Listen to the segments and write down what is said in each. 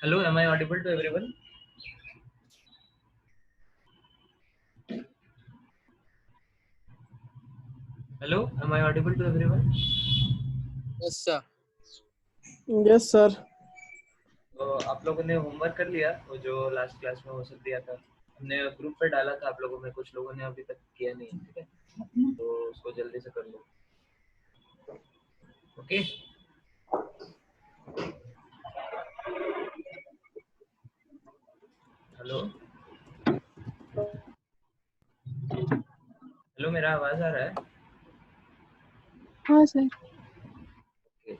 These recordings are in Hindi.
Hello, am I audible to everyone? Hello, am I audible to everyone? Yes, sir. Yes, sir. तो आप लोगों ने होमवर्क कर लिया वो जो लास्ट क्लास में वो सब दिया था हमने ग्रुप पे डाला था आप लोगों में कुछ लोगों ने अभी तक किया नहीं है ठीक है तो उसको जल्दी से कर लो ओके हेलो हेलो मेरा आवाज आ रहा है हाँ सर। ओके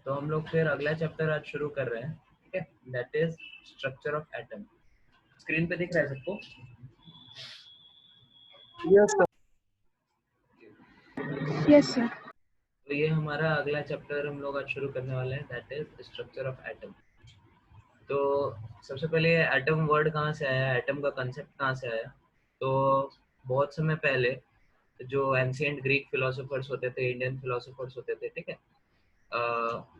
तो हम लोग फिर अगला चैप्टर आज शुरू कर रहे हैं ठीक है that is structure of atom screen पे दिख रहा है सबको यस सर। Yes sir. तो ये हमारा अगला चैप्टर हम लोग आज शुरू करने वाले हैं that is structure of atom तो सबसे पहले एटम वर्ड कहाँ से आया एटम का कंसेप्ट कहाँ से आया तो बहुत समय पहले जो एंशिएंट ग्रीक फिलोसोफर्स होते थे इंडियन फिलोसोफर्स होते थे ठीक है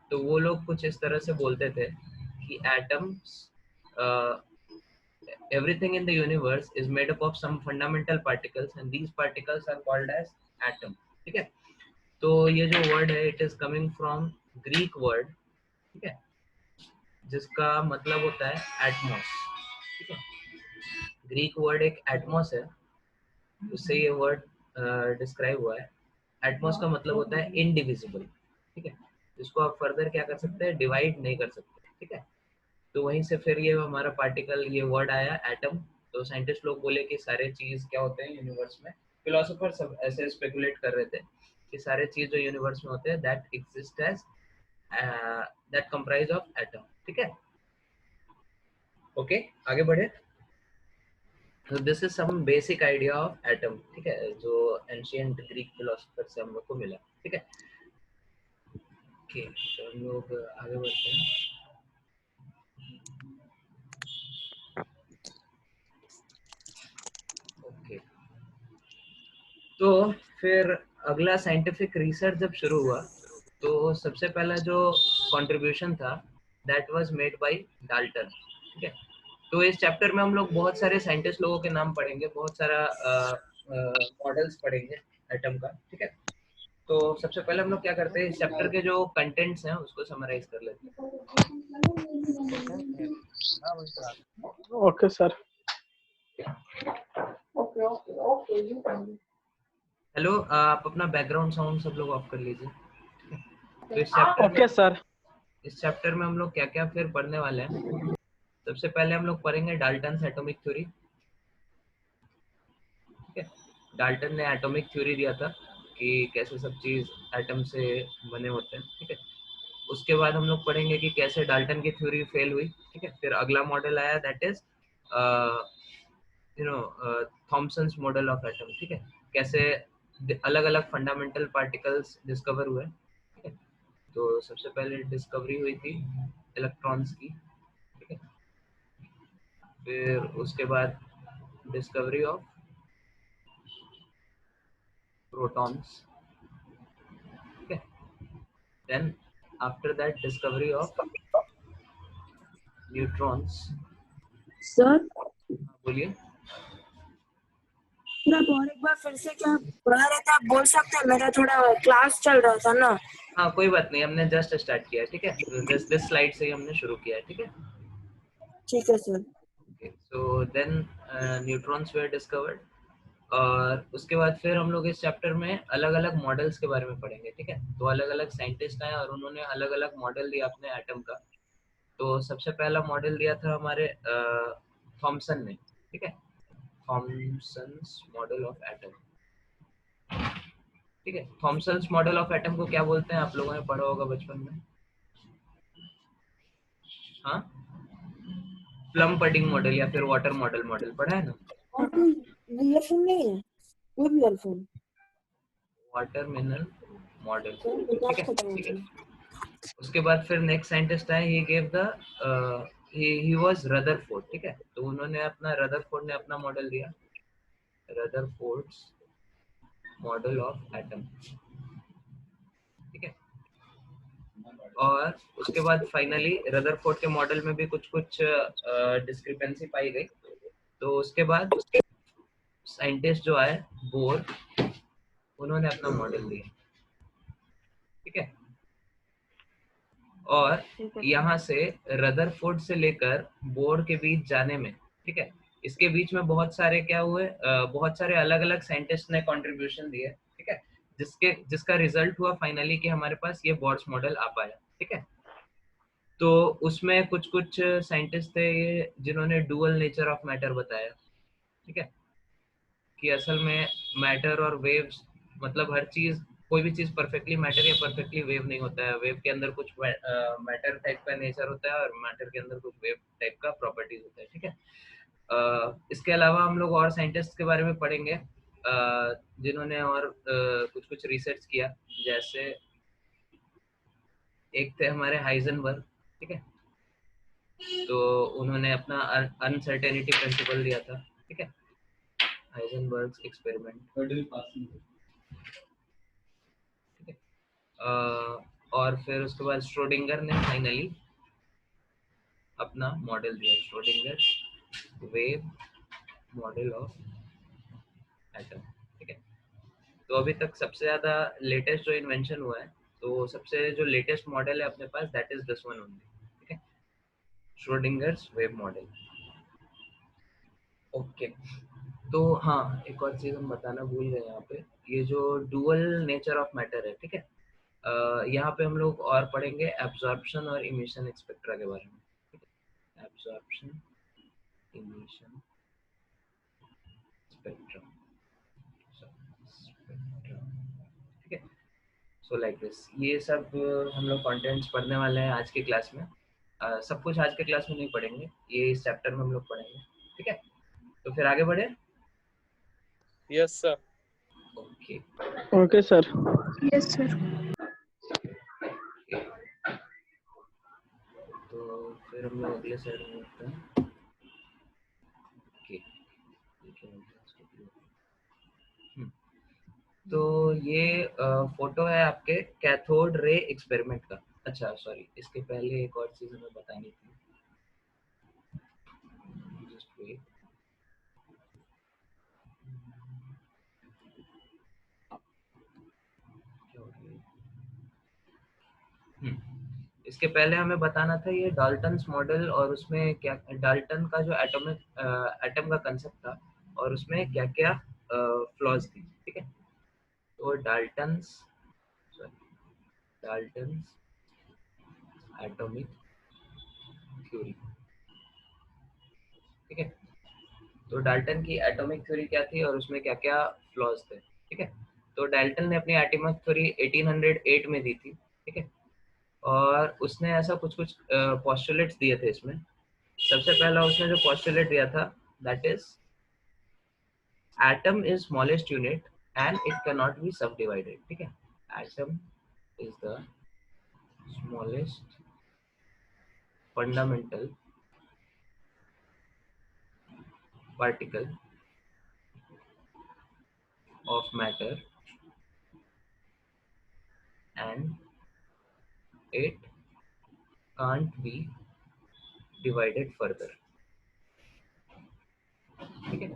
तो वो लोग कुछ इस तरह से बोलते थे कि atoms everything in the universe is made up of some fundamental particles and these particles are called as atom ठीक है तो ये जो वर्ड है it is coming from Greek word ठीक है जिसका मतलब होता है एटमॉस ठीक है ग्रीक वर्ड एक एटमॉस है उससे ये वर्ड डिस्क्राइब हुआ है एटमॉस का मतलब होता है इनडिविजिबल ठीक है जिसको आप फर्दर क्या कर सकते हैं डिवाइड नहीं कर सकते ठीक है तो वहीं से फिर ये हमारा पार्टिकल ये वर्ड आया एटम तो साइंटिस्ट लोग बोले कि सारे चीज क्या होते हैं यूनिवर्स में फिलोसोफर सब ऐसे स्पेकुलेट कर रहे थे कि सारे चीज जो यूनिवर्स में होते हैं that exist as that comprise of atom ठीक है ओके आगे बढ़े तो this is some basic idea of atom ठीक है जो एंशिएंट ग्रीक फिलोसोफर से हम लोग को मिला ठीक है ओके तो हम लोग आगे बढ़ते हैं ओके तो फिर अगला साइंटिफिक रिसर्च जब शुरू हुआ तो सबसे पहला जो कंट्रीब्यूशन था that was made by Dalton ठीक है तो इस चैप्टर में हम लोग बहुत सारे साइंटिस्ट लोगों के नाम पढ़ेंगे बहुत सारा मॉडल्स पढ़ेंगे एटम का ठीक है तो सबसे पहले हम लोग क्या करते हैं इस चैप्टर के जो कंटेंट्स हैं उसको समराइज कर लेते ओके सर। हैं हेलो आप अपना बैकग्राउंड साउंड सब लोग ऑफ कर लीजिए तो ओके सर। इस चैप्टर में हम लोग क्या क्या फिर पढ़ने वाले हैं सबसे पहले हम लोग पढ़ेंगे डाल्टन एटॉमिक थ्योरी ठीक है डाल्टन ने एटॉमिक थ्योरी दिया था कि कैसे सब चीज एटम से बने होते हैं ठीक है उसके बाद हम लोग पढ़ेंगे कि कैसे डाल्टन की थ्योरी फेल हुई ठीक है फिर अगला मॉडल आया that is you know Thomson's model of atom ठीक है कैसे अलग अलग फंडामेंटल पार्टिकल्स डिस्कवर हुए ठीक है तो सबसे पहले डिस्कवरी हुई थी इलेक्ट्रॉन्स की ठीक है फिर उसके बाद डिस्कवरी ऑफ प्रोटॉन्स ठीक है then after that discovery of neutrons sir बोलिए सर आप और एक बार फिर से क्या पढ़ा रहे थे आप बोल सकते हैं मेरा थोड़ा क्लास चल रहा था ना हाँ कोई बात नहीं हमने जस्ट स्टार्ट किया है ठीक है तो दिस स्लाइड से ही हमने शुरू किया है ठीक है ठीक है sir so then neutrons were discovered और उसके बाद फिर हम लोग इस चैप्टर में अलग अलग मॉडल्स के बारे में पढ़ेंगे ठीक है तो अलग अलग साइंटिस्ट आए और उन्होंने अलग अलग मॉडल दिया अपने एटम का तो सबसे पहला मॉडल दिया था हमारे थॉमसन ने ठीक है थॉमसन्स मॉडल ऑफ एटम ठीक है थॉमसन्स मॉडल ऑफ एटम को क्या बोलते हैं आप लोगों ने पढ़ा होगा बचपन में हाँ प्लम पडिंग मॉडल या फिर वाटर मॉडल मॉडल पढ़ा है ना और कोई ईयरफोन नहीं है कोई भी earphone water mineral model sir ठीक है खत्म हो गया उसके बाद फिर नेक्स्ट साइंटिस्ट आए he gave the he was Rutherford ठीक है तो उन्होंने अपना रदरफोर्ड ने अपना मॉडल दिया रदरफोर्ड्स मॉडल ऑफ एटम ठीक है और उसके बाद फाइनली रदरफोर्ड के मॉडल में भी कुछ कुछ डिस्क्रिपेंसी पाई गई। तो उसके बाद साइंटिस्ट जो आए बोर, उन्होंने अपना मॉडल दिया, ठीक है। और यहाँ से रदरफोर्ड से लेकर बोर के बीच जाने में, ठीक है, इसके बीच में बहुत सारे क्या हुए, बहुत सारे अलग अलग साइंटिस्ट ने कंट्रीब्यूशन दिए, ठीक है, जिसका रिजल्ट हुआ फाइनली कि हमारे पास ये बोर्स मॉडल आ पाया, ठीक है। तो उसमें कुछ कुछ साइंटिस्ट थे ये जिन्होंने डुअल नेचर ऑफ मैटर बताया, ठीक है, कि असल में मैटर और वेव्स, मतलब हर चीज, कोई भी चीज परफेक्टली मैटर या परफेक्टली वेव नहीं होता है। वेव के अंदर कुछ मैटर टाइप का नेचर होता है और मैटर के अंदर कुछ वेव टाइप का प्रॉपर्टीज होता है, ठीक है। इसके अलावा हम लोग और साइंटिस्ट के बारे में पढ़ेंगे जिन्होंने और कुछ कुछ रिसर्च किया। जैसे एक थे हमारे हाइजेनबर्ग, ठीक है, तो उन्होंने अपना अनसर्टेनिटी प्रिंसिपल दिया था, ठीक है, हाइजेनबर्ग्स एक्सपेरिमेंट, ठीक है। और फिर उसके बाद श्रोडिंगर ने फाइनली अपना मॉडल दिया, Schrodinger wave model of atom, ठीक है। तो अभी तक सबसे ज्यादा लेटेस्ट जो इन्वेंशन हुआ है, तो सबसे जो लेटेस्ट मॉडल है अपने पास, that is this one only, ठीक है, श्रोडिंगर्स वेव मॉडल। ओके, तो हाँ, एक और चीज हम बताना भूल गए यहाँ पे, ये जो डुअल नेचर ऑफ मैटर है, ठीक है, यहाँ पे हम लोग और पढ़ेंगे एब्जॉर्प्शन और इमिशन स्पेक्ट्रा के बारे में, ठीक है, एब्जॉर्प्शन इमिशन स्पेक्ट्रा, ठीक है। सो लाइक दिस, ये सब हम लोग कंटेंट्स पढ़ने वाले हैं आज की क्लास में। सब कुछ आज के क्लास में नहीं पढ़ेंगे, ये इस चैप्टर में हम लोग पढ़ेंगे, ठीक है। तो फिर आगे बढ़े। Yes sir. Okay okay sir. Yes sir. तो फिर हम लोग अगले साइड में बढ़ते हैं। ओके, तो ये फोटो है आपके कैथोड रे एक्सपेरिमेंट का। अच्छा सॉरी, इसके पहले एक और चीज हमें बतानी थी, जस्ट वेट। इसके पहले हमें बताना था ये डाल्टन्स मॉडल, और उसमें क्या डाल्टन का जो एटम का कंसेप्ट था और उसमें क्या क्या फ्लॉज थी, ठीक है। तो डाल्टन्स एटॉमिक थ्योरी, ठीक है। तो डाल्टन की एटॉमिक थ्योरी क्या थी और उसमें क्या क्या फ्लॉज थे, ठीक है। तो डाल्टन ने अपनी एटॉमिक थ्योरी 1808 में दी थी, ठीक है। और उसने ऐसा कुछ कुछ पोस्टुलेट्स दिए थे इसमें। सबसे पहला उसने जो पोस्टुलेट दिया था, that is atom is smallest unit and it cannot be subdivided, ठीक है। atom is the smallest fundamental particle of matter and it can't be divided further, ठीक है।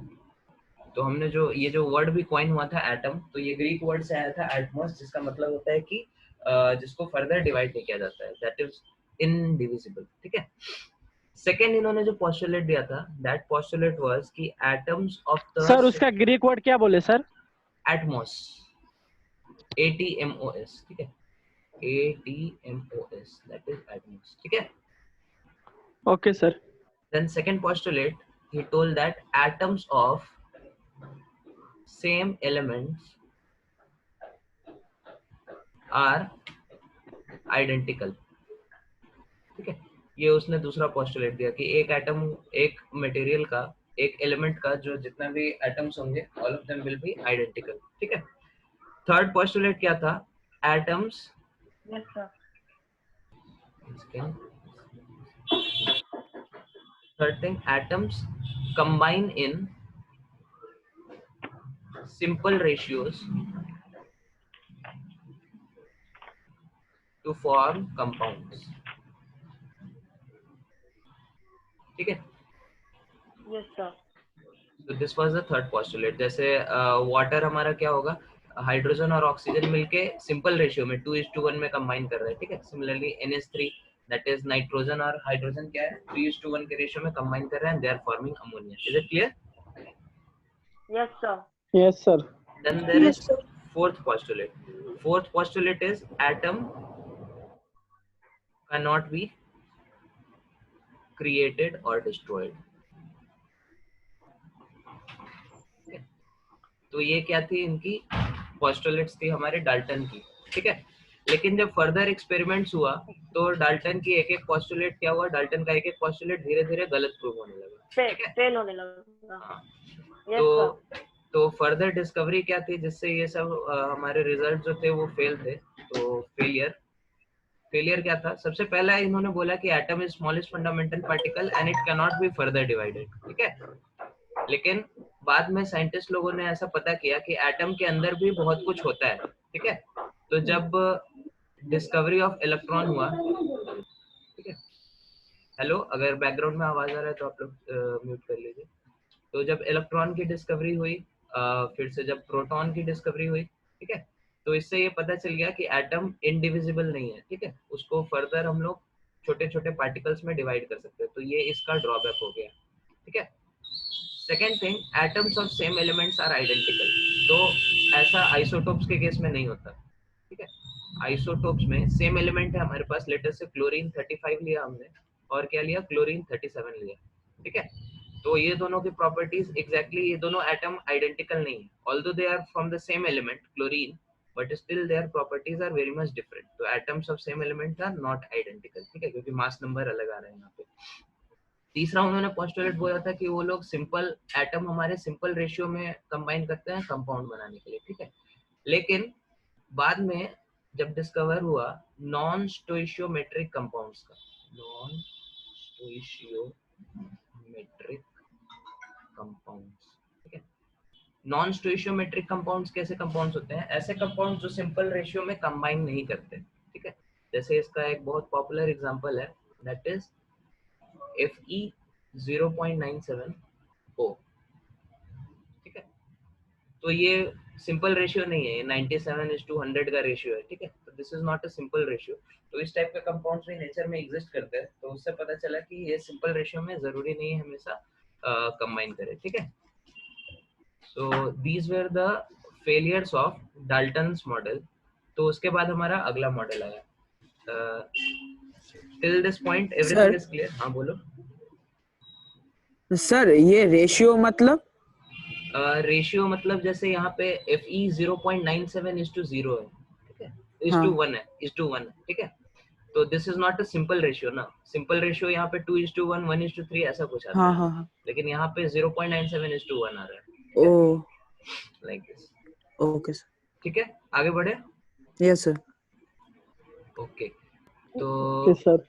तो हमने जो ये जो वर्ड भी कॉइन हुआ था एटम, तो ये ग्रीक वर्ड से आया था एटमॉस, जिसका मतलब होता है कि जिसको फर्दर डिवाइड नहीं किया जाता है, दैट इज इनडिविजिबल, ठीक है। सेकेंड इन्होंने जो पोस्टुलेट दिया था, दैट पोस्टुलेट वाज कि एटम्स ऑफ द सर उसका ग्रीक वर्ड क्या बोले सर? एटमॉस, ATMOS, ठीक है, ATMOS, दैट इज एटमॉस, ठीक है। Okay sir. Then second postulate, he told that atoms of same elements are identical, ठीक है। ये उसने दूसरा पोस्टुलेट दिया कि एक एटम, एक मटेरियल का, एक एलिमेंट का जो जितना भी एटम्स होंगे, all of them will be identical, ठीक है। थर्ड पोस्टुलेट क्या था, atoms third thing, atoms combine in simple ratios to form compounds. ठीक है. Yes, sir. So this was the third postulate. जैसे वाटर हमारा क्या होगा, हाइड्रोजन और ऑक्सीजन मिलके सिंपल रेशियो में 2:1 में कंबाइन कर रहे हैं. ठीक है. Similarly NH3 that is nitrogen और हाइड्रोजन क्या है 3:1 के रेशियो में कंबाइन कर रहे हैं. They are forming ammonia. Is it clear? Yes, sir. Yes, sir. Then there Yes, is sir. fourth postulate. Fourth postulate is atom cannot be created or destroyed. तो ये क्या थी, इनकी postulates थी हमारे डाल्टन की. ठीक है. लेकिन जब फर्दर एक्सपेरिमेंट्स हुआ तो डाल्टन की एक एक postulate क्या हुआ, डाल्टन का एक एक postulate धीरे धीरे गलत प्रूव होने लगा. ठीक है. Fail होने लगा. हाँ. Yes, sir. तो फर्दर डिस्कवरी क्या थी जिससे ये सब हमारे रिजल्ट जो थे वो फेल थे. तो फेलियर क्या था, सबसे पहला इन्होंने बोला कि atom is smallest fundamental particle and it can not be further divided. ठीक है. लेकिन बाद में साइंटिस्ट लोगों ने ऐसा पता किया कि एटम के अंदर भी बहुत कुछ होता है. ठीक है. तो जब डिस्कवरी ऑफ इलेक्ट्रॉन हुआ, ठीक है, हेलो, अगर बैकग्राउंड में आवाज आ रहा है तो आप लोग म्यूट कर लीजिए. तो जब इलेक्ट्रॉन की डिस्कवरी हुई, फिर से जब प्रोटॉन की डिस्कवरी हुई, ठीक है, तो इससे ये पता चल गया कि एटम इनडिविजिबल नहीं है. ठीक है. उसको फर्दर हम लोग छोटे छोटे पार्टिकल्स में डिवाइड कर सकते हैं. तो ये इसका ड्रॉबैक हो गया. ठीक है. Second thing, atoms of same elements are identical. तो ऐसा आइसोटोप्स के केस में नहीं होता. ठीक है. आइसोटोप्स में सेम एलिमेंट है हमारे पास, लेटेस्ट से क्लोरीन 35 लिया हमने और क्या लिया, क्लोरीन 37 लिया. ठीक है. तो ये दोनों की प्रॉपर्टीज एग्जैक्टली, ये दोनों एटम आइडेंटिकल नहीं है. Although they are from the same element chlorine, but still their properties are very much different. तो atoms of same element are not identical. ठीक है. क्योंकि मास नंबर अलग आ रहे हैं यहाँ पे. तीसरा उन्होंने पोस्टुलेट बोला था कि वो लोग सिंपल एटम हमारे सिंपल रेशियो में कंबाइन करते हैं कंपाउंड बनाने के लिए. ठीक है. लेकिन बाद में जब डिस्कवर हुआ नॉन स्टोइशियोमेट्रिक कंपाउंड्स का, नॉन स्टोइशियोमेट्रिक कंपाउंड्स. ठीक है. नॉन स्टोइशियोमेट्रिक कंपाउंड्स कैसे कंपाउंड्स होते हैं, ऐसे कंपाउंड्स जो सिंपल रेशियो में कंबाइन नहीं करते. ठीक है. जैसे इसका एक बहुत पॉपुलर एग्जांपल है, दैट इज Fe0.97O. ठीक है. तो ये सिंपल रेशियो नहीं है, ये 97:100 का रेशियो है. ठीक है. तो this is not a simple ratio. तो इस टाइप के कंपाउंड्स भी नेचर में एग्जिस्ट करते हैं. तो उससे पता चला कि ये सिंपल रेशियो में जरूरी नहीं है हमेशा कंबाइन करे. ठीक है. So these were the failures of Dalton's model. तो उसके बाद हमारा अगला मॉडल आया. Till this point everything is clear? हाँ बोलो सर. ये रेशियो मतलब? रेशियो मतलब जैसे यहाँ पे Fe 0.97:0 है. ठीक है. हाँ. 1 है, 1 है. ठीक है. तो this is not a simple ratio ना. सिंपल रेशियो यहाँ पे 2:1, 1:3 ऐसा कुछ आता हाँ है. हाँ हाँ. लेकिन यहाँ पे 0.97:1 आ रहा है. ओ, लाइक दिस. Okay sir. ठीक है. आगे बढ़े. Yes sir. ओके. तो Yes, sir.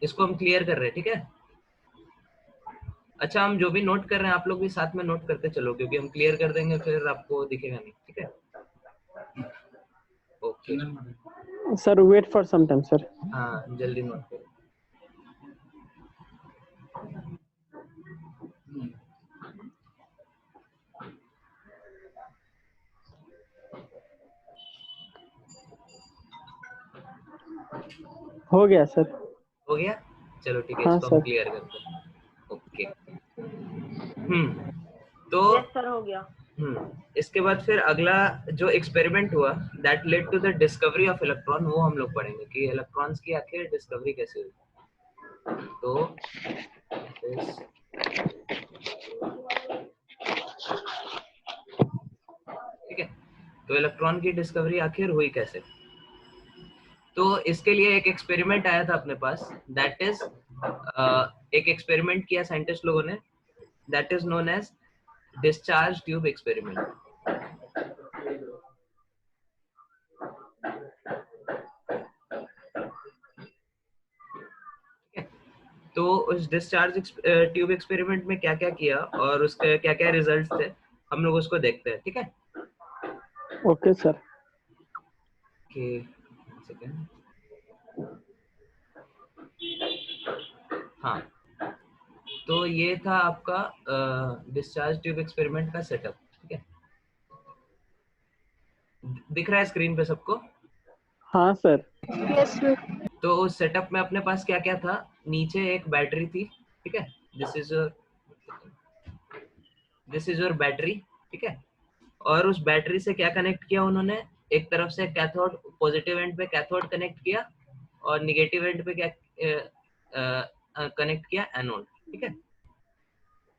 इसको हम क्लियर कर रहे हैं. ठीक है. अच्छा, हम जो भी नोट कर रहे हैं आप लोग भी साथ में नोट करते चलो, क्योंकि हम क्लियर कर देंगे फिर आपको दिखेगा नहीं. ठीक है. Okay. Sir, wait for some time, sir. हाँ, जल्दी नोट करो. हो गया सर. हो गया. चलो ठीक है. हाँ, इसको हम सर. क्लियर करते हैं. ओके. तो Yes, sir. हो गया. इसके बाद फिर अगला जो एक्सपेरिमेंट हुआ that led to the discovery of electron, वो हम लोग पढ़ेंगे कि इलेक्ट्रॉन्स की आखिर डिस्कवरी कैसे हुई. तो ठीक है. तो इलेक्ट्रॉन की डिस्कवरी आखिर हुई कैसे. तो इसके लिए एक एक्सपेरिमेंट आया था अपने पास, दैट इज एक एक्सपेरिमेंट किया साइंटिस्ट लोगों ने, that is known as discharge tube experiment. तो उस डिस्चार्ज ट्यूब एक्सपेरिमेंट में क्या क्या किया और उसके क्या क्या रिजल्ट्स थे, हम लोग उसको देखते हैं. ठीक है. Okay, sir. ओके. सेकंड. हाँ, तो ये था आपका डिस्चार्ज ट्यूब एक्सपेरिमेंट का सेटअप। ठीक है, दिख रहा है स्क्रीन पे सबको? हाँ सर। तो उस सेटअप में अपने पास क्या क्या था? नीचे एक बैटरी थी, ठीक है, दिस इज योर बैटरी, ठीक है। और उस बैटरी से क्या कनेक्ट किया उन्होंने? एक तरफ से कैथोड, पॉजिटिव एंड पे कैथोड कनेक्ट किया, और निगेटिव एंड पे क्या कनेक्ट किया? एनोड, ठीक है।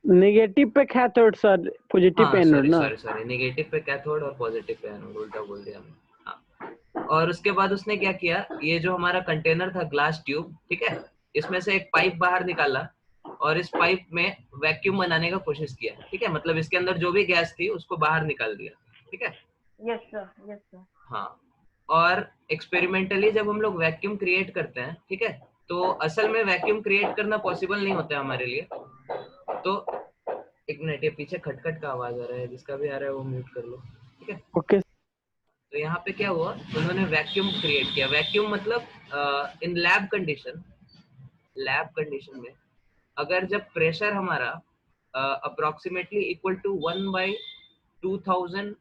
नेगेटिव पे कैथोड सर, पॉजिटिव पे हाँ एनोड सॉरी ना। सॉरी सॉरी, निगेटिव पे कैथोड और पॉजिटिव पे एनोड, उल्टा बोल दिया मैंने। हाँ, और उसके बाद उसने क्या किया, ये जो हमारा कंटेनर था ग्लास ट्यूब, ठीक है, इसमें से एक पाइप बाहर निकाला और इस पाइप में वैक्यूम बनाने का कोशिश किया, ठीक है, मतलब इसके अंदर जो भी गैस थी उसको बाहर निकाल दिया, ठीक है। Yes sir, yes sir. हाँ, और एक्सपेरिमेंटली जब हम लोग वैक्यूम क्रिएट करते हैं, ठीक है, तो असल में वैक्यूम क्रिएट करना पॉसिबल नहीं होता है हमारे लिए। तो एक मिनट, ये पीछे खटखट का आवाज आ रहा है, जिसका भी आ रहा है वो म्यूट कर लो, ठीक है। ओके। तो यहाँ पे क्या हुआ, उन्होंने वैक्यूम क्रिएट किया। वैक्यूम मतलब इन लैब कंडीशन में अगर जब प्रेशर हमारा अप्रोक्सीमेटली इक्वल टू 1/2000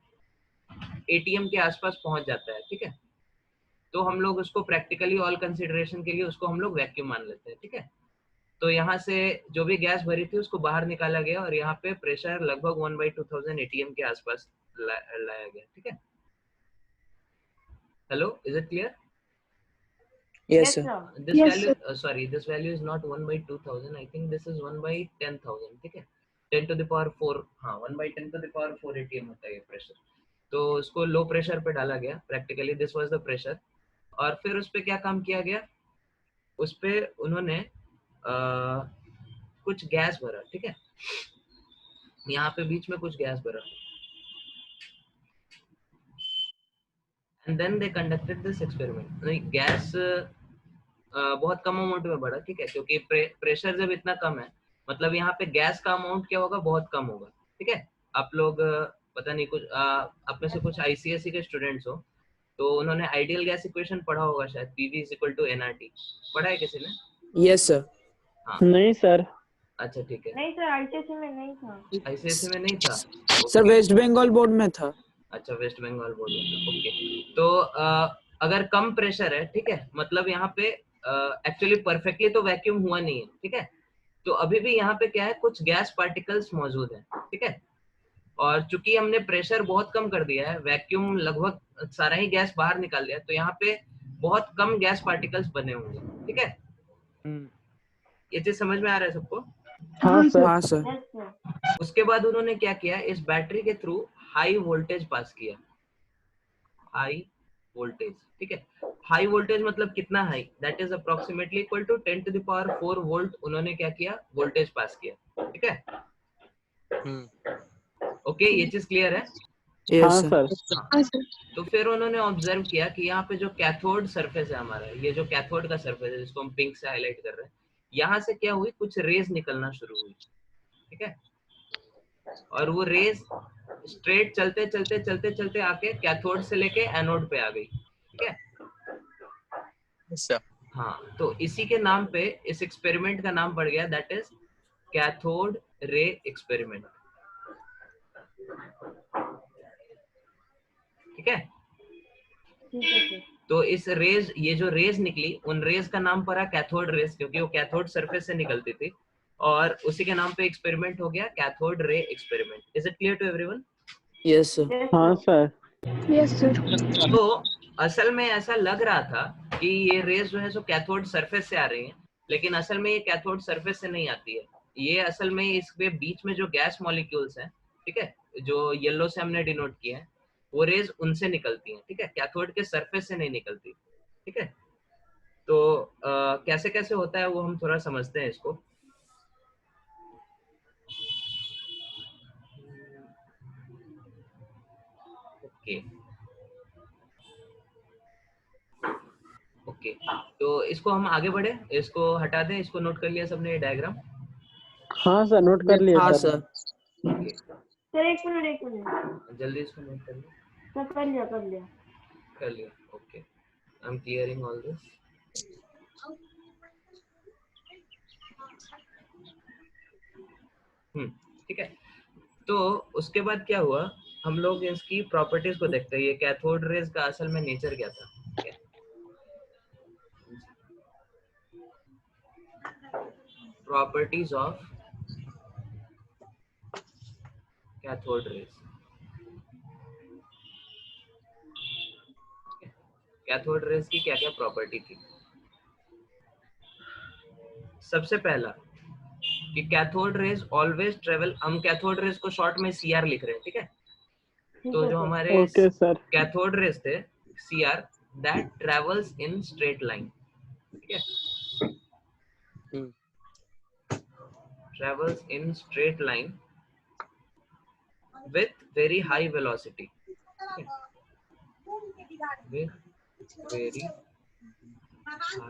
एटीएम के आसपास पहुंच जाता है, ठीक है, तो हम लोग उसको प्रैक्टिकली ऑल कंसिडरेशन के लिए उसको हम लोग वैक्यूम मान लेते हैं, ठीक है। तो यहाँ से जो भी गैस भरी थी उसको बाहर निकाला गया और यहाँ पे प्रेशर लगभग 1/2000 एटीएम के आसपास लाया गया, ठीक है। Hello, is it clear? Yes, yes sir. Sir. This value, sorry, this value is not 1/2000. I think this is 1/10,000. ठीक है, 10 to the power 4, हाँ 1/10 to the power 4 ATM होता है ये प्रेशर। तो उसको लो प्रेशर पे डाला गया, practically this was the pressure. और फिर उस पे क्या काम किया गया, उस पे उन्होंने कुछ गैस भरा, ठीक है, यहाँ पे बीच में कुछ गैस भरा, and then they conducted this experiment. Gas बहुत कम अमाउंट में बढ़ा, ठीक है, क्योंकि प्रेशर जब इतना कम है, मतलब यहाँ पे गैस का अमाउंट क्या होगा, बहुत कम होगा, ठीक है। आप लोग पता नहीं कुछ आप में से कुछ आईसीएसई के स्टूडेंट्स हो, तो उन्होंने आइडियल गैस इक्वेशन पढ़ा होगा शायद, PV is equal to NRT, पढ़ा है किसी ने? Yes, sir. हाँ, नहीं सर। अच्छा ठीक है, नहीं सर, आईसीएसई में नहीं था। आईसीएसई में नहीं था? Sir, okay, West Bengal board में था. अच्छा वेस्ट बंगाल बोर्ड में था, ओके। तो अगर कम प्रेशर है, ठीक है, मतलब यहाँ पे एक्चुअली परफेक्टली तो वैक्यूम हुआ नहीं है, ठीक है, तो अभी भी यहाँ पे क्या है, कुछ गैस पार्टिकल्स मौजूद हैं, ठीक है। और चूंकि हमने प्रेशर बहुत कम कर दिया है, वैक्यूम लगभग सारा ही गैस बाहर निकाल दिया, तो यहाँ पे बहुत कम गैस पार्टिकल्स बने होंगे, ठीक है। ये चीज समझ में आ रहा है सबको? हाँ सर। हाँ sir. Yes sir. उसके बाद उन्होंने क्या किया, इस बैटरी के थ्रू हाई वोल्टेज पास किया, हाई वोल्टेज, ठीक है। हाई वोल्टेज मतलब कितना high, that is approximately equal to 10 to the power 4 volt. उन्होंने क्या किया, वोल्टेज पास किया, ठीक है। ओके, ये चीज क्लियर है? Yes, हाँ sir. सर। हाँ, तो फिर उन्होंने ऑब्जर्व किया कि यहाँ पे जो कैथोड सरफेस है हमारा, ये जो कैथोड का सरफेस है जिसको हम पिंक से हाईलाइट कर रहे हैं, यहाँ से क्या हुई, कुछ रेज निकलना शुरू हुई, ठीक है। और वो रेज स्ट्रेट चलते चलते चलते चलते आके कैथोड से लेके एनोड पे आ गई, ठीक है। अच्छा। हाँ, तो इसी के नाम पे इस एक्सपेरिमेंट का नाम पड़ गया, that is cathode ray experiment, ठीक है। ठीक है सर। तो इस रेज, ये जो रेज निकली, उन रेज का नाम पड़ा कैथोड रेज, क्योंकि वो कैथोड सरफेस से निकलती थी, और उसी के नाम पे एक्सपेरिमेंट हो गया cathode ray experiment. Is it clear to everyone? Yes, sir. Yes हाँ सर। सर। तो असल में ऐसा लग रहा था कि ये रेज जो है सो कैथोड सरफेस से आ रही है, लेकिन असल में ये कैथोड सरफेस से नहीं आती है। ये असल में इसके बीच में जो गैस मॉलिक्यूल्स हैं, ठीक है, जो येलो से हमने डिनोट किया है, वो रेज उनसे निकलती हैं, ठीक है, कैथोड के सरफेस से नहीं निकलती, ठीक है। तो कैसे कैसे होता है वो हम थोड़ा समझते हैं इसको। ओके ओके, तो इसको हम आगे बढ़े, इसको हटा दें, इसको नोट कर लिया सबने ये डायग्राम? हाँ सर, नोट कर लिए हाँ सर। sir. ओके, सर एक मिनट। जल्दी इसको नोट कर लो। सर कर लिया, कर लिया। कर लिया, okay, I am clearing all this. ठीक है। तो उसके बाद क्या हुआ, हम लोग इसकी प्रॉपर्टीज को देखते हैं, ये कैथोड रेज का असल में नेचर क्या था। Properties of cathode raise. Cathode rays की क्या क्या प्रॉपर्टी थी। सबसे पहला कि कैथोड रेज ऑलवेज ट्रेवल, हम कैथोड रेज को शॉर्ट में सीआर लिख रहे हैं, ठीक है। ठीक तो है जो सर। हमारे ओके सर। कैथोड रेज थे CR, that travels in straight line, ठीक है। travels in straight line with very high velocity, okay? With very high,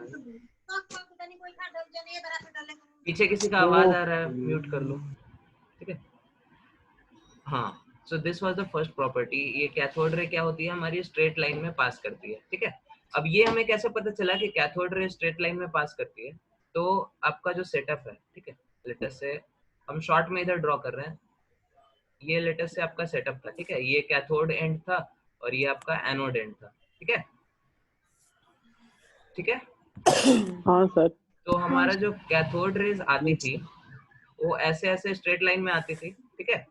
पीछे किसी का आवाज आ रहा है, म्यूट कर लो, ठीक है। हाँ, so this was the first property. ये कैथोड रे क्या होती है, हमारी स्ट्रेट लाइन में पास करती है, ठीक है। अब ये हमें कैसे पता चला कि कैथोड रे स्ट्रेट लाइन में पास करती है, तो आपका जो सेटअप है, ठीक है, लेटेस्ट से हम शॉर्ट में इधर ड्रॉ कर रहे हैं, ये लेटेस्ट से आपका सेटअप था, ठीक है। ये कैथोड एंड था और ये आपका एनोड एंड था, ठीक है, ठीक है। हाँ सर। तो हमारा जो कैथोड रेज आती थी वो ऐसे ऐसे स्ट्रेट लाइन में आती थी, ठीक है।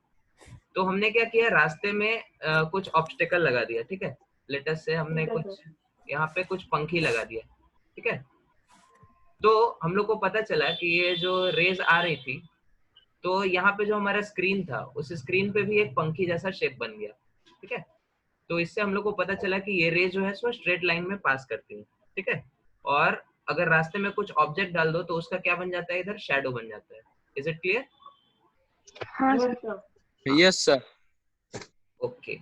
तो हमने क्या किया, रास्ते में कुछ ऑब्स्टेकल लगा दिया, ठीक है। लेटेस्ट से हमने ठीक है कुछ यहाँ पे कुछ पंखी लगा दिया, ठीक है। तो हम लोग को पता चला कि ये जो रेज आ रही थी, तो यहाँ पे जो हमारा स्क्रीन था उस स्क्रीन पे भी एक पंखी जैसा शेप बन गया, ठीक है। तो इससे हम लोग को पता चला कि ये रे जो है सो स्ट्रेट लाइन में पास करती है, ठीक है। और अगर रास्ते में कुछ ऑब्जेक्ट डाल दो तो उसका क्या बन जाता है, इधर शैडो बन जाता है। Is it clear? हाँ yes sir. Sir. Yes sir. Okay,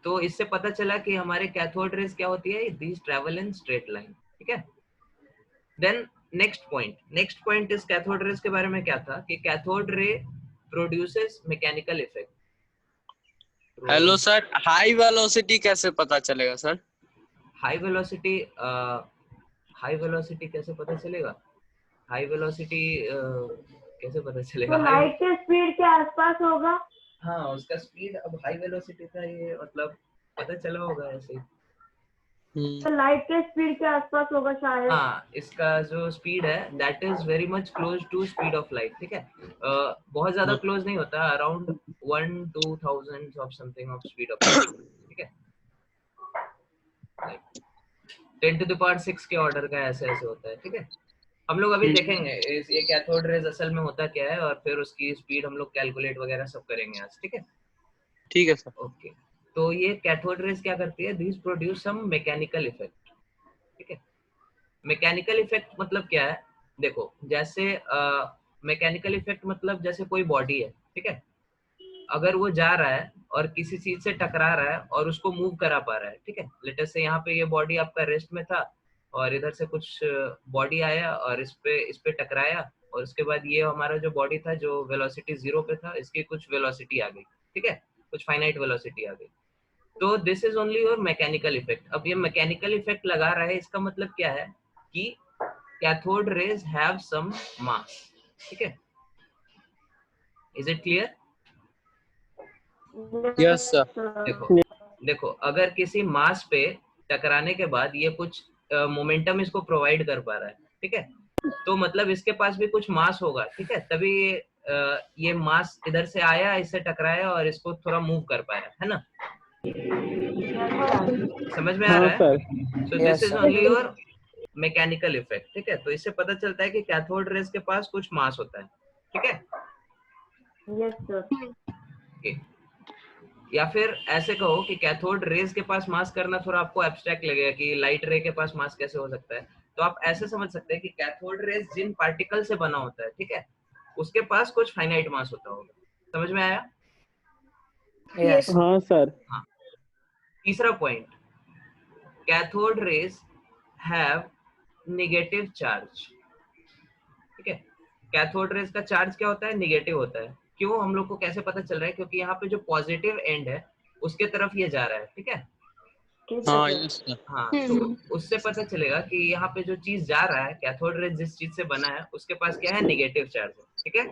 तो इससे पता चला कि हमारे कैथोड रेज क्या होती है, these travel in straight line, ठीक है। देन नेक्स्ट पॉइंट इस कैथोड रेज के बारे में क्या था कि cathode ray produces mechanical effect. Hello sir, high velocity कैसे पता चलेगा सर? हाई वेलोसिटी कैसे पता चलेगा? हाई वेलोसिटी कैसे पता चलेगा? तो लाइट के स्पीड के आसपास होगा। हाँ, उसका स्पीड अब हाई वेलोसिटी का ये मतलब पता चला होगा ऐसे ही। तो लाइट के स्पीड के आसपास होगा शायद। हाँ, इसका जो स्पीड है that is very much close to speed of light, ठीक है। बहुत ज्यादा क्लोज नहीं होता, around 1-2,000 of something of speed of light, ठीक है। 10⁻⁶ के ऑर्डर का ऐसे ऐसे होता है, ठीक है। हम लोग अभी देखेंगे ये कैथोड रेज असल में होता क्या है और फिर उसकी स्पीड हम लोग कैलकुलेट वगैरह सब करेंगे आज, ठीक है। ठीक है सर। ओके, तो ये कैथोड रेज क्या करती है, these produce some mechanical effect, ठीक है। मैकेनिकल इफेक्ट मतलब क्या है, देखो जैसे मैकेनिकल इफेक्ट मतलब जैसे कोई बॉडी है, ठीक है। अगर वो जा रहा है और किसी चीज से टकरा रहा है और उसको मूव करा पा रहा है, ठीक है। लेटेस्ट से यहाँ पे ये बॉडी आपका रेस्ट में था और इधर से कुछ बॉडी आया और इस पे टकराया और उसके बाद ये हमारा जो बॉडी था जो वेलोसिटी 0 पे था, इसकी कुछ वेलोसिटी आ गई, ठीक है, कुछ फाइनाइट वेलोसिटी आ गई। तो this is only your mechanical effect. अब ये मैकेनिकल इफेक्ट लगा रहा है, इसका मतलब क्या है कि कैथोड रेज हैव सम मास, ठीक है। Is it clear? Yes sir. देखो अगर किसी मास पे टकराने के बाद ये कुछ मोमेंटम इसको प्रोवाइड कर पा रहा है, ठीक है, तो मतलब इसके पास भी कुछ मास होगा, ठीक है, तभी ये मास इधर से आया, इससे टकराया और इसको थोड़ा मूव कर पाया, है ना। समझ में आ हाँ रहा है? Sir. So this is only your mechanical effect, ठीक है। तो इससे पता चलता है कि कैथोड रेज के पास कुछ मास होता है, ठीक है। Yes sir. Okay. या फिर ऐसे कहो कि कैथोड रेज के पास मास करना थोड़ा आपको एब्स्ट्रैक्ट लगेगा कि लाइट रे के पास मास कैसे हो सकता है, तो आप ऐसे समझ सकते हैं कि कैथोड रेज जिन पार्टिकल से बना होता है, ठीक है, उसके पास कुछ फाइनाइट मास होता होगा। समझ में आया? यस। हाँ सर। हाँ। तीसरा point, cathode rays have negative charge, ठीक है। कैथोड रेज का चार्ज क्या होता है, नेगेटिव होता है। क्यों, हम लोग को कैसे पता चल रहा है, क्योंकि यहाँ पे जो पॉजिटिव एंड है उसके तरफ ये जा रहा है, ठीक है। ठीक है हाँ सर। Yes sir. हाँ, तो उससे पता चलेगा कि यहाँ पे जो चीज जा रहा है, कैथोड रे जिस चीज से बना है उसके पास क्या है, निगेटिव चार्ज है, ठीक है।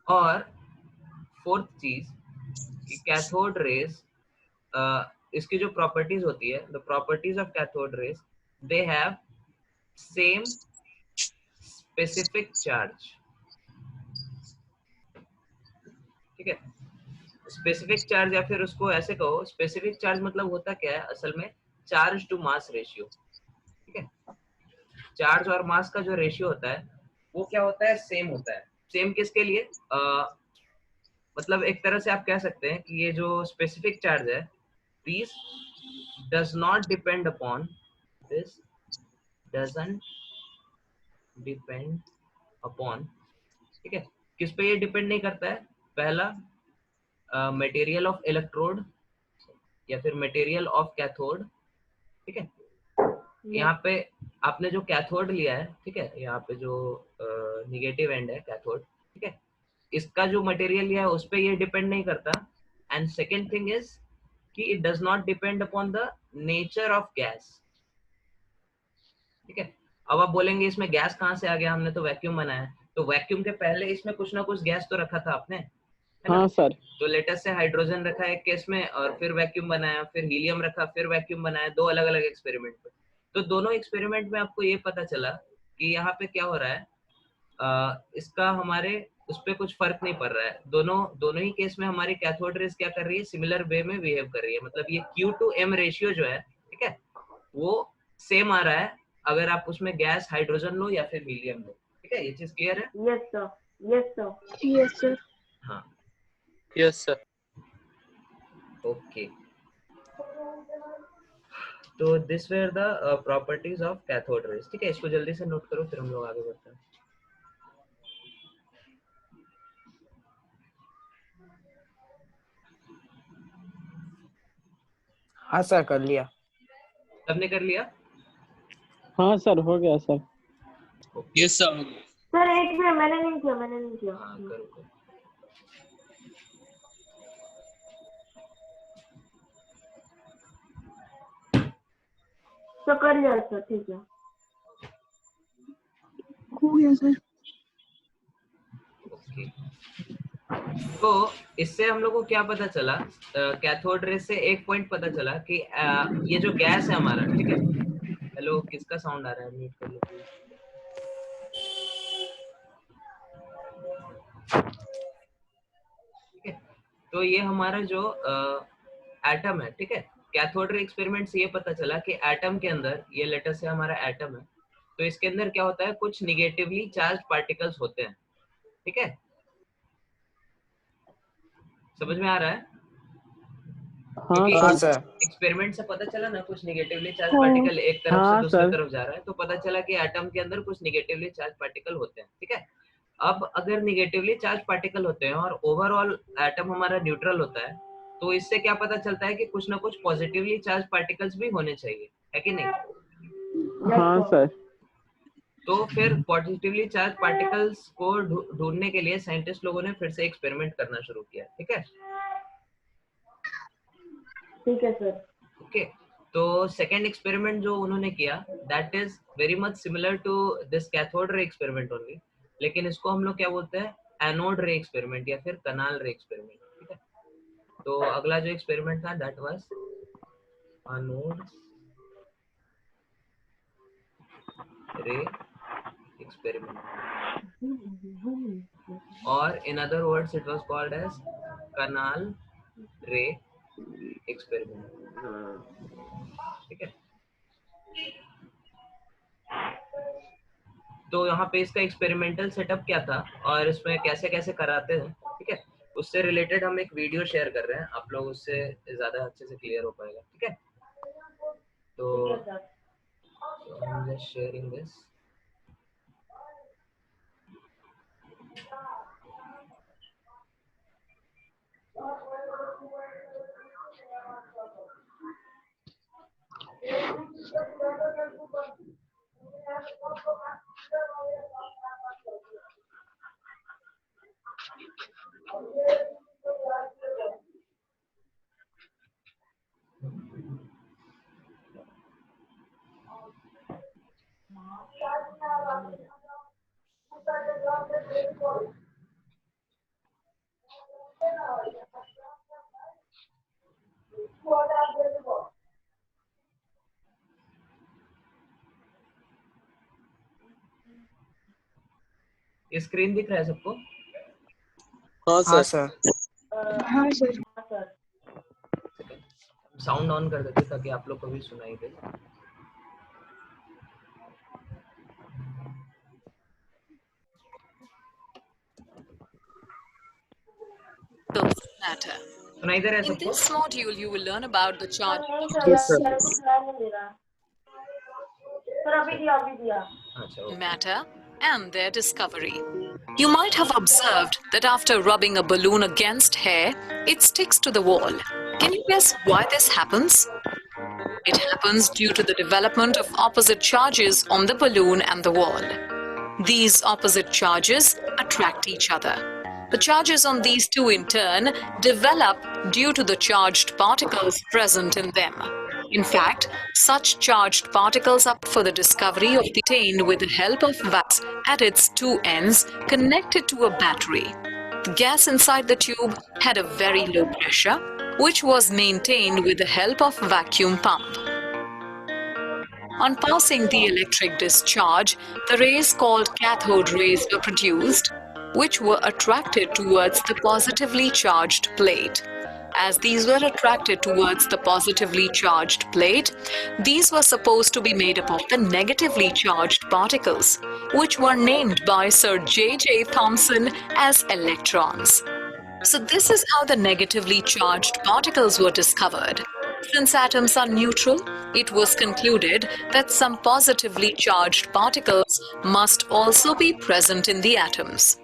और फोर्थ चीज कि कैथोड रेज, इसकी जो प्रॉपर्टीज होती है, the properties of cathode raise, they have same specific charge, ठीक है। स्पेसिफिक चार्ज, या फिर उसको ऐसे कहो, स्पेसिफिक चार्ज मतलब होता क्या है असल में, चार्ज टू मास रेशियो, ठीक है। चार्ज और मास का जो रेशियो होता है वो क्या होता है, सेम होता है। सेम किसके लिए, मतलब एक तरह से आप कह सकते हैं कि ये जो स्पेसिफिक चार्ज है, this does not depend upon, this doesn't depend upon, ठीक है। किस पे ये डिपेंड नहीं करता है, पहला मटेरियल ऑफ इलेक्ट्रोड या फिर मटेरियल ऑफ कैथोड, ठीक है। यहाँ पे आपने जो कैथोड लिया है, ठीक है, यहाँ पे जो निगेटिव एंड है कैथोड, ठीक है, इसका जो मटेरियल लिया है उस पे ये डिपेंड नहीं करता। एंड सेकेंड थिंग इज कि it does not depend upon the nature of gas, ठीक है। अब आप बोलेंगे इसमें गैस कहाँ से आ गया, हमने तो वैक्यूम बनाया है। तो वैक्यूम के पहले इसमें कुछ ना कुछ गैस तो रखा था आपने, है ना। हाँ सर। तो लेटेस्ट से हाइड्रोजन रखा है एक केस में, और फिर वैक्यूम बनाया, फिर हीलियम रखा, फिर वैक्यूम बनाया, दो अलग अलग एक्सपेरिमेंट पे। तो दोनों एक्सपेरिमेंट में आपको ये पता चला कि यहाँ पे क्या हो रहा है, इसका हमारे उस पर कुछ फर्क नहीं पड़ रहा है। दोनों ही केस में हमारी कैथोड रेज क्या कर रही है, सिमिलर वे में बिहेव कर रही है। मतलब ये Q/M रेशियो जो है, ठीक है, वो सेम आ रहा है अगर आप उसमें गैस हाइड्रोजन लो या फिर हीलियम लो, ठीक है। ये चीज क्लियर है? Yes sir, yes sir. Yes sir. हाँ, यस सर। ओके। तो this were the properties of cathode rays, ठीक है। इसको जल्दी से नोट करो, फिर हम लोग आगे बढ़ते हैं। हाँ सर कर लिया। सबने कर लिया? हाँ सर हो गया सर। Yes sir. सर एक मिनट, मैंने नहीं किया। हाँ, करो करो। तो कर लिया सर, ठीक है। हो गया सर। ओके, तो इससे हम लोग को क्या पता चला, कैथोड रेज से एक पॉइंट पता चला कि ये जो गैस है हमारा, ठीक है। हेलो, किसका साउंड आ रहा है, म्यूट कर लो प्लीज। ठीक है, तो ये हमारा जो एटम है, ठीक है, कैथोड रे एक्सपेरिमेंट से ये पता चला कि एटम के अंदर, ये लेटर से हमारा एटम है, तो इसके अंदर क्या होता है, कुछ निगेटिवली चार्ज पार्टिकल्स होते हैं, ठीक है। समझ में आ रहा है? हाँ क्योंकि हाँ सर। सर। एक्सपेरिमेंट से पता चला ना, कुछ निगेटिवली चार्ज हाँ। पार्टिकल एक तरफ से हाँ दूसरे सर। तरफ जा रहा है, तो पता चला कि एटम के अंदर कुछ निगेटिवली चार्ज पार्टिकल होते हैं, ठीक है। अब अगर निगेटिवली चार्ज पार्टिकल होते हैं और ओवरऑल एटम हमारा न्यूट्रल होता है, तो इससे क्या पता चलता है कि कुछ ना कुछ पॉजिटिवली चार्ज पार्टिकल्स भी होने चाहिए, है कि नहीं? हाँ सर। तो फिर पॉजिटिवली चार्ज पार्टिकल्स को ढूंढने के लिए साइंटिस्ट लोगों ने फिर से एक्सपेरिमेंट करना शुरू किया, ठीक है। ठीक है सर। ओके, तो सेकेंड एक्सपेरिमेंट जो उन्होंने किया, that is very much similar to this cathode ray experiment only, लेकिन इसको हम लोग क्या बोलते हैं, एनोड रे एक्सपेरिमेंट या फिर कनाल रे एक्सपेरिमेंट, ठीक है। तो अगला जो एक्सपेरिमेंट था that was anode ray experiment, और in other words it was called as canal ray experiment, ठीक है। तो यहाँ पे इसका एक्सपेरिमेंटल सेटअप क्या था और इसमें कैसे कैसे कराते हैं, ठीक है, उससे रिलेटेड हम एक वीडियो शेयर कर रहे हैं, आप लोग उससे ज्यादा अच्छे से क्लियर हो पाएगा, ठीक है। तो ठीक है sir. I'm just sharing this. ये स्क्रीन दिख रहा है सबको? हाँ हाँ सर। सर। हाँ सर। साउंड ऑन कर देते ताकि आप लोग को भी सुनाई दे। Matter. सुनाई दे रहा है In सबको? this module, you will learn about the charge. Yes, sir. अच्छा, okay. Matter and their discovery. You might have observed that after rubbing a balloon against hair, it sticks to the wall. Can you guess why this happens? It happens due to the development of opposite charges on the balloon and the wall. These opposite charges attract each other. The charges on these two in turn develop due to the charged particles present in them. In fact, such charged particles are for the discovery of the obtained with the help of wax at its two ends connected to a battery. The gas inside the tube had a very low pressure, which was maintained with the help of vacuum pump. On passing the electric discharge, the rays called cathode rays were produced, which were attracted towards the positively charged plate. As these were attracted towards the positively charged plate, these were supposed to be made up of the negatively charged particles, which were named by Sir J.J. Thomson as electrons. So this is how the negatively charged particles were discovered. Since atoms are neutral, it was concluded that some positively charged particles must also be present in the atoms.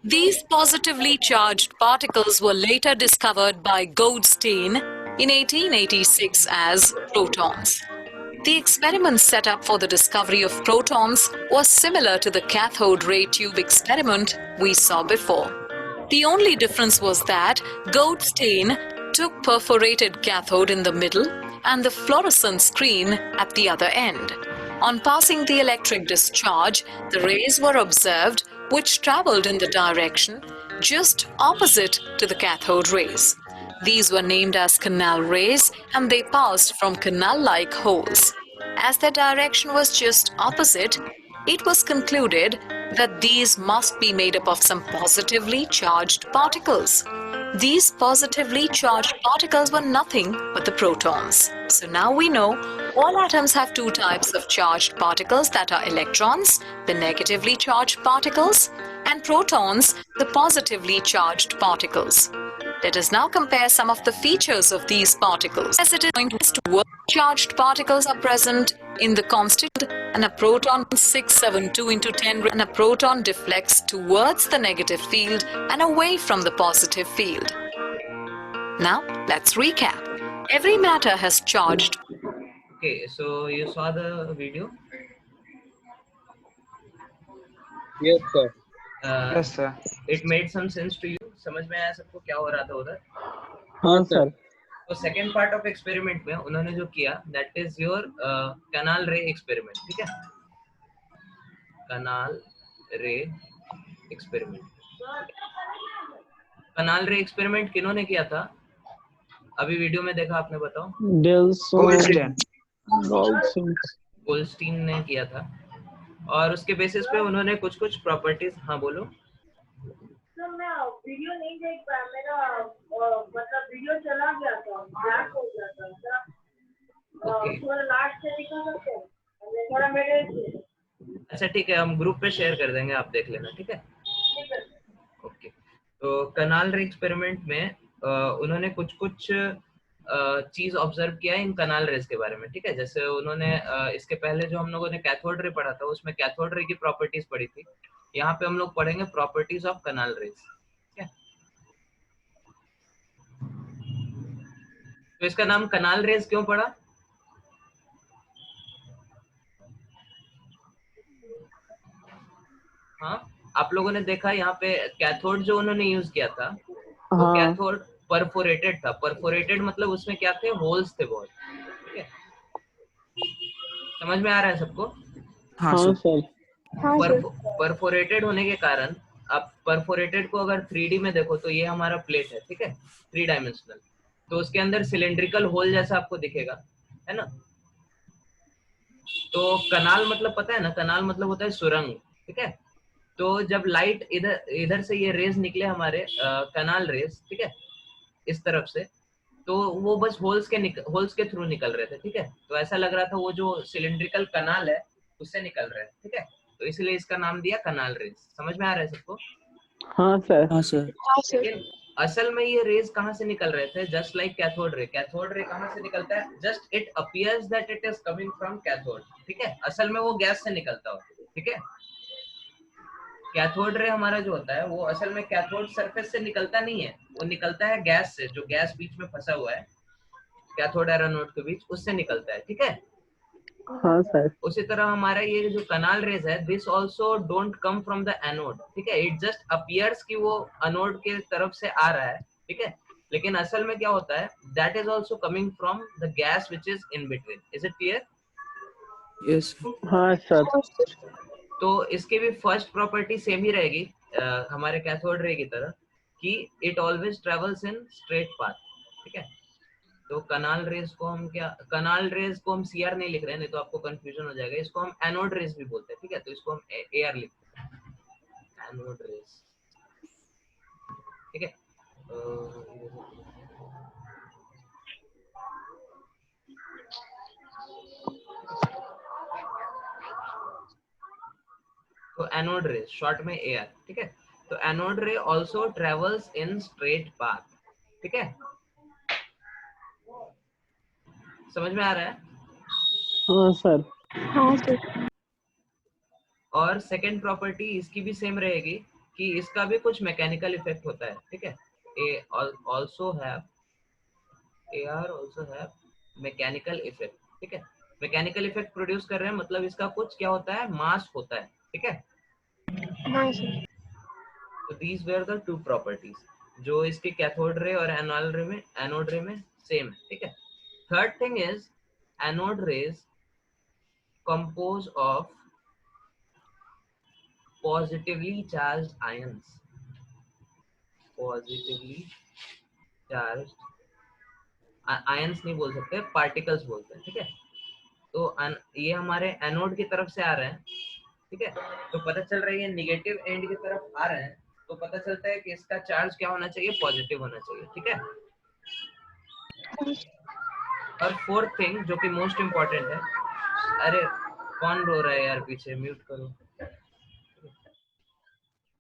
These positively charged particles were later discovered by Goldstein in 1886 as protons. The experiment set up for the discovery of protons was similar to the cathode ray tube experiment we saw before. The only difference was that Goldstein took perforated cathode in the middle and the fluorescent screen at the other end. On passing the electric discharge, the rays were observed which traveled in the direction just opposite to the cathode rays. These were named as canal rays and they passed from canal-like holes. As their direction was just opposite, it was concluded that these must be made up of some positively charged particles. These positively charged particles were nothing but the protons. So now we know all atoms have two types of charged particles, that are electrons, the negatively charged particles, and protons, the positively charged particles. Let us now compare some of the features of these particles. As it is going to work, charged particles are present in the constituent, and a proton 672 into 10, and a proton deflects towards the negative field and away from the positive field. Now let's recap. Every matter has charged. Okay, so you saw the video? Yes, sir. Yes, sir. It made some sense to you? समझ में आया सबको क्या हो रहा था उधर? हाँ सर. तो सेकेंड पार्ट ऑफ एक्सपेरिमेंट में उन्होंने जो किया that is your canal ray experiment. ठीक है, canal ray experiment. Canal ray experiment किन्होंने किया था? अभी वीडियो में देखा आपने, बताओ. गोल्डस्टीन ने किया था और उसके बेसिस पे उन्होंने कुछ कुछ प्रॉपर्टीज. हाँ बोलो. सर मैं वीडियो नहीं देख पाया, मेरा मतलब वीडियो चला गया था, ब्लैक हो गया था. थोड़ा लास्ट से दिखा सकते हैं? थोड़ा मेरे. अच्छा ठीक है, हम ग्रुप पे शेयर कर देंगे, आप देख लेना. ठीक है, ओके. तो कैनाल रे एक्सपेरिमेंट में उन्होंने कुछ कुछ चीज ऑब्जर्व किया इन कैनाल रेज के बारे में. ठीक है, जैसे उन्होंने इसके पहले जो हम लोगों ने कैथोड रे पढ़ा था उसमें कैथोड रे की प्रॉपर्टीज पढ़ी थी. यहाँ पे हम लोग पढ़ेंगे प्रॉपर्टीज ऑफ कैनाल रेज. ठीक है, तो इसका नाम कैनाल रेज क्यों पड़ा? हाँ, आप लोगों ने देखा यहाँ पे कैथोड जो उन्होंने यूज किया था वो कैथोड परफोरेटेड था. परफोरेटेड मतलब उसमें क्या थे? होल्स थे बहुत. ठीक है, समझ में आ रहा है सबको? हाँ हाँ सर। सर। हाँ सर। परफोरेटेड होने के कारण, आप परफोरेटेड को अगर 3D में देखो तो ये हमारा प्लेट है, ठीक है, 3 डायमेंशनल, तो उसके अंदर सिलेंड्रिकल होल जैसा आपको दिखेगा, है ना। तो कनाल मतलब पता है ना, कनाल मतलब होता है सुरंग, ठीक है। तो जब लाइट इधर इधर से ये रेज निकले हमारे कनाल रेज, ठीक है, इस तरफ से, तो वो बस होल्स के थ्रू निकल रहे थे, ठीक है। तो ऐसा लग रहा था वो जो सिलिंड्रिकल कनाल है उससे निकल रहे हैं, ठीक है। तो इसलिए इसका नाम दिया कनाल रेज। समझ में आ रहा है सबको? हाँ सर। हाँ सर। हाँ सर। लेकिन असल में ये रेज कहाँ से निकल रहे थे? Just like cathode ray. Cathode ray कहाँ से निकलता है? Just it appears that it is coming from cathode, ठीक है। असल में वो गैस से निकलता हो, ठीक है। कैथोड रे हमारा जो होता है वो असल में कैथोड सरफेस से निकलता नहीं है, वो निकलता है गैस से, जो गैस बीच में फंसा हुआ है कैथोड और एनोड के बीच, उससे निकलता है, ठीक है। हाँ सर। उसी तरह हमारा ये जो कनाल रेज है, this also don't come from the anode, ठीक है। इट जस्ट अपीयर्स कि वो एनोड के तरफ से आ रहा है, ठीक है। लेकिन असल में क्या होता है, that is also coming from the gas which is in between. Is it clear? Yes. हाँ सर। तो इसके भी फर्स्ट प्रॉपर्टी सेम ही रहेगी हमारे कैथोड रे की तरह, कि it always travels in straight path, ठीक है। तो कनाल रेज को हम क्या, कनाल रेज को हम सीआर नहीं लिख रहे हैं, नहीं तो आपको कंफ्यूजन हो जाएगा। इसको हम एनोड रेज भी बोलते हैं, ठीक है। तो इसको हम एआर लिखते हैं, एनोड रेज, ठीक है। तो एनोड रे शॉर्ट में एआर, ठीक है। तो एनोड रे also travels in straight path, ठीक है। समझ में आ रहा है? हाँ सर। हाँ सर। और सेकंड प्रॉपर्टी इसकी भी सेम रहेगी कि इसका भी कुछ मैकेनिकल इफेक्ट होता है, ठीक है। A also have, AR also have mechanical effect, ठीक है। मैकेनिकल इफेक्ट प्रोड्यूस कर रहे हैं मतलब इसका कुछ क्या होता है, मास होता है, ठीक है। हाँ सर। तो these were the two properties जो इसके कैथोड रे और एनोड रे में सेम है, ठीक है। Third thing is anode rays compose of positively charged ions, positively charged ions नहीं बोल सकते, पार्टिकल्स बोलते हैं, ठीक है। तो ये हमारे एनोड की तरफ से आ रहे हैं, ठीक है। तो पता चल रहा है ये निगेटिव एंड की तरफ आ रहे हैं, तो पता चलता है कि इसका चार्ज क्या होना चाहिए, पॉजिटिव होना चाहिए, ठीक है। और फोर्थ थिंग जो कि मोस्ट इम्पोर्टेंट है, अरे कौन रो रहा है यार पीछे, म्यूट करो।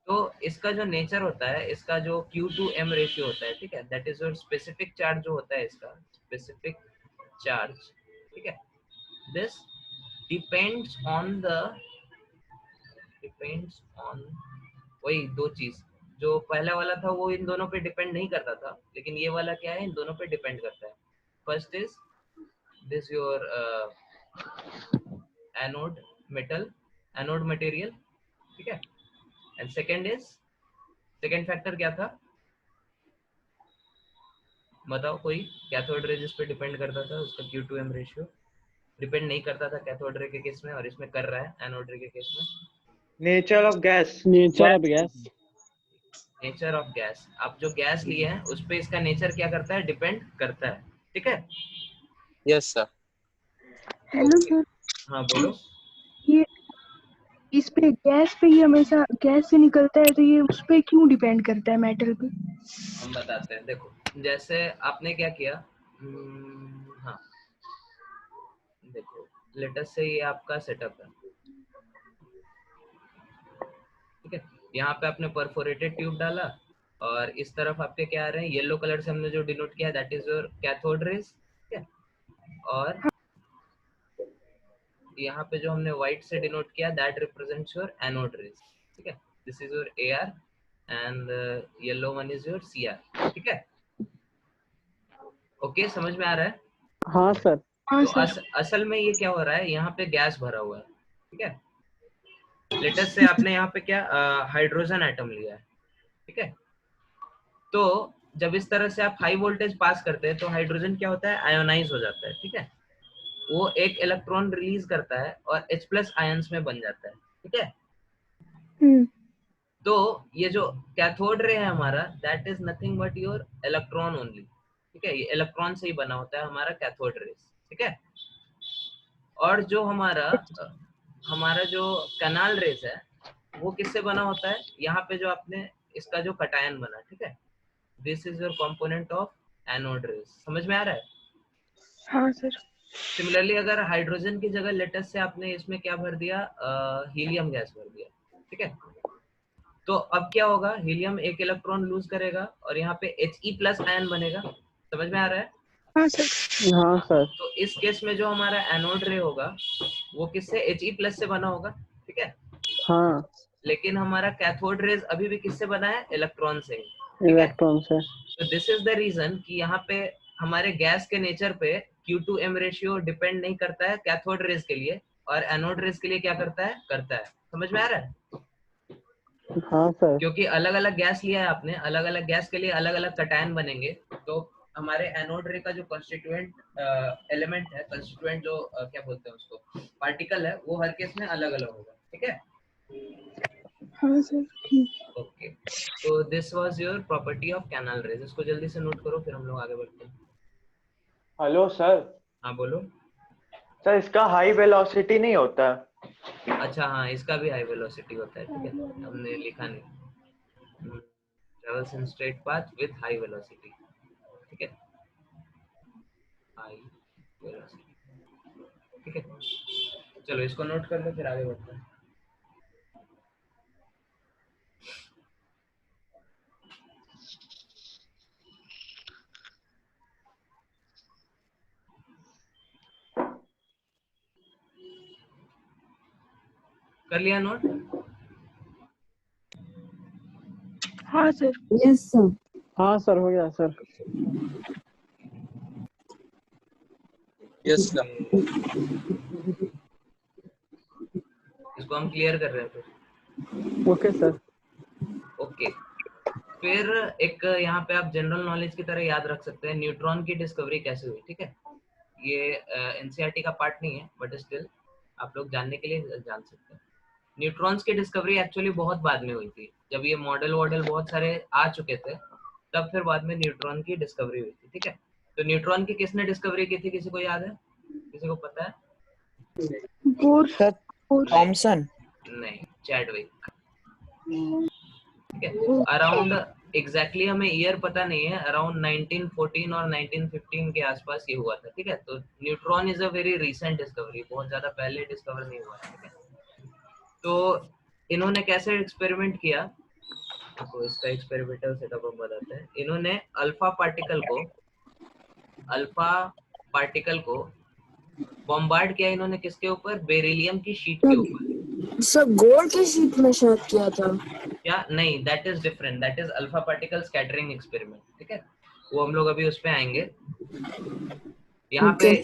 तो इसका जो नेचर होता है, इसका जो Q/M रेशियो होता है, ठीक है, that is your specific charge जो होता है इसका, स्पेसिफिक चार्ज, ठीक है। दिस डिपेंड्स ऑन वही दो चीज, जो पहला वाला था वो इन दोनों पे डिपेंड नहीं करता था, लेकिन ये वाला क्या है, इन दोनों पे डिपेंड करता है। First is this your anode material, ठीक है। एंड सेकेंड फैक्टर क्या था, बताओ कोई। कैथोड रे जिस पे डिपेंड करता था उसका Q/M रेशियो डिपेंड नहीं करता था कैथोड रे के केस में, और इसमें कर रहा है एनोड रे के केस में। Nature of gas. Nature of gas. Nature of gas, आप जो गैस लिए हैं उस पे इसका नेचर क्या करता है, डिपेंड करता है, ठीक है। Yes sir. Hello sir. हाँ बोलो। ये इस पे गैस पे ही हमेशा गैस से निकलता है, तो ये उस पे क्यों डिपेंड करता है, मेटल पे? हम बताते हैं, देखो जैसे आपने क्या किया, हाँ देखो, लेटेस्ट से ये आपका सेटअप है, ठीक है। यहाँ पे आपने परफोरेटेड ट्यूब डाला, और इस तरफ आपके क्या आ रहे हैं, येलो कलर से हमने जो डिनोट किया that is your cathode rays, ठीक है। और यहाँ पे जो हमने व्हाइट से डिनोट किया that represents your anode rays, ठीक है। This is your AR and yellow one is your CR, ठीक है। ओके, समझ में आ रहा है? हाँ सर। हाँ तो सर। असल में ये क्या हो रहा है, यहाँ पे गैस भरा हुआ है, ठीक है। लेटेस्ट से आपने यहाँ पे क्या हाइड्रोजन एटम लिया है, ठीक है। तो जब इस तरह से आप हाई वोल्टेज पास करते हैं तो हाइड्रोजन क्या होता है, आयोनाइज हो जाता है, ठीक है। वो एक इलेक्ट्रॉन रिलीज करता है और H+ आयंस में बन जाता है, ठीक है। तो ये जो कैथोड रे है हमारा, that is nothing but your electron only, ठीक है। ये इलेक्ट्रॉन से ही बना होता है हमारा कैथोड रेस, ठीक है। और जो हमारा जो कैनाल रेस है वो किससे बना होता है, यहाँ पे जो आपने इसका जो कटायन बना, ठीक है, this is your component of anode rays. समझ में आ रहा है? हाँ सर। सिमिलरली अगर हाइड्रोजन की जगह लेटेस्ट से आपने इसमें क्या भर दिया, हीलियम गैस भर दिया, ठीक है, तो अब क्या होगा, हीलियम एक इलेक्ट्रॉन लूज करेगा और यहाँ पे He+ आयन बनेगा। समझ में आ रहा है? हाँ सर। हाँ सर। तो इस केस में जो हमारा एनोड रे होगा वो किससे, He+ से बना होगा, ठीक है। हाँ, लेकिन हमारा कैथोड रेज अभी भी किससे बना है, इलेक्ट्रॉन से, इलेक्ट्रॉन से। तो दिस इज द रीजन कि यहाँ पे हमारे गैस के नेचर पे Q2M रेशियो डिपेंड नहीं करता है कैथोड रेज के लिए, और एनोड रेज के लिए क्या करता है। समझ में आ रहा है? हाँ सर। क्योंकि अलग अलग गैस लिया है आपने, अलग अलग गैस के लिए अलग अलग कटायन बनेंगे, तो हमारे एनोड रे का जो कंस्टिट्यूएंट एलिमेंट है, कंस्टिट्यूएंट जो क्या बोलते हैं उसको, पार्टिकल है, वो हर केस में अलग अलग होगा, ठीक है। हाँ सर। ओके, तो this was your property of canal raise. इसको जल्दी से नोट करो, फिर हम लोग आगे बढ़ते हैं। Hello sir. हाँ बोलो। सर इसका हाई वेलोसिटी नहीं होता? अच्छा हाँ, इसका भी हाई वेलोसिटी होता है, ठीक है, हमने लिखा नहीं। Travels in straight path with high velocity, ठीक है, हाई वेलोसिटी, ठीक है। चलो इसको नोट कर लो, फिर आगे बढ़ते हैं। कर लिया नोट? हाँ सर। Yes sir. हाँ सर, हो गया सर। Yes sir. इसको हम क्लियर कर रहे हैं फिर। Okay sir. ओके, फिर एक यहाँ पे आप जनरल नॉलेज की तरह याद रख सकते हैं, न्यूट्रॉन की डिस्कवरी कैसे हुई, ठीक है। ये एनसीईआरटी का पार्ट नहीं है, बट स्टिल आप लोग जानने के लिए जान सकते हैं। न्यूट्रॉन्स की डिस्कवरी एक्चुअली बहुत बाद में हुई थी, जब ये मॉडल बहुत सारे आ चुके थे, तब फिर बाद में न्यूट्रॉन की डिस्कवरी हुई थी, ठीक है। तो न्यूट्रॉन की किसने डिस्कवरी की थी, किसी को याद है, किसी को पता है? Sir Thompson? नहीं, चैडविक, ठीक है। अराउंड एग्जैक्टली हमें ईयर पता नहीं है, अराउंड 1914 और 1915 के आसपास ये हुआ था, ठीक है। तो neutron is a very recent discovery, बहुत ज्यादा पहले डिस्कवर नहीं हुआ, ठीक है। तो इन्होंने कैसे एक्सपेरिमेंट किया, तो इसका एक्सपेरिमेंटल सेटअप हम बताते हैं। इन्होंने अल्फा पार्टिकल को बॉम्बार्ड किया इन्होंने किसके ऊपर, बेरिलियम की शीट के ऊपर। सर गोल्ड की शीट में शायद किया था क्या? नहीं, that is different, that is alpha particle scattering experiment, ठीक है, वो हम लोग अभी उस पे आएंगे। यहाँ पे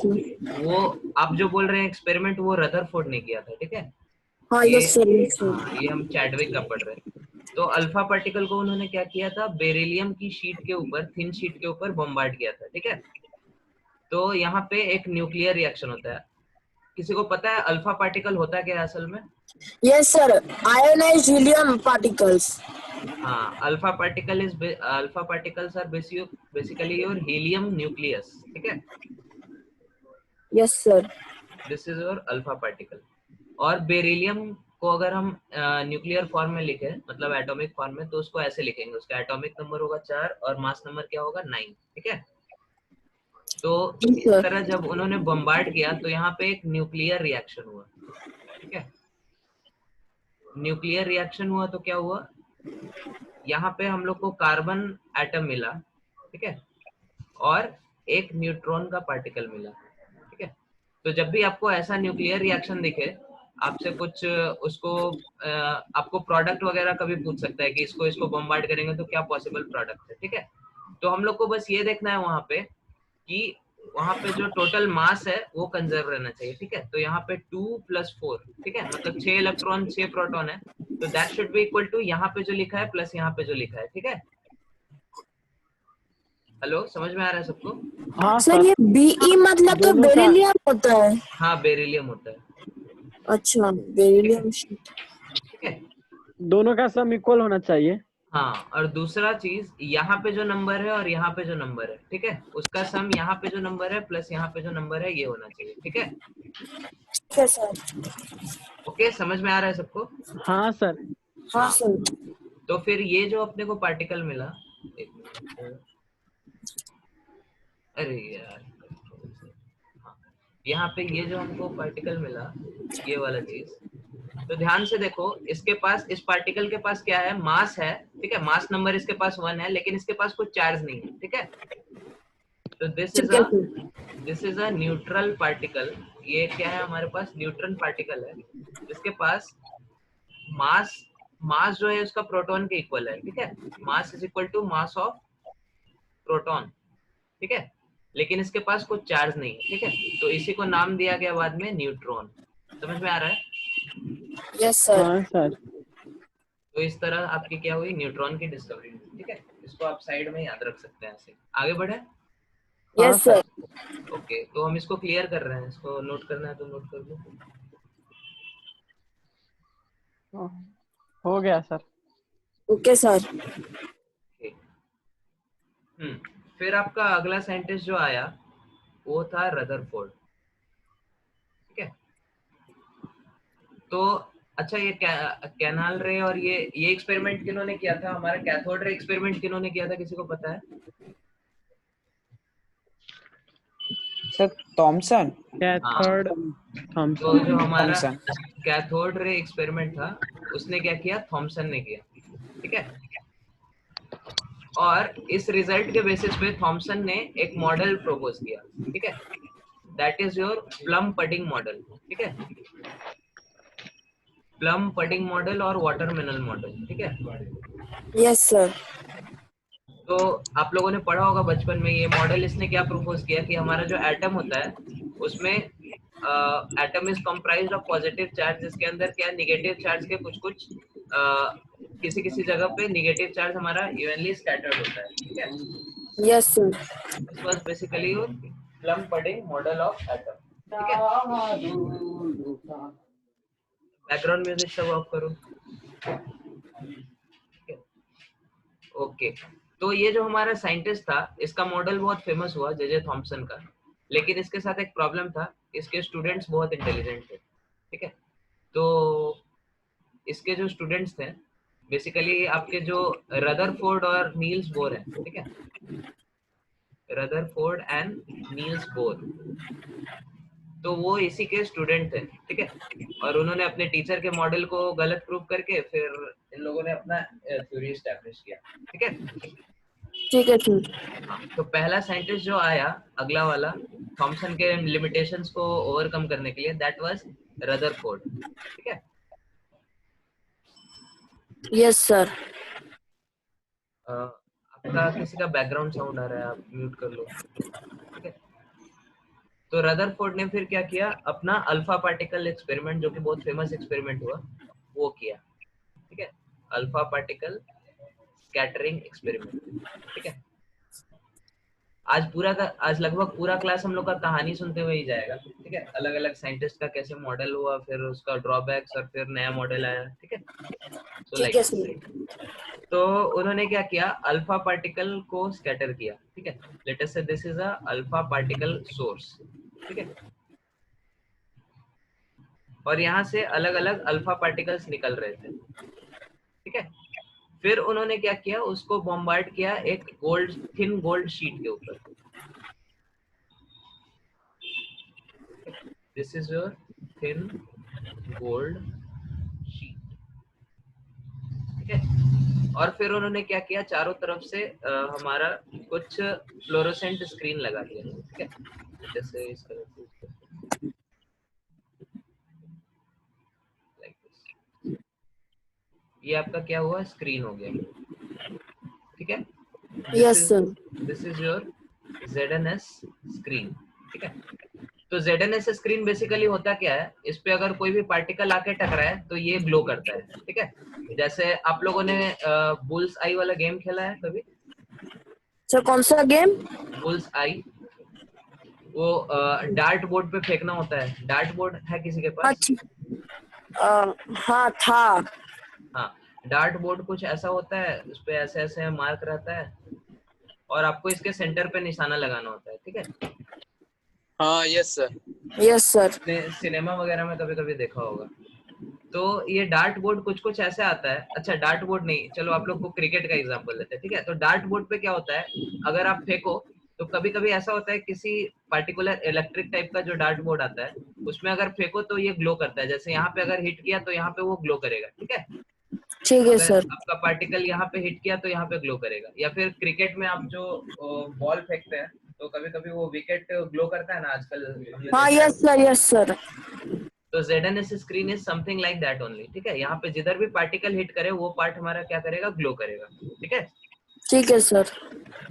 वो आप जो बोल रहे हैं एक्सपेरिमेंट, वो रदरफोर्ड ने किया था, ठीक है। हाँ यस सर यस सर। हाँ, ये हम चैडविक का पढ़ रहे हैं। तो अल्फा पार्टिकल को उन्होंने क्या किया था, बेरिलियम की शीट के ऊपर, थिन शीट के ऊपर बॉम्बार्ड किया था, ठीक है। तो यहाँ पे एक न्यूक्लियर रिएक्शन होता है। किसी को पता है अल्फा पार्टिकल होता क्या है असल में? Yes sir, ionized helium particles. हाँ, alpha particles are basically your helium nucleus, ठीक है। Yes sir. This is your alpha particle. और बेरिलियम को अगर हम न्यूक्लियर फॉर्म में लिखे, मतलब एटॉमिक फॉर्म में, तो उसको ऐसे लिखेंगे, उसका एटॉमिक नंबर होगा 4 और मास नंबर क्या होगा 9, ठीक है। तो इस तरह जब उन्होंने बम्बार्ड किया तो यहाँ पे एक न्यूक्लियर रिएक्शन हुआ, ठीक है। न्यूक्लियर रिएक्शन हुआ तो क्या हुआ, यहाँ पे हम लोग को कार्बन एटम मिला, ठीक है, और एक न्यूट्रॉन का पार्टिकल मिला, ठीक है। तो जब भी आपको ऐसा न्यूक्लियर रिएक्शन दिखे, आपसे कुछ उसको आपको प्रोडक्ट वगैरह कभी पूछ सकता है कि इसको बम्बार्ड करेंगे तो क्या पॉसिबल प्रोडक्ट है, ठीक है। तो हम लोग को बस ये देखना है वहां पे कि वहां पे जो टोटल मास है वो कंजर्व रहना चाहिए, ठीक है। तो यहाँ पे 2 + 4, ठीक है, मतलब 6 इलेक्ट्रॉन 6 प्रोटॉन है, तो that should be equal to यहाँ पे जो लिखा है प्लस यहाँ पे जो लिखा है, ठीक है। हेलो, समझ में आ रहा है सबको? हाँ सर ये बीई मतलब तो दोनों का- बेरिलियम होता है। हाँ, बेरिलियम होता है। अच्छा, बेरिलियम शीट। ठीक है। दोनों का सम इक्वल होना चाहिए। हाँ, और दूसरा चीज, यहाँ पे जो नंबर है और यहाँ पे जो नंबर है, ठीक है, उसका सम यहाँ पे जो नंबर है प्लस यहाँ पे जो नंबर है ये होना चाहिए। ठीक है। ठीक है सर। ओके, समझ में आ रहा है सबको? हाँ सर। हाँ सर। तो फिर ये जो अपने को पार्टिकल मिला, एक मिनट, अरे यार, हाँ, यहाँ पे ये जो हमको पार्टिकल मिला, ये वाला चीज, तो ध्यान से देखो, इसके पास, इस पार्टिकल के पास क्या है, मास है। ठीक है, मास नंबर इसके पास 1 है, लेकिन इसके पास कुछ चार्ज नहीं है। ठीक है, तो this is a neutral particle. ये क्या है, हमारे पास न्यूट्रल पार्टिकल है जिसके पास मास जो है उसका प्रोटॉन के इक्वल है। ठीक है, mass is equal to mass of proton. ठीक है, लेकिन इसके पास कुछ चार्ज नहीं है। ठीक है, तो इसी को नाम दिया गया बाद में न्यूट्रॉन। समझ में आ रहा है? Yes sir. हाँ सर। तो इस तरह आपकी क्या हुई, न्यूट्रॉन की डिस्कवरी हुई। ठीक है, इसको आप साइड में याद रख सकते हैं। ऐसे आगे बढ़े। Yes sir. ओके, तो हम इसको क्लियर कर रहे हैं, इसको नोट करना है तो नोट कर लो। हो गया सर। Okay sir. फिर आपका अगला साइंटिस्ट जो आया वो था रदरफोर्ड। ठीक है, तो अच्छा, ये कैनाल रे और ये एक्सपेरिमेंट किन्होंने किया था? हमारा कैथोड रे एक्सपेरिमेंट किन्होंने किया था, किसी को पता है? Sir Thompson. कैथोड तो जो हमारा कैथोड रे एक्सपेरिमेंट था उसने क्या किया, थॉमसन ने किया। ठीक है, और इस रिजल्ट के बेसिस पे थॉमसन ने एक मॉडल प्रपोज किया। ठीक है, that is your plum pudding model. ठीक है, प्लम पडिंग मॉडल और वाटरमेलन मॉडल। ठीक है, यस सर। तो आप लोगों ने पढ़ा होगा बचपन में, ये मॉडल इसने क्या प्रपोज किया कि हमारा जो एटम होता है उसमें atom is comprised of positive charge, जिसके अंदर क्या नेगेटिव चार्ज के कुछ किसी किसी जगह पे नेगेटिव चार्ज हमारा इवनली स्कैटर्ड होता है। ठीक है, yes sir. This was basically your plum pudding model of atom. ठीक है, बैकग्राउंड म्यूजिक सब ऑफ करो। ओके, तो ये जो हमारा साइंटिस्ट था इसका मॉडल बहुत फेमस हुआ, जे थॉमसन का, लेकिन इसके साथ एक प्रॉब्लम था, इसके स्टूडेंट्स बहुत इंटेलिजेंट थे। ठीक है, तो इसके जो स्टूडेंट्स थे बेसिकली आपके जो रदरफोर्ड और नील्स बोर हैं। ठीक है, रदरफोर्ड एंड नील्स बोर, तो वो इसी के स्टूडेंट थे। ठीक है, और उन्होंने अपने टीचर के मॉडल को गलत प्रूव करके फिर इन लोगों ने अपना थ्योरी एस्टैब्लिश किया। ठीक है, ठीक है ठीक। हाँ, तो पहला साइंटिस्ट जो आया, अगला वाला, थॉमसन के लिमिटेशंस को ओवरकम करने के लिए, दैट वाज रदरफोर्ड। ठीक है, यस सर। आपका किसी का बैकग्राउंड साउंड आ रहा है, आप म्यूट कर लो। ठीक है, तो रदरफोर्ड ने फिर क्या किया, अपना अल्फा पार्टिकल एक्सपेरिमेंट, जो कि बहुत फेमस एक्सपेरिमेंट हुआ, वो किया। ठीक है, अल्फा पार्टिकल स्कैटरिंग एक्सपेरिमेंट। ठीक है, आज लगभग पूरा क्लास हम लोग का कहानी सुनते हुए ही जाएगा। ठीक है, अलग अलग साइंटिस्ट का कैसे मॉडल हुआ, फिर उसका ड्रॉबैक्स और फिर नया मॉडल आया। ठीक है, so ठीक है सर। तो उन्होंने क्या किया, अल्फा पार्टिकल को स्कैटर किया। ठीक है, लेट अस से this is a alpha particle source. ठीक है, और यहाँ से अलग अलग अल्फा पार्टिकल्स निकल रहे थे। ठीक है, फिर उन्होंने क्या किया, उसको बॉम्बार्ड किया एक थिन गोल्ड शीट के ऊपर। This is your thin gold sheet. ठीक है, और फिर उन्होंने क्या किया, चारों तरफ से हमारा कुछ फ्लोरोसेंट स्क्रीन लगा दिया। ठीक है, जैसे इस तरह से, लाइक दिस, ये आपका क्या हुआ, स्क्रीन हो गया। ठीक है, yes sir. This is your ZNS screen. ठीक है, तो ZNS स्क्रीन बेसिकली होता क्या है, इस पे अगर कोई भी पार्टिकल आके टकराए तो ये ग्लो करता है। ठीक है, जैसे आप लोगों ने बुल्स आई वाला गेम खेला है कभी? सर कौन सा गेम? बुल्स आई, वो डार्ट बोर्ड पे फेंकना होता है। डार्ट बोर्ड है किसी के पास? हाँ था। हाँ, डार्ट बोर्ड कुछ ऐसा होता है, उस पे ऐसे ऐसे मार्क रहता है और आपको इसके सेंटर पे निशाना लगाना होता है, ठीक है? हाँ yes sir. Yes sir. Cinema वगैरह में कभी कभी देखा होगा। तो ये डार्ट बोर्ड कुछ कुछ ऐसे आता है। अच्छा, डार्ट बोर्ड नहीं, चलो आप लोग को क्रिकेट का एग्जांपल देते हैं, ठीक है? तो डार्ट बोर्ड पे क्या होता है, अगर आप फेंको तो कभी कभी ऐसा होता है किसी पर्टिकुलर इलेक्ट्रिक टाइप का जो डार्ट बोर्ड आता है उसमें अगर फेंको तो ये ग्लो करता है। जैसे यहाँ पे अगर हिट किया तो यहाँ पे वो ग्लो करेगा, ठीक है? ठीक है अगर सर। आपका पार्टिकल यहाँ पे हिट किया तो यहाँ पे ग्लो करेगा। या फिर क्रिकेट में आप जो बॉल फेंकते हैं तो कभी कभी वो विकेट ग्लो करता है ना आजकल। हाँ यस सर, यस सर। तो ZNS screen is something like that only, ठीक है? यहाँ पे जिधर भी पार्टिकल हिट करे वो पार्ट हमारा क्या करेगा, ग्लो करेगा, ठीक है? ठीक है सर।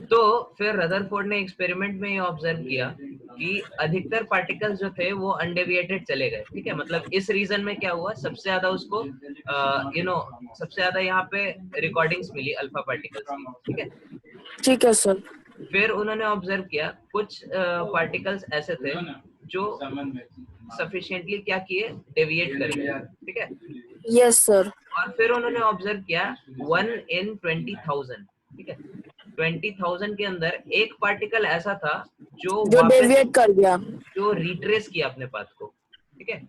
तो फिर रदरफोर्ड ने एक्सपेरिमेंट में ये ऑब्जर्व किया कि अधिकतर पार्टिकल्स जो थे वो अनडेविएटेड चले गए, ठीक है? मतलब इस रीजन में क्या हुआ, सबसे ज्यादा उसको सबसे ज्यादा यहाँ पे रिकॉर्डिंग्स मिली अल्फा पार्टिकल्स की, ठीक है? ठीक है सर। फिर उन्होंने ऑब्जर्व किया कुछ पार्टिकल्स ऐसे थे जो सफिशिएंटली क्या किए, डेविएट कर गए, ठीक है? Yes sir. और फिर उन्होंने ऑब्जर्व किया 1 in 20,000, ठीक है? 20,000 के अंदर एक पार्टिकल ऐसा था जो डेविएट कर गया, जो रिट्रेस किया अपने पाथ को, ठीक है?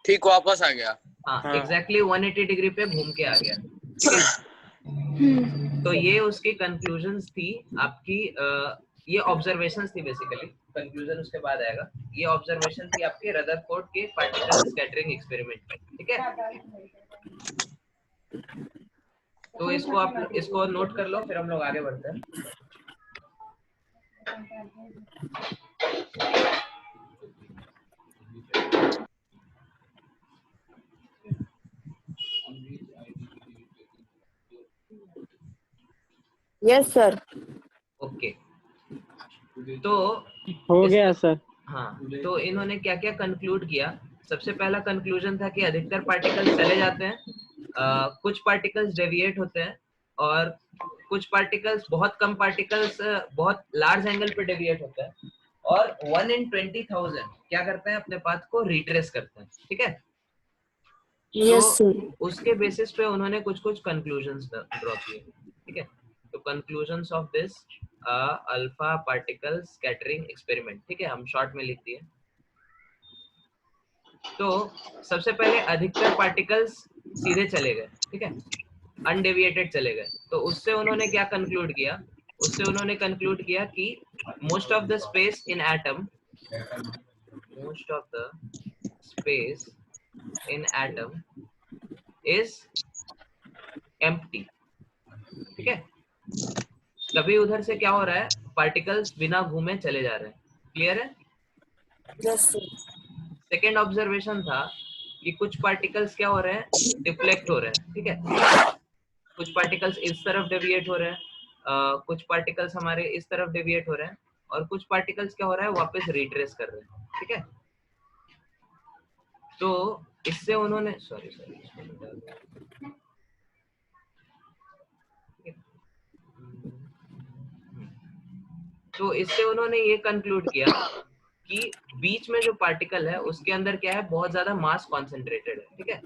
ठीक वापस आ गया। हाँ एग्जैक्टली 180 डिग्री पे घूम के आ गया, ठीक है? तो ये उसकी कंक्लूजन्स थी आपकी, ये ऑब्जर्वेशंस थी बेसिकली, कंक्लूजन उसके बाद आएगा। ये ऑब्जर्वेशन थी आपके रदरफोर्ड के पार्टिकल स्कैटरिंग एक्सपेरिमेंट में, ठीक है? तो इसको आप इसको नोट कर लो, फिर हम लोग आगे बढ़ते हैं। Yes sir. ओके, तो हो गया सर। हाँ, तो इन्होंने क्या क्या कंक्लूड किया? सबसे पहला कंक्लूजन था कि अधिकतर पार्टिकल्स चले जाते हैं, कुछ पार्टिकल्स डेविएट होते हैं और कुछ पार्टिकल्स, बहुत कम पार्टिकल्स बहुत लार्ज एंगल पे डेविएट होते हैं और 1 in 20,000 क्या करते हैं, अपने पाथ को रिट्रेस करते हैं, ठीक है? यस तो सर। उसके बेसिस पे उन्होंने कुछ कुछ कंक्लूजन्स ड्रॉ किए, ठीक है? तो conclusions of this alpha particle scattering experiment, ठीक है? हम शॉर्ट में लिख दिए। तो सबसे पहले अधिकतर पार्टिकल्स सीधे चले गए, ठीक है? अनडेविएटेड चले गए। तो उससे उन्होंने क्या कंक्लूड किया? उससे उन्होंने कंक्लूड किया कि most of the space in atom is empty, ठीक है? तभी उधर से क्या हो रहा है, पार्टिकल्स बिना घूमे चले जा रहे हैं। क्लियर है? Yes sir. सेकेंड ऑब्जर्वेशन था कि कुछ पार्टिकल्स क्या हो रहे हैं, डिफ्लेक्ट हो रहे हैं, ठीक है? कुछ पार्टिकल्स इस तरफ डेविएट हो रहे हैं, कुछ पार्टिकल्स हमारे इस तरफ डेविएट हो रहे हैं और कुछ पार्टिकल्स क्या हो रहा है, वापस रिट्रेस कर रहे हैं, ठीक है? तो इससे उन्होंने तो इससे उन्होंने ये कंक्लूड किया कि बीच में जो पार्टिकल है उसके अंदर क्या है, बहुत ज्यादा मास कॉन्सेंट्रेटेड है, ठीक है?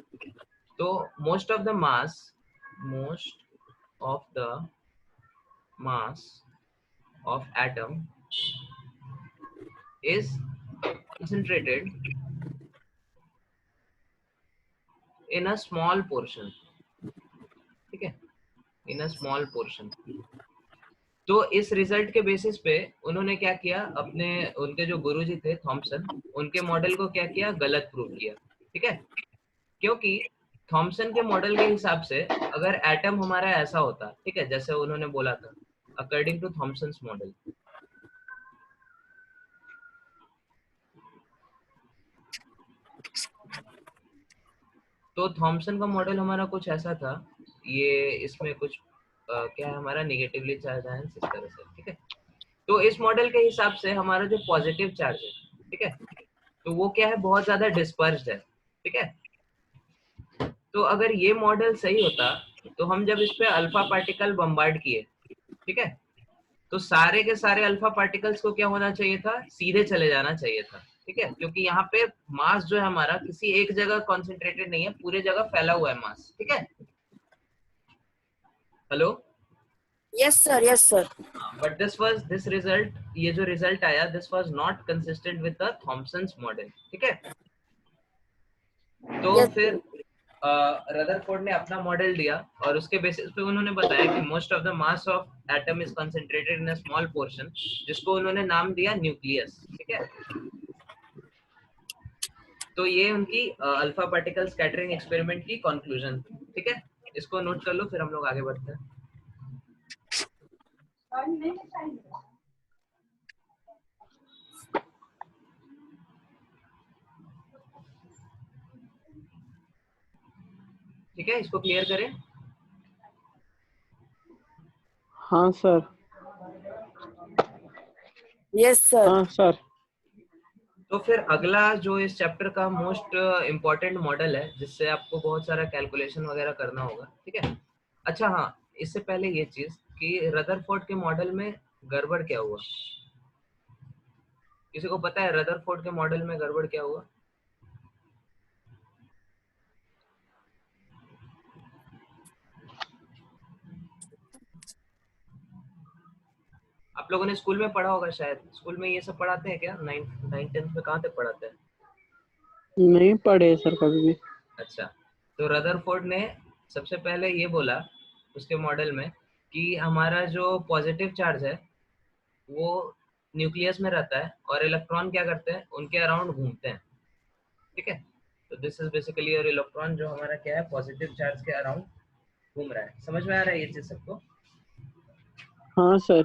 तो most of the mass of atom is concentrated in a small portion, ठीक है? in a small portion। तो इस रिजल्ट के बेसिस पे उन्होंने क्या किया, अपने उनके जो गुरुजी थे थॉमसन, उनके मॉडल को क्या किया, गलत प्रूव किया, ठीक है? क्योंकि थॉमसन के मॉडल के हिसाब से अगर एटम हमारा ऐसा होता, ठीक है, जैसे उन्होंने बोला था अकॉर्डिंग टू थॉमसन्स मॉडल, तो थॉमसन का मॉडल हमारा कुछ ऐसा था, ये इसमें कुछ क्या है हमारा, नेगेटिवली चार्ज आयंस इस तरह से, ठीक है? तो इस मॉडल के हिसाब से हमारा जो पॉजिटिव चार्ज है, ठीक है, तो वो क्या है, बहुत ज्यादा डिस्पर्स्ड है, ठीक है? तो अगर ये मॉडल सही होता तो हम जब इस पे अल्फा पार्टिकल बम्बार्ड किए, ठीक है, तो सारे के सारे अल्फा पार्टिकल्स को क्या होना चाहिए था, सीधे चले जाना चाहिए था, ठीक है, क्योंकि यहाँ पे मास जो है हमारा किसी एक जगह कॉन्सेंट्रेटेड नहीं है, पूरे जगह फैला हुआ है मास, ठीक है। Hello, Yes, sir. Yes, sir. But this result, ये जो रिजल्ट आया, this was not consistent with the Thomson's model, ठीक है। तो Yes, फिर रदरफोर्ड ने अपना मॉडल दिया और उसके बेसिस पे उन्होंने बताया कि most of the mass of atom is concentrated in a small portion, जिसको उन्होंने नाम दिया न्यूक्लियस, ठीक है। तो ये उनकी अल्फा पार्टिकल स्कैटरिंग एक्सपेरिमेंट की कंक्लूजन, ठीक है। इसको नोट कर लो, फिर हम लोग आगे बढ़ते हैं। ठीक है, इसको क्लियर करें। हाँ सर। Yes, sir. हाँ सर। तो फिर अगला जो इस चैप्टर का मोस्ट इम्पोर्टेंट मॉडल है, जिससे आपको बहुत सारा कैलकुलेशन वगैरह करना होगा, ठीक है। अच्छा हाँ, इससे पहले ये चीज कि रदरफोर्ड के मॉडल में गड़बड़ क्या हुआ, किसी को पता है रदरफोर्ड के मॉडल में गड़बड़ क्या हुआ? आप लोगों ने स्कूल में पढ़ा होगा शायद, स्कूल में ये सब पढ़ाते हैं क्या? 9th 10th में कहाँ तक पढ़ाते हैं? नहीं पढ़े सर कभी भी। अच्छा, तो रदरफोर्ड ने सबसे पहले ये बोला उसके मॉडल में कि हमारा जो पॉजिटिव चार्ज है वो न्यूक्लियस में रहता है और इलेक्ट्रॉन क्या करते हैं, उनके अराउंड घूमते हैं, ठीक है। तो दिस इज बेसिकली और इलेक्ट्रॉन जो हमारा क्या है, पॉजिटिव चार्ज के अराउंड घूम रहा है। समझ में आ रहा है ये चीज सबको? हाँ sir.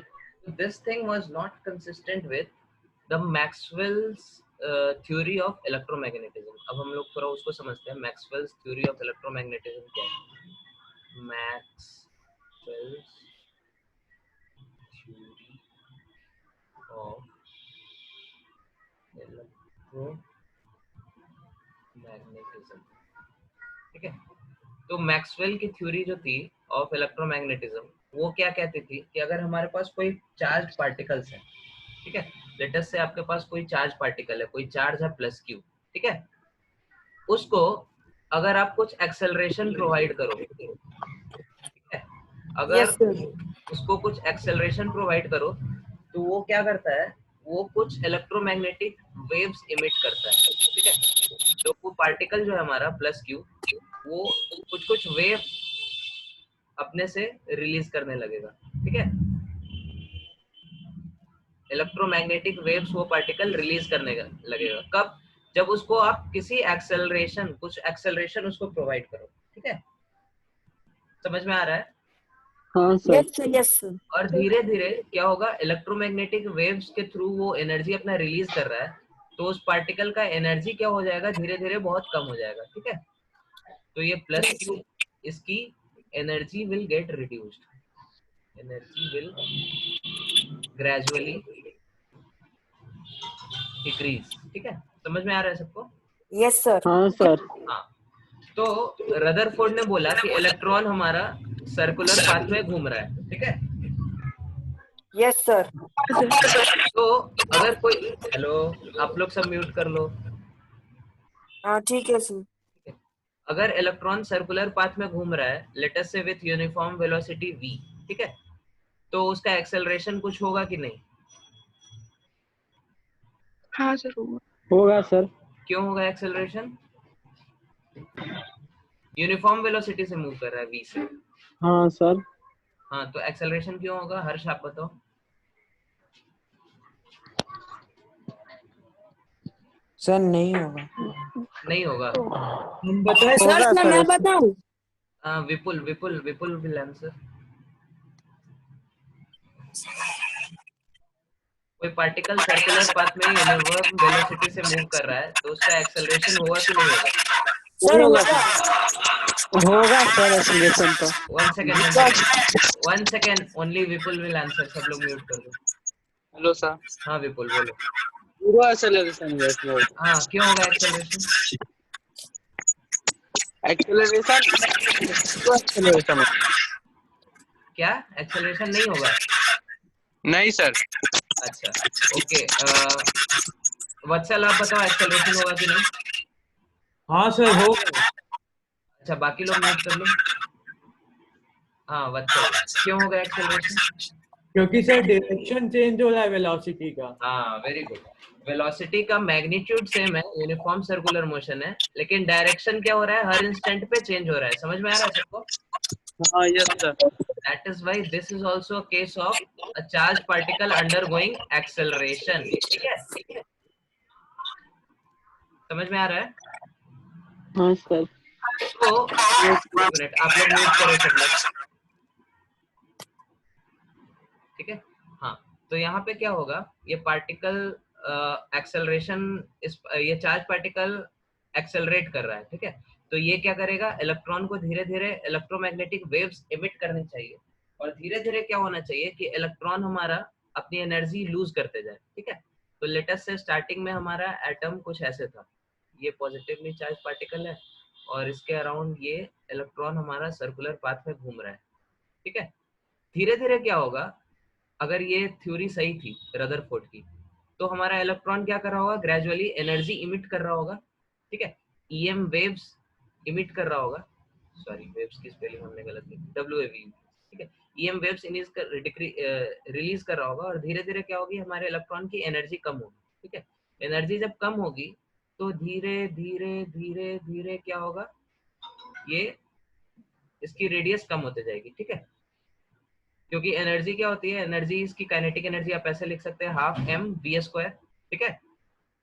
This thing was not consistent with the Maxwell's theory of electromagnetism. अब हम लोग थोड़ा उसको समझते हैं, Maxwell's theory of electromagnetism क्या है? Maxwell's theory of electromagnetism, ठीक है। तो मैक्सवेल की थ्योरी जो थी ऑफ इलेक्ट्रोमैग्नेटिज्म, वो क्या कहती थी कि अगर हमारे पास कोई चार्ज पार्टिकल्स है, ठीक है, लेटस से आपके पास कोई चार्ज पार्टिकल है, कोई चार्ज है +q, ठीक है, उसको अगर आप कुछ एक्सेलरेशन प्रोवाइड करो, ठीक है, अगर Yes, sir. उसको कुछ एक्सेलरेशन प्रोवाइड करो तो वो क्या करता है, वो कुछ इलेक्ट्रोमैग्नेटिक वेव्स इमिट करता है, ठीक है। तो वो पार्टिकल जो है हमारा +q, वो कुछ वेव अपने से रिलीज करने लगेगा, ठीक है। इलेक्ट्रोमैग्नेटिक वेव्स वो पार्टिकल रिलीज करने लगेगा। कब? जब उसको आप किसी एक्सेलरेशन, कुछ एक्सेलरेशन उसको प्रोवाइड करो, ठीक है। समझ में आ रहा है? हाँ sir. Yes, sir. Yes, sir. और धीरे धीरे क्या होगा, इलेक्ट्रोमैग्नेटिक वेव्स के थ्रू वो एनर्जी अपना रिलीज कर रहा है, तो उस पार्टिकल का एनर्जी क्या हो जाएगा, धीरे धीरे बहुत कम हो जाएगा, ठीक है। तो ये +q, इसकी energy will get reduced, energy will gradually decrease, ठीक है। समझ में आ रहा है सबको? Yes, sir. हाँ सर। हाँ, तो रदरफोर्ड ने बोला कि इलेक्ट्रॉन हमारा सर्कुलर पाथ में घूम रहा है, ठीक है। Yes, sir. तो अगर कोई, हेलो, आप लोग सब म्यूट कर लो। हाँ ठीक है सर। अगर इलेक्ट्रॉन सर्कुलर पाथ में घूम रहा है, लेट अस से विथ यूनिफॉर्म वेलोसिटी v, ठीक है, तो उसका एक्सेलरेशन कुछ होगा कि नहीं? हाँ सर होगा। होगा सर। क्यों होगा एक्सेलरेशन? यूनिफॉर्म वेलोसिटी से मूव कर रहा है v से। हाँ सर। हाँ, तो एक्सेलरेशन क्यों होगा? हर्ष आप बताओ। सर नहीं होगा। नहीं होगा। बताए सर, मैं बताऊं? विपुल विपुल विपुल विल आंसर। कोई पार्टिकल सर्कुलर पाथ में यूनिफॉर्म वेलोसिटी से मूव कर रहा है, तो उसका एक्सेलरेशन होगा कि नहीं होगा? सर होगा सर एक्सेलरेशन तो। One second only, Vipul will answer. सब लोग म्यूट कर दो। Hello sir. हाँ विपुल बोलो। पूरा एक्सेलरेशन है। हाँ, क्यों होगा एक्सेलरेशन? एक्सेलरेशन क्या एक्सेलरेशन नहीं होगा? नहीं सर। अच्छा ओके, वत्सल आप बताओ एक्सेलरेशन होगा कि नहीं? हाँ सर होगा। अच्छा बाकी लोग नोट कर लो। हाँ वत्सल, क्यों होगा एक्सेलरेशन? क्योंकि सर डायरेक्शन चेंज हो रहा है वेलोसिटी का। हाँ वेरी गुड। वेलोसिटी का मैग्नीट्यूड सेम है, यूनिफॉर्म सर्कुलर मोशन है, लेकिन डायरेक्शन क्या हो रहा है, हर इंस्टेंट पे चेंज हो रहा है। समझ में आ रहा है सबको? हाँ yes sir. That is why this is also a case of a charged particle undergoing acceleration. ठीक है, समझ में आ रहा है? हाँ सर। तो एक मिनट आप लोग म्यूट करो सब लोग, ठीक है? हाँ, तो यहाँ पे क्या होगा, ये पार्टिकल एक्सेलरेशन, ये चार्ज पार्टिकल एक्सेलरेट कर रहा है, ठीक है? तो ये क्या करेगा, इलेक्ट्रॉन को धीरे धीरे इलेक्ट्रोमैग्नेटिक वेव्स इमिट करनी चाहिए, और धीरे धीरे क्या होना चाहिए कि इलेक्ट्रॉन हमारा अपनी एनर्जी लूज करते जाए, ठीक है? तो लेटेस्ट से स्टार्टिंग में हमारा एटम कुछ ऐसे था, ये पॉजिटिवली चार्ज पार्टिकल है, और इसके अराउंड ये इलेक्ट्रॉन हमारा सर्कुलर पाथ में घूम रहा है, ठीक है? धीरे धीरे क्या होगा, अगर ये थ्योरी सही थी रदरफोर्ड की, तो हमारा इलेक्ट्रॉन क्या कर रहा होगा, ग्रेजुअली एनर्जी इमिट कर रहा होगा, ठीक है? ईएम वेव्स इमिट कर रहा होगा, सॉरी वेव्स की स्पेलिंग हमने गलत की, डब्ल्यूएवी, ठीक है? ईएम वेव्स रिलीज कर रहा होगा, और धीरे धीरे क्या होगी, हमारे इलेक्ट्रॉन की एनर्जी कम होगी, ठीक है? एनर्जी जब कम होगी तो धीरे धीरे धीरे धीरे क्या होगा, ये इसकी रेडियस कम होते जाएगी, ठीक है? क्योंकि एनर्जी क्या होती है, एनर्जी, इसकी काइनेटिक एनर्जी आप ऐसे लिख सकते हैं, हाफ एम वी स्क्वायर, ठीक है?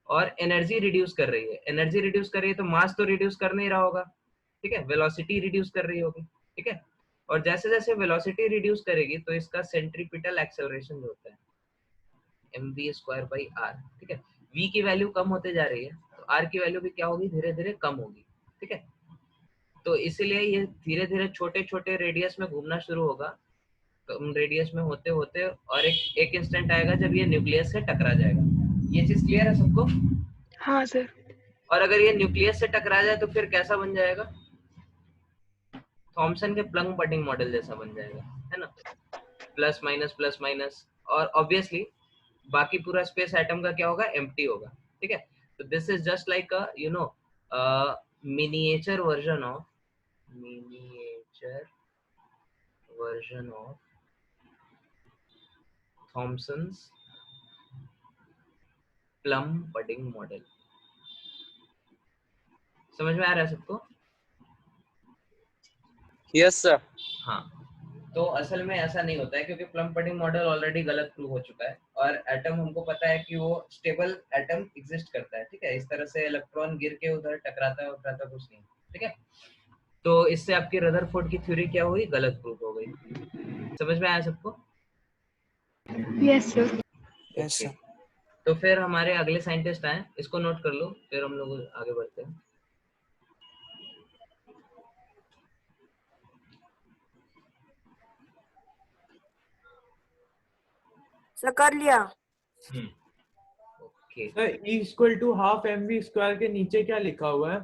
और एनर्जी रिड्यूस कर रही है, एनर्जी रिड्यूस कर रही है तो मास तो रिड्यूस कर नहीं रहा होगा, ठीक है? वेलोसिटी रिड्यूस कर रही होगी, ठीक है? और जैसे जैसे वेलोसिटी रिड्यूस करेगी तो इसका सेंट्रीपिटल एक्सेलरेशन जो होता है M we square by R, ठीक है? वी की वैल्यू कम होते जा रही है, तो आर की वैल्यू भी क्या होगी, धीरे धीरे कम होगी, ठीक है? तो इसीलिए ये धीरे धीरे छोटे छोटे रेडियस में घूमना शुरू होगा, कम रेडियस में होते होते, और एक इंस्टेंट आएगा जब ये न्यूक्लियस से टकरा जाएगा। ये चीज क्लियर है सबको? हाँ सर। और अगर ये न्यूक्लियस से टकरा जाए तो फिर कैसा बन जाएगा, थॉमसन के प्लंग बडिंग मॉडल जैसा बन जाएगा, है ना? प्लस माइनस, और ऑब्वियसली बाकी पूरा स्पेस एटम का क्या होगा, एम्प्टी होगा, ठीक है? तो this is just like a you know miniature version of Thomson's plum budding model. समझ में आ रहा है सबको? Yes sir. हाँ, तो असल में ऐसा नहीं होता है, क्योंकि प्लम बडिंग मॉडल ऑलरेडी गलत प्रूव हो चुका है, और एटम हमको पता है कि वो स्टेबल एटम एग्जिस्ट करता है, ठीक है? इस तरह से इलेक्ट्रॉन गिर के उधर टकराता कुछ नहीं, ठीक है? तो इससे आपकी रदरफोर्ड की थ्योरी क्या हुई, गलत प्रूव हो गई। समझ में आया सबको? Yes sir. Yes sir. तो फिर हमारे अगले साइंटिस्ट आए, इसको नोट कर लो, फिर हम लोग आगे बढ़ते हैं। सर कर लिया। Okay, sir E equal to half M we square के नीचे क्या लिखा हुआ है?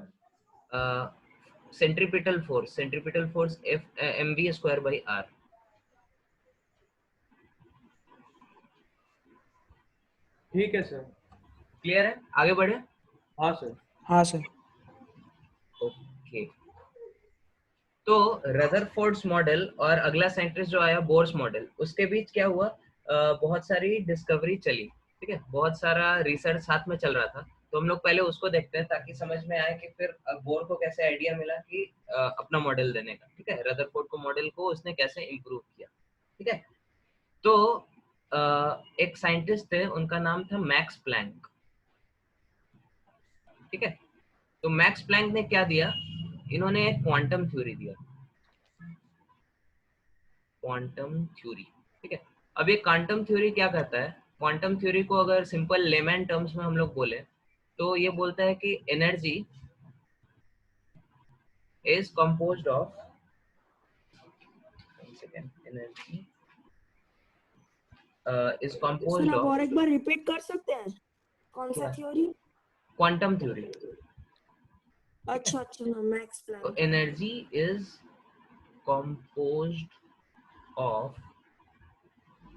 Centripetal force F M we square by R. ठीक है सर। क्लियर है? आगे बढ़े? हाँ सर। हाँ सर। ओके, तो रदरफोर्ड्स मॉडल और अगला साइंटिस्ट जो आया बोर्स मॉडल, उसके बीच क्या हुआ, बहुत सारी डिस्कवरी चली, ठीक है? बहुत सारा रिसर्च साथ में चल रहा था, तो हम लोग पहले उसको देखते हैं ताकि समझ में आए कि फिर बोर को कैसे आइडिया मिला कि अपना मॉडल देने का, ठीक है? रदरफोर्ड को मॉडल को उसने कैसे इम्प्रूव किया, ठीक है? तो एक साइंटिस्ट थे, उनका नाम था मैक्स प्लैंक, ठीक है? तो मैक्स प्लैंक ने क्या दिया, इन्होंने एक क्वांटम थ्योरी दिया, क्वांटम थ्योरी, ठीक है? अब ये क्वांटम थ्योरी क्या कहता है, क्वांटम थ्योरी को अगर सिंपल लेमैन टर्म्स में हम लोग बोले तो ये बोलता है कि energy is composed of, energy is composed आप ऑफ, और एक बार रिपीट कर सकते हैं? कौन सा थ्योरी? Quantum theory. अच्छा मैक्स तो Planck. Energy is composed of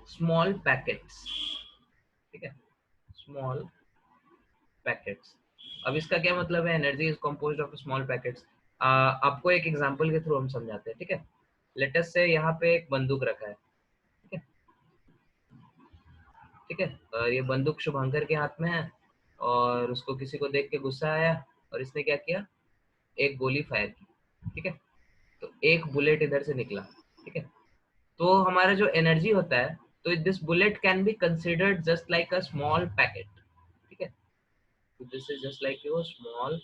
small packets, ठीक है, स्मॉल पैकेट्स। अब इसका क्या मतलब है, energy is composed of small packets. आपको एक एग्जांपल के थ्रू हम समझाते हैं, ठीक है। लेट अस से यहाँ पे एक बंदूक रखा है, ठीक है, ठीक है, और ये बंदूक शुभंकर के हाथ में है और उसको किसी को देख के गुस्सा आया और इसने क्या किया, एक गोली फायर की, ठीक है, तो एक बुलेट इधर से निकला, ठीक है। तो हमारा जो एनर्जी होता है, तो this bullet can be considered just like a small packet, ठीक है, this is just like your small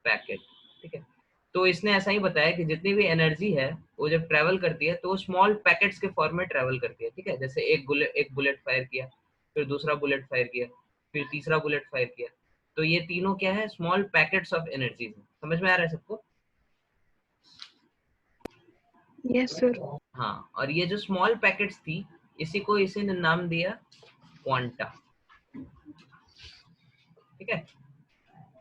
packet, ठीक है। तो इसने ऐसा ही बताया कि जितनी भी एनर्जी है वो जब ट्रेवल करती है तो वो स्मॉल पैकेट्स के फॉर्म में ट्रेवल करती है, ठीक है। जैसे एक बुलेट फायर किया, फिर दूसरा बुलेट फायर किया, फिर तीसरा बुलेट फायर किया, तो ये तीनों क्या है, स्मॉल पैकेट्स ऑफ एनर्जी। समझ में आ रहा है सबको? Yes sir. हाँ, और ये जो स्मॉल पैकेट्स थी इसी को इसी ने नाम दिया क्वांटा, ठीक है।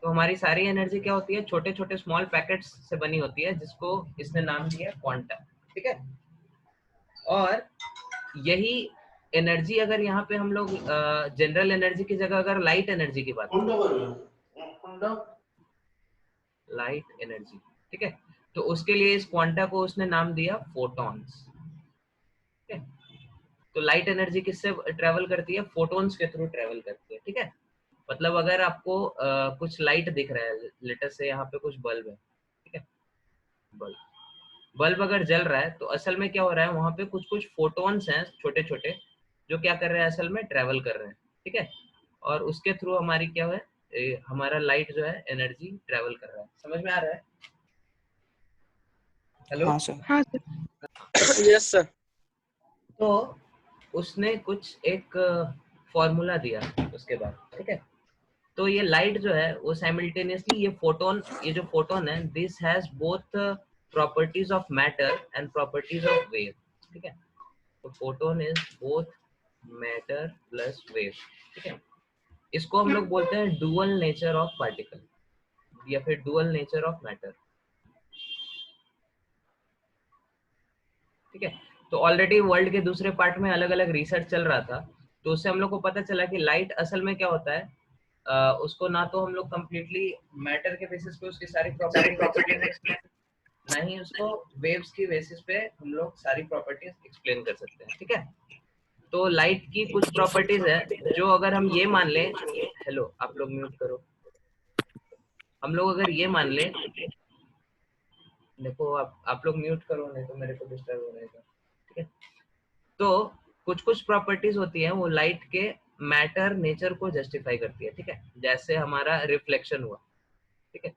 तो हमारी सारी एनर्जी क्या होती है, छोटे छोटे स्मॉल पैकेट्स से बनी होती है, जिसको इसने नाम दिया क्वांटा, ठीक है। और यही एनर्जी अगर यहाँ पे हम लोग जनरल एनर्जी की जगह अगर लाइट एनर्जी की बात करें, लाइट एनर्जी, ठीक है, तो उसके लिए इस क्वांटा को उसने नाम दिया फोटॉन्स, ठीक है। तो लाइट एनर्जी किससे ट्रेवल करती है, फोटॉन्स के थ्रू ट्रेवल करती है, ठीक है। मतलब अगर आपको कुछ लाइट दिख रहा है, लेटर से यहाँ पे कुछ बल्ब है, ठीक है, बल्ब अगर जल रहा है तो असल में क्या हो रहा है, वहां पे कुछ कुछ फोटॉन्स हैं छोटे छोटे, जो क्या कर रहे हैं, असल में ट्रेवल कर रहे हैं, ठीक है। और उसके थ्रू हमारी क्या है, हमारा लाइट जो है एनर्जी ट्रेवल कर रहा है। समझ में आ रहा है? हेलो? हाँ सर। हाँ सर। Yes sir. तो उसने कुछ एक फॉर्मूला दिया उसके बाद, ठीक है। तो ये लाइट जो है वो साइमल्टेनियसली ये जो फोटोन है, this has both properties of matter and properties of wave, ठीक है। तो photon is both matter plus wave, ठीक है। इसको हम लोग बोलते हैं डुअल नेचर ऑफ पार्टिकल या फिर डुअल नेचर ऑफ मैटर, ठीक है। तो ऑलरेडी वर्ल्ड के दूसरे पार्ट में अलग अलग रिसर्च चल रहा था, तो उससे हम लोग को पता चला कि लाइट असल में क्या होता है, उसको ना तो हम लोग कंप्लीटली मैटर के बेसिस पे उसकी सारी प्रॉपर्टीज एक्सप्लेन, ना ही उसको वेव्स की बेसिस पे हम लोग सारी प्रॉपर्टीज एक्सप्लेन कर सकते हैं, ठीक है। तो लाइट की कुछ प्रॉपर्टीज है जो अगर हम ये मान लें, हेलो आप लोग म्यूट करो, हम लोग अगर ये मान लें, देखो आप लोग म्यूट करो नहीं तो मेरे को डिस्टर्ब हो रहेगा, ठीक है। तो कुछ कुछ प्रॉपर्टीज होती हैं वो लाइट के मैटर नेचर को जस्टिफाई करती है, ठीक है। जैसे हमारा रिफ्लेक्शन हुआ, ठीक है,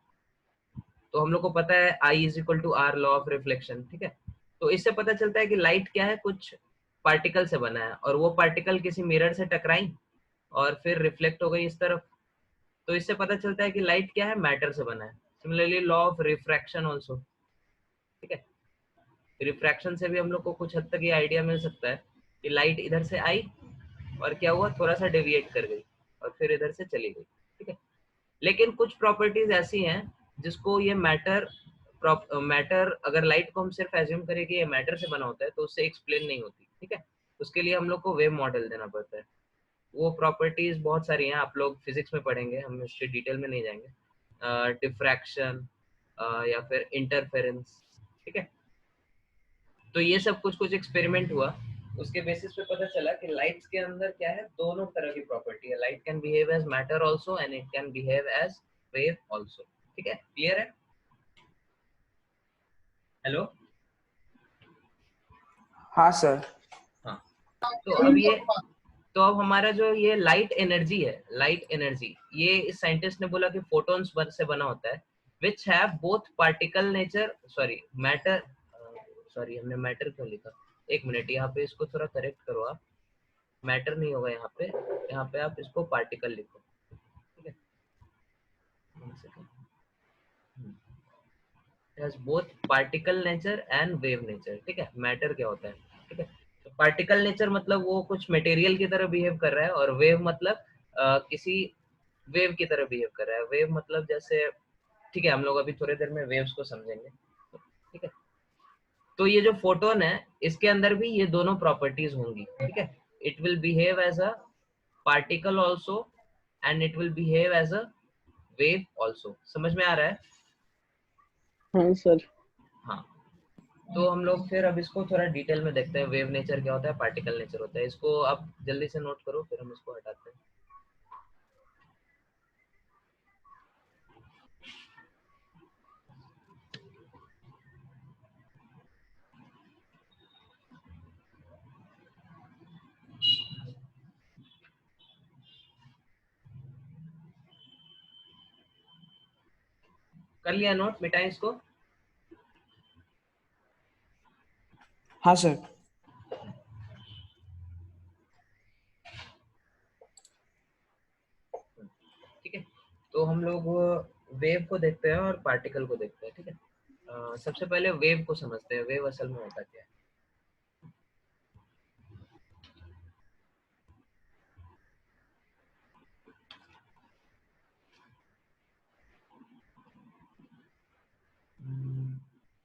तो हम लोग को पता है I is equal to R, law of reflection, ठीक है। तो इससे पता चलता है कि लाइट क्या है, कुछ पार्टिकल से बना है और वो पार्टिकल किसी मिरर से टकराई और फिर रिफ्लेक्ट हो गई इस तरफ, तो इससे पता चलता है कि लाइट क्या है, मैटर से बना है। Similarly law of refraction also, ठीक है। रिफ्रैक्शन से भी हम लोग को कुछ हद तक ये आइडिया मिल सकता है कि लाइट इधर से आई और क्या हुआ, थोड़ा सा डेविएट कर गई और फिर इधर से चली गई, ठीक है। लेकिन कुछ प्रॉपर्टीज ऐसी हैं जिसको ये मैटर अगर लाइट को हम सिर्फ एज्यूम करें कि ये मैटर से बना होता है तो उससे एक्सप्लेन नहीं होती, ठीक है। उसके लिए हम लोग को वेव मॉडल देना पड़ता है। वो प्रॉपर्टीज बहुत सारी हैं, आप लोग फिजिक्स में पढ़ेंगे, हम इसके डिटेल में नहीं जाएंगे। डिफ्रैक्शन या फिर इंटरफेरेंस, ठीक है। तो ये सब कुछ कुछ एक्सपेरिमेंट हुआ, उसके बेसिस पे पता चला कि लाइट्स के अंदर क्या है, दोनों तरह की प्रॉपर्टी है। Light can behave as matter also and it can behave as wave also, ठीक है। क्लियर है? हेलो? हाँ सर। हाँ, तो अब हमारा जो ये लाइट एनर्जी है, लाइट एनर्जी, ये इस साइंटिस्ट ने बोला कि फोटॉन्स से बना होता है, which have both particle nature, matter, हमने मैटर क्यों लिखा, एक मिनट, यहाँ पे इसको थोड़ा करेक्ट करो आप, मैटर नहीं होगा यहाँ पे आप इसको पार्टिकल लिखो, ठीक है। has both particle nature and wave nature, ठीक है। मैटर क्या होता है, ठीक है। तो पार्टिकल नेचर मतलब वो कुछ मटेरियल की तरह बिहेव कर रहा है, और वेव मतलब किसी वेव की तरह बिहेव कर रहा है। वेव मतलब जैसे, ठीक है, हम लोग अभी थोड़ी देर में वेव्स को समझेंगे, ठीक है। तो ये जो फोटोन है इसके अंदर भी ये दोनों प्रॉपर्टीज होंगी, ठीक है। it will behave as a particle also and it will behave as a wave also. समझ में आ रहा है? हाँ सर। हाँ, तो हम लोग फिर अब इसको थोड़ा डिटेल में देखते हैं, वेव नेचर क्या होता है, पार्टिकल नेचर होता है। इसको आप जल्दी से नोट करो, फिर हम इसको हटाते हैं। कर लिया नोट, मिटाएं इसको? हाँ सर। ठीक है, तो हम लोग वेव को देखते हैं और पार्टिकल को देखते हैं। ठीक है, सबसे पहले वेव को समझते हैं, वेव असल में होता क्या है।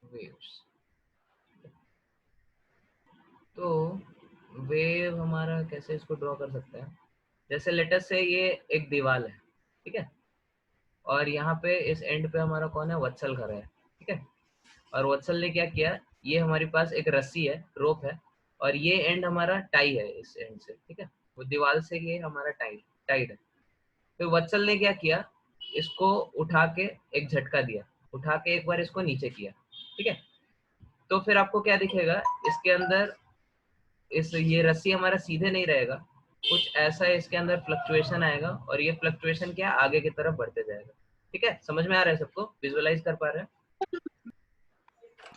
वेव्स, तो वेव हमारा कैसे इसको ड्रॉ कर सकते हैं, जैसे लेटर से ये एक दीवार है, ठीक है, और यहाँ पे इस एंड पे हमारा कौन है, वत्सल खड़ा है, ठीक है, और वत्सल ने क्या किया, ये हमारे पास एक रस्सी है, रोप है, और ये एंड हमारा टाई है इस एंड से, ठीक है, वो दीवार से ये हमारा टाइड है। फिर वत्सल ने क्या किया, इसको उठा के एक झटका दिया, उठा के एक बार इसको नीचे किया, ठीक है, तो फिर आपको क्या दिखेगा, इसके अंदर ये रस्सी हमारा सीधे नहीं रहेगा, कुछ ऐसा इसके अंदर फ्लक्चुएशन आएगा, और ये फ्लक्चुएशन क्या आगे की तरफ बढ़ते जाएगा। ठीक है, समझ में आ रहा है सबको, विजुअलाइज कर पा रहे हैं?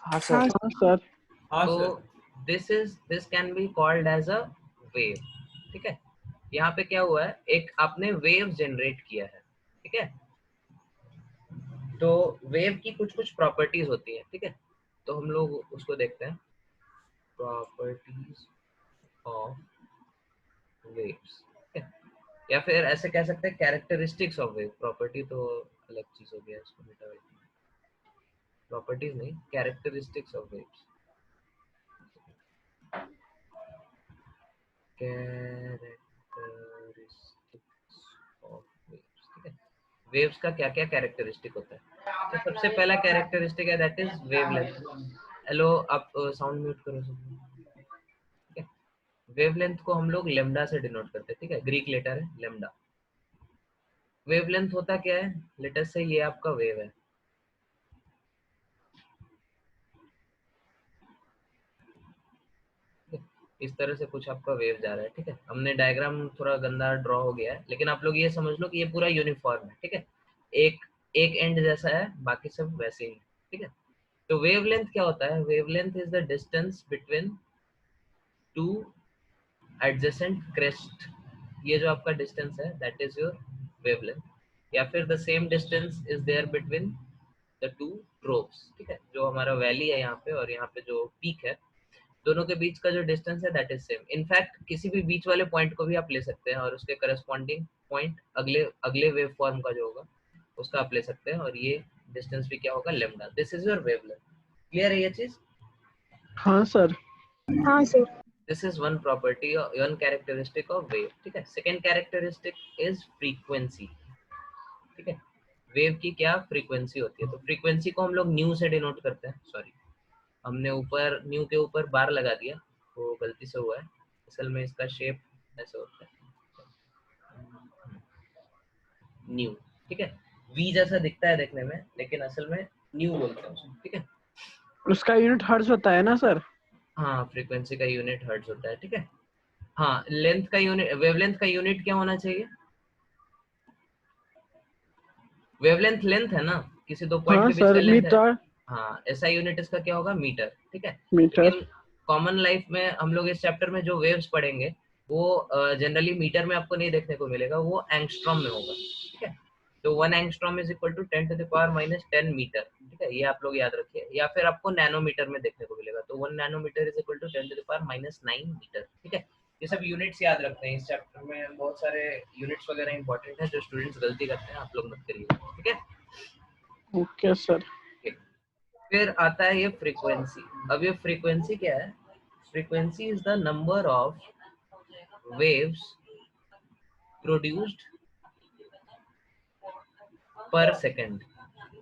हाँ सर। हाँ सर। हाँ तो sir. This can be called as a wave. ठीक है, यहाँ पे क्या हुआ है, एक आपने वेव जनरेट किया है, ठीक है, तो वेव की कुछ प्रॉपर्टीज होती है, ठीक है, तो हम लोग उसको देखते हैं, प्रॉपर्टीज ऑफ वेव्स, या फिर ऐसे कह सकते हैं कैरेक्टरिस्टिक्स ऑफ वेव। प्रॉपर्टी तो अलग चीज हो गया, इसको मिटा देते हैं, प्रॉपर्टीज नहीं, characteristics of waves. Characteristics of waves, ठीक है, वेव्स का क्या क्या कैरेक्टरिस्टिक होता है। तो सबसे पहला कैरेक्टरिस्टिक है दैट इज वेवलेंथ। हेलो, आप साउंड म्यूट करो सब, ठीक है। वेवलेंथ को हम लोग लेम्डा से डिनोट करते हैं, ठीक है, ग्रीक लेटर है लेम्डा। वेवलेंथ होता क्या है, लेटर से ये आपका वेव है, इस तरह से कुछ आपका वेव जा रहा है, ठीक है। हमने डायग्राम थोड़ा गंदा ड्रॉ हो गया है, लेकिन आप लोग ये समझ लो कि ये पूरा यूनिफॉर्म है, ठीक है, एक एंड जैसा है, बाकी सब वैसे ही, ठीक है। तो वेवलेंथ क्या होता है, wavelength is the distance between two adjacent crest, ये जो आपका डिस्टेंस है दैट इज योर वेवलेंथ, या फिर the same distance is there between the two troughs, ठीक है, जो हमारा वैली है यहाँ पे और यहाँ पे जो पीक है, दोनों के बीच का जो डिस्टेंस है दैट इज सेम। इनफैक्ट किसी भी बीच वाले पॉइंट को भी आप ले सकते हैं और उसके करस्पॉन्डिंग पॉइंट अगले वेव फॉर्म का जो होगा उसका आप ले सकते हैं, और ये डिस्टेंस भी क्या होगा, lambda. This is your wavelength. Clear है ये चीज? हाँ सर। हाँ sir. This is one property, one characteristic of wave, ठीक है। सेकेंड कैरेक्टरिस्टिक इज फ्रीक्वेंसी, ठीक है, वेव की क्या फ्रीक्वेंसी होती है। तो फ्रीक्वेंसी को हम लोग न्यू से डिनोट करते हैं, सॉरी हमने ऊपर न्यू के ऊपर बार लगा दिया, वो गलती से हुआ है, असल में इसका शेप ऐसे होता है न्यू, ठीक है, वी जैसा दिखता है देखने में, लेकिन असल में न्यू बोलते हैं उसको, ठीक है। उसका यूनिट हर्ट्ज होता है ना सर? हाँ, फ्रीक्वेंसी का यूनिट हर्ट्ज होता है, ठीक है। हाँ, लेंथ का यूनिट, वेवलेंथ का यूनिट क्या होना चाहिए, वेवलेंथ लेंथ है ना, किसी दो पॉइंट हाँ के बीच का सर, लेंथ है। मीटर। हाँ, ऐसा यूनिट इसका क्या होगा, मीटर, ठीक है। मीटर। लेकिन कॉमन लाइफ में हम लोग इस चैप्टर में जो वेव्स पढ़ेंगे वो जनरली मीटर में आपको नहीं देखने को मिलेगा, वो एंगस्ट्रॉम में होगा, ठीक है। तो 1 angstrom is equal to 10 to the power -10 metre, ठीक है, ये आप लोग याद रखिए, या फिर आपको नैनोमीटर में देखने को मिलेगा, तो 1 nanometre is equal to 10 to the power -9 metre, ठीक है। ये सब यूनिट्स याद रखते हैं, इस चैप्टर में बहुत सारे यूनिट्स वगैरह इंपॉर्टेंट है, जो स्टूडेंट्स गलती करते हैं आप लोग मत करिए, ठीक है। Okay sir. फिर आता है ये फ्रीक्वेंसी। अब ये फ्रीक्वेंसी क्या है, frequency is the number of waves produced per second.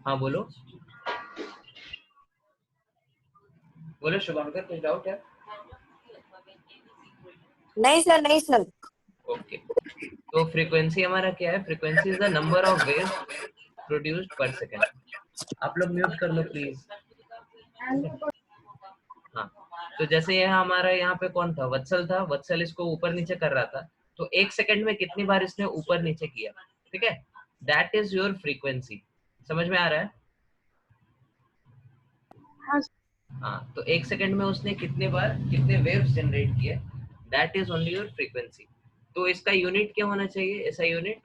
हाँ बोलो बोलो शुभंकर, कुछ डाउट है? नहीं सर, नहीं सर। ओके, तो फ्रीक्वेंसी हमारा क्या है? Frequency is the number of waves produced पर सेकंड। आप लोग म्यूट कर लो प्लीज। हाँ, तो जैसे ये हमारा यहाँ पे कौन था? वत्सल था। वत्सल इसको ऊपर नीचे कर रहा था, तो एक सेकंड में कितनी बार इसने ऊपर नीचे किया, ठीक है? That is your frequency. समझ में आ रहा है? हाँ, तो एक सेकंड में उसने कितने बार कितने वेव्स जनरेट किए, that is only your frequency. तो इसका यूनिट क्या होना चाहिए? ऐसा यूनिट,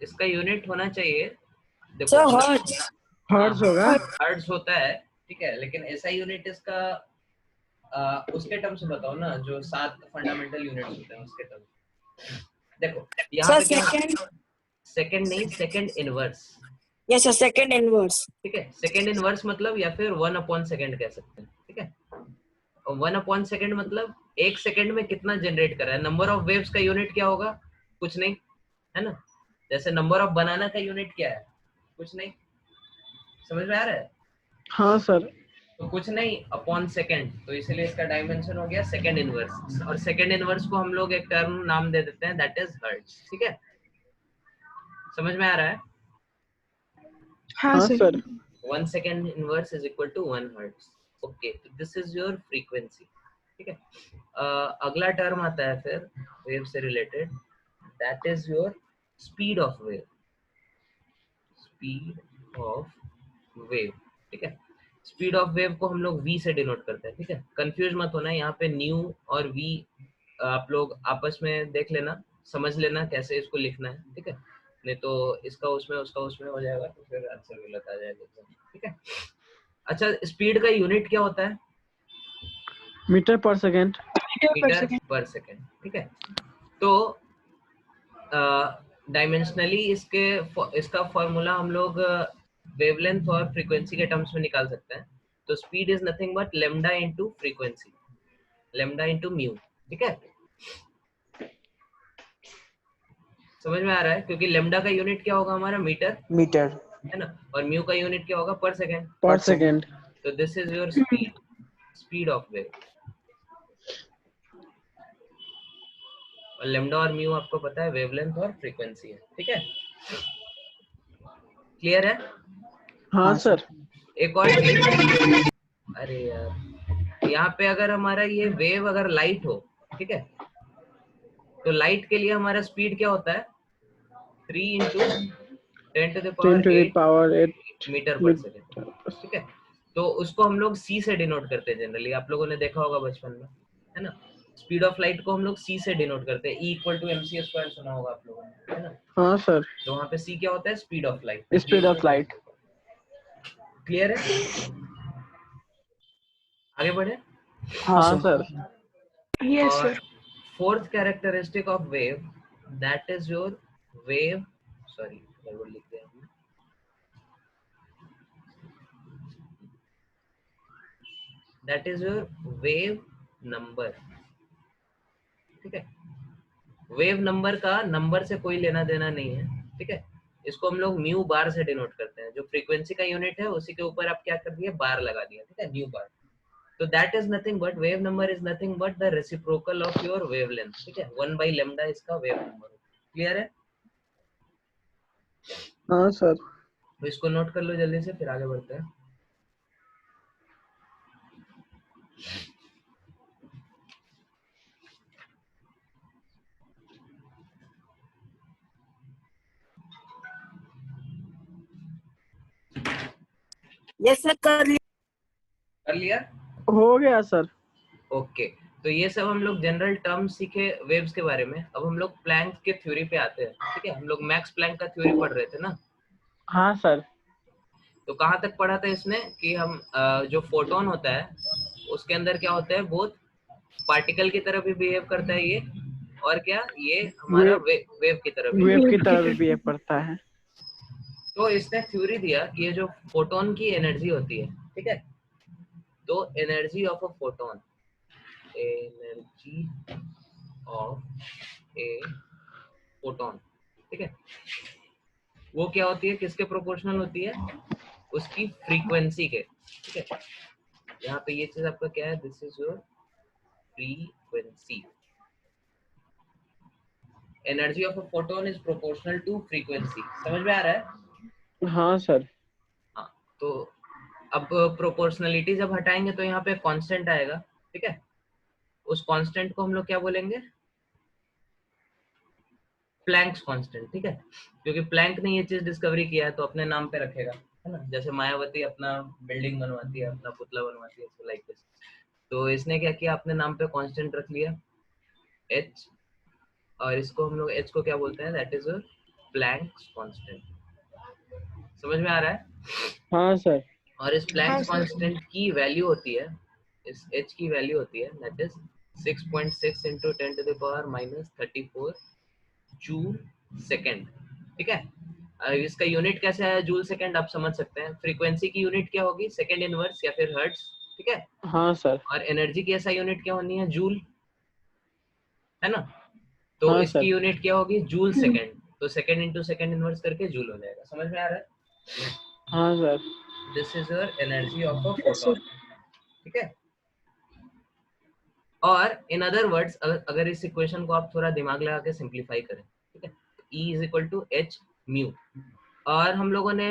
इसका यूनिट होना चाहिए, देखो सर हर्ट्ज। हर्ट्ज होगा। हर्ट्ज होता है, ठीक है, लेकिन ऐसा यूनिट इसका उसके टर्म्स में बताओ ना, जो 7 फंडामेंटल यूनिट्स होते हैं उसके टर्म्स। देखो यहाँ पे क्या, सेकंड नहीं, second inverse. Yes sir, second inverse. ठीक है, सेकंड इनवर्स मतलब, या फिर 1 सेकंड कह सकते हैं, ठीक है? और 1 सेकंड मतलब एक सेकंड में कितना जनरेट कर रहा है। नंबर ऑफ वेव्स का यूनिट क्या होगा? कुछ नहीं, है ना? जैसे नंबर ऑफ बनाना का यूनिट क्या है? कुछ नहीं। समझ में आ रहा है? हाँ सर। तो कुछ नहीं अपॉन सेकंड, तो इसलिए इसका डायमेंशन हो गया सेकंड इनवर्स। और सेकंड इनवर्स को हम लोग एक टर्म नाम दे देते हैं, दैट इज हर्ट्ज। ठीक है, समझ में आ रहा है? हाँ sir. 1 second inverse is equal to 1 hertz. Okay, so this is your frequency. ठीक है, अगला टर्म आता है फिर वेव से related, that is your speed of wave. Speed of wave, ठीक है? स्पीड ऑफ वेव को हम लोग v से डिनोट करते हैं, ठीक है? कंफ्यूज मत होना, यहाँ पे न्यू और v आप लोग आपस में देख लेना, समझ लेना कैसे इसको लिखना है, ठीक है? नहीं तो इसका उसमें उसका उसमें हो जाएगा, तो फिर आंसर गलत आ जाएगा, ठीक है? अच्छा, स्पीड का यूनिट क्या होता है? Metre per second. Metre per second, ठीक है? तो डायमेंशनली इसका फॉर्मूला हम लोग वेवलेंथ और फ्रीक्वेंसी के टर्म्स में निकाल सकते हैं। तो speed is nothing but lambda into frequency, lambda into mu, ठीक है? समझ में आ रहा है? क्योंकि लेमडा का यूनिट क्या होगा हमारा? मीटर, मीटर है ना? और म्यू का यूनिट क्या होगा? पर सेकंड। पर सेकंड। तो this is your speed of wave. और लेमडा और म्यू आपको पता है वेवलेंथ और फ्रीक्वेंसी है, ठीक है? क्लियर है? हाँ सर। एक और चीज, अरे यार, यहाँ पे अगर हमारा ये वेव अगर लाइट हो, ठीक है, तो लाइट के लिए हमारा स्पीड क्या होता है? 3 × 10 to the power 8 metre per second, ठीक है? तो उसको हम लोग c से डिनोट करते हैं जनरली, आप लोगों ने देखा होगा बचपन में, है ना? स्पीड ऑफ लाइट को हम लोग c से डिनोट करते हैं, E = mc² सुना होगा आप लोगों ने, है ना? हाँ सर। तो वहाँ पे c क्या होता है? Speed of light. Speed of light. Clear है? आगे बढ़े? हाँ sir. Yes sir. Fourth characteristic of wave, that is your wave, sorry गड़बड़ लिख दिया हमने, that is your wave number, ठीक है? वेव नंबर का नंबर से कोई लेना देना नहीं है, ठीक है? इसको हम लोग म्यू बार से डिनोट करते हैं। जो फ्रीक्वेंसी का यूनिट है उसी के ऊपर आप क्या कर दिए? बार लगा दिया, ठीक है? Mu bar. तो that is nothing but, wave number is nothing but the reciprocal of your wavelength, ठीक है? 1/λ इसका वेव नंबर। क्लियर है? हाँ सर। तो इसको नोट कर लो जल्दी से, फिर आगे बढ़ते हैं। यस सर, कर लिया? हो गया सर। ओके, तो ये सब हम लोग जनरल टर्म सीखे वेव्स के बारे में। अब हम लोग प्लैंक के थ्योरी पे आते हैं, ठीक है? हम लोग मैक्स प्लैंक का थ्योरी पढ़ रहे थे ना? हाँ सर। तो कहाँ तक पढ़ा था इसने कि हम जो फोटोन होता है उसके अंदर क्या होता है? बहुत पार्टिकल की तरह भी बिहेव करता है ये, और क्या ये हमारा वेव की तरह भी। वेव की तरह भी पड़ता है। तो इसने थ्योरी दिया कि ये जो फोटोन की एनर्जी होती है, ठीक है? तो energy of a photon energy of a photon, ठीक है। वो क्या होती है, किसके प्रोपोर्शनल होती है, उसकी फ्रीक्वेंसी के, ठीक है। यहाँ पे ये चीज आपका क्या है, this is your frequency. Energy of a photon is proportional to frequency. समझ में आ रहा है? हाँ सर। हाँ, तो अब प्रोपोर्शनलिटी जब हटाएंगे तो यहाँ पे कांस्टेंट आएगा, ठीक है। उस कांस्टेंट को हम लोग क्या बोलेंगे, प्लैंक्स कांस्टेंट, ठीक है। क्योंकि प्लैंक ने ये चीज डिस्कवरी किया है तो अपने नाम पे रखेगा, है ना। जैसे मायावती अपना बिल्डिंग बनवाती है, अपना पुतला बनवाती है, लाइक दिस। तो इसने क्या किया, अपने नाम पे कांस्टेंट रख लिया h, और इसको हम लोग h को क्या बोलते हैं, दैट इज प्लैंक्स कांस्टेंट। समझ में आ रहा है? हाँ सर। और इस प्लैंक्स हाँ, सर। कांस्टेंट की वैल्यू होती है, इस h की वैल्यू होती है that is 6.6 into 10 to the power minus 34 joule second, ठीक है। इसका यूनिट कैसे है, जूल सेकेंड, आप समझ सकते हैं। फ्रीक्वेंसी की यूनिट क्या होगी, सेकेंड इनवर्स या फिर हर्ट्ज, ठीक है। हाँ सर। और एनर्जी की ऐसा यूनिट क्या होनी है, जूल, है ना। तो हाँ इसकी सर। यूनिट क्या होगी, जूल सेकेंड। तो सेकेंड इंटू सेकेंड इनवर्स करके जूल हो जाएगा। समझ में आ रहा है? हाँ sir. This is your energy of a Yes, sir. Photon, ठीक है। और इन अदर वर्ड्स, अगर इस इक्वेशन को आप थोड़ा दिमाग लगा के सिंप्लीफाई करें, ठीक है, E is equal to H mu. और हम लोगों ने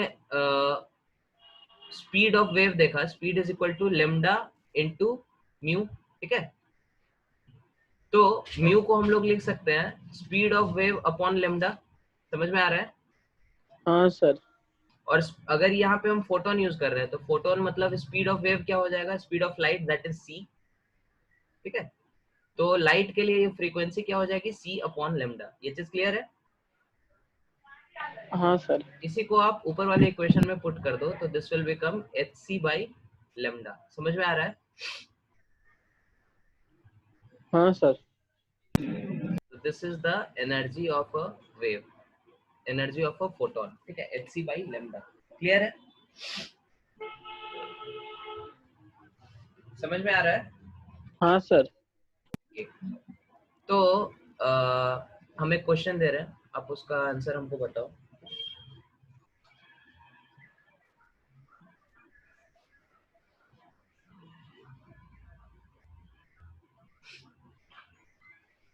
स्पीड ऑफ वेव देखा, speed is equal to lambda into mu, ठीक है। तो म्यू को हम लोग लिख सकते हैं speed of wave upon lambda. समझ में आ रहा है? हाँ सर। और अगर यहाँ पे हम फोटोन यूज कर रहे हैं तो फोटोन मतलब स्पीड ऑफ वेव क्या हो जाएगा, speed of light, that is C, ठीक है। तो लाइट के लिए ये फ्रीक्वेंसी क्या हो जाएगी, सी अपॉन लेमडा। ये चीज क्लियर है? हाँ सर। इसी को आप ऊपर वाले इक्वेशन में पुट कर दो तो this will become H C by lambda. समझ में आ रहा है? हाँ sir. This is the energy of a wave, energy of a photon, ठीक है, H C by lambda. Clear है? समझ में आ रहा है? हाँ सर। तो हम एक क्वेश्चन दे रहे हैं, आप उसका आंसर हमको बताओ।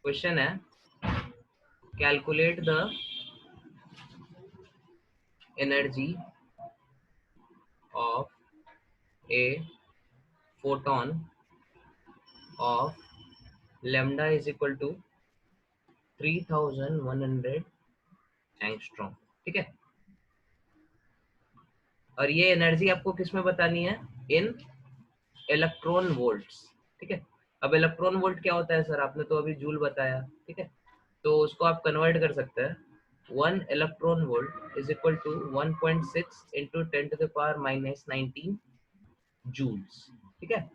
क्वेश्चन है, calculate the energy of a photon of lambda is equal to 3100 angstrom, ठीक है। और ये एनर्जी आपको किस में बतानी है, इन इलेक्ट्रॉन वोल्ट्स, ठीक है। अब इलेक्ट्रॉन वोल्ट क्या होता है सर, आपने तो अभी जूल बताया, ठीक है। तो उसको आप कन्वर्ट कर सकते हैं, 1 electron volt is equal to 1.6 into 10 to the power minus 19 joules, ठीक है।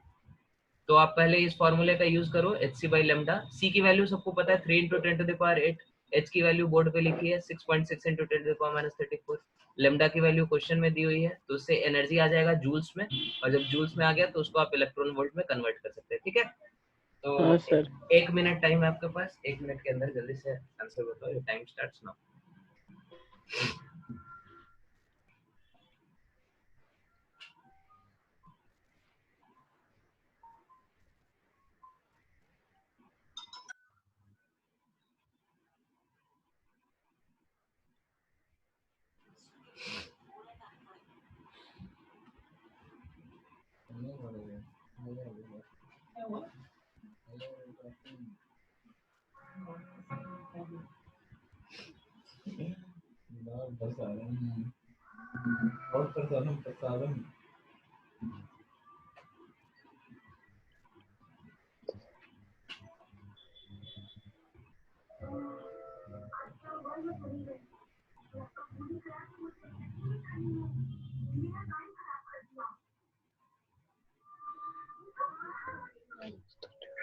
तो आप पहले इस फॉर्मूले का यूज करो, H C by lambda. C की वैल्यू सबको पता है 3 into 10 to the power 8, H की वैल्यू बोर्ड पे लिखी है 6.6 into 10 to the power minus 34, lambda की वैल्यू क्वेश्चन में दी हुई है, तो उससे एनर्जी आ जाएगा जूल्स में, और जब जूल्स में आ गया तो उसको आप इलेक्ट्रॉन वोल्ट में कन्वर्ट कर सकते हैं, ठीक है। तो हाँ सर। 1 मिनट टाइम है आपके पास, 1 मिनट के अंदर जल्दी से आंसर बताओ, योर टाइम स्टार्ट्स नाउ।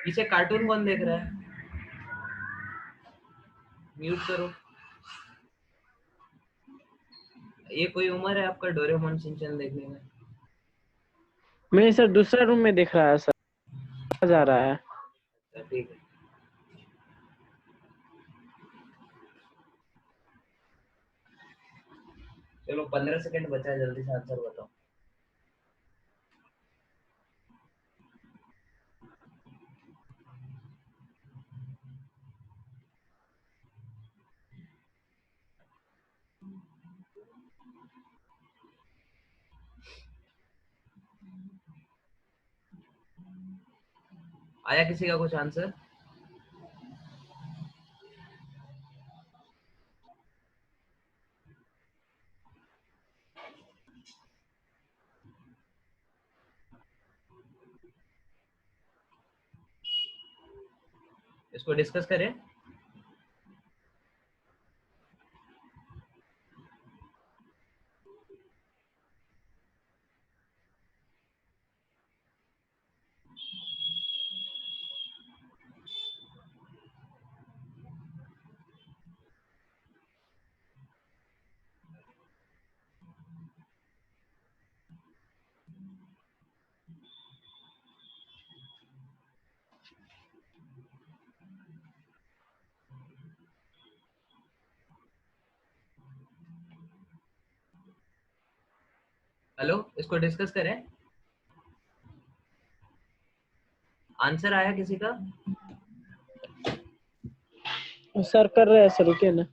पीछे कार्टून कौन देख रहा है, म्यूट करो। ये कोई उम्र है आपका डोरेमोन शिनचैन देखने में? मैं सर दूसरा रूम में देख रहा है सर, आ जा रहा है। अच्छा ठीक है। चलो 15 सेकंड बचा है, जल्दी से आंसर बताओ। आया किसी का कुछ आंसर? इसको डिस्कस करें। हेलो, इसको डिस्कस करें। आंसर आया किसी का? सर कर रहे हैं सर, रुकिए ना।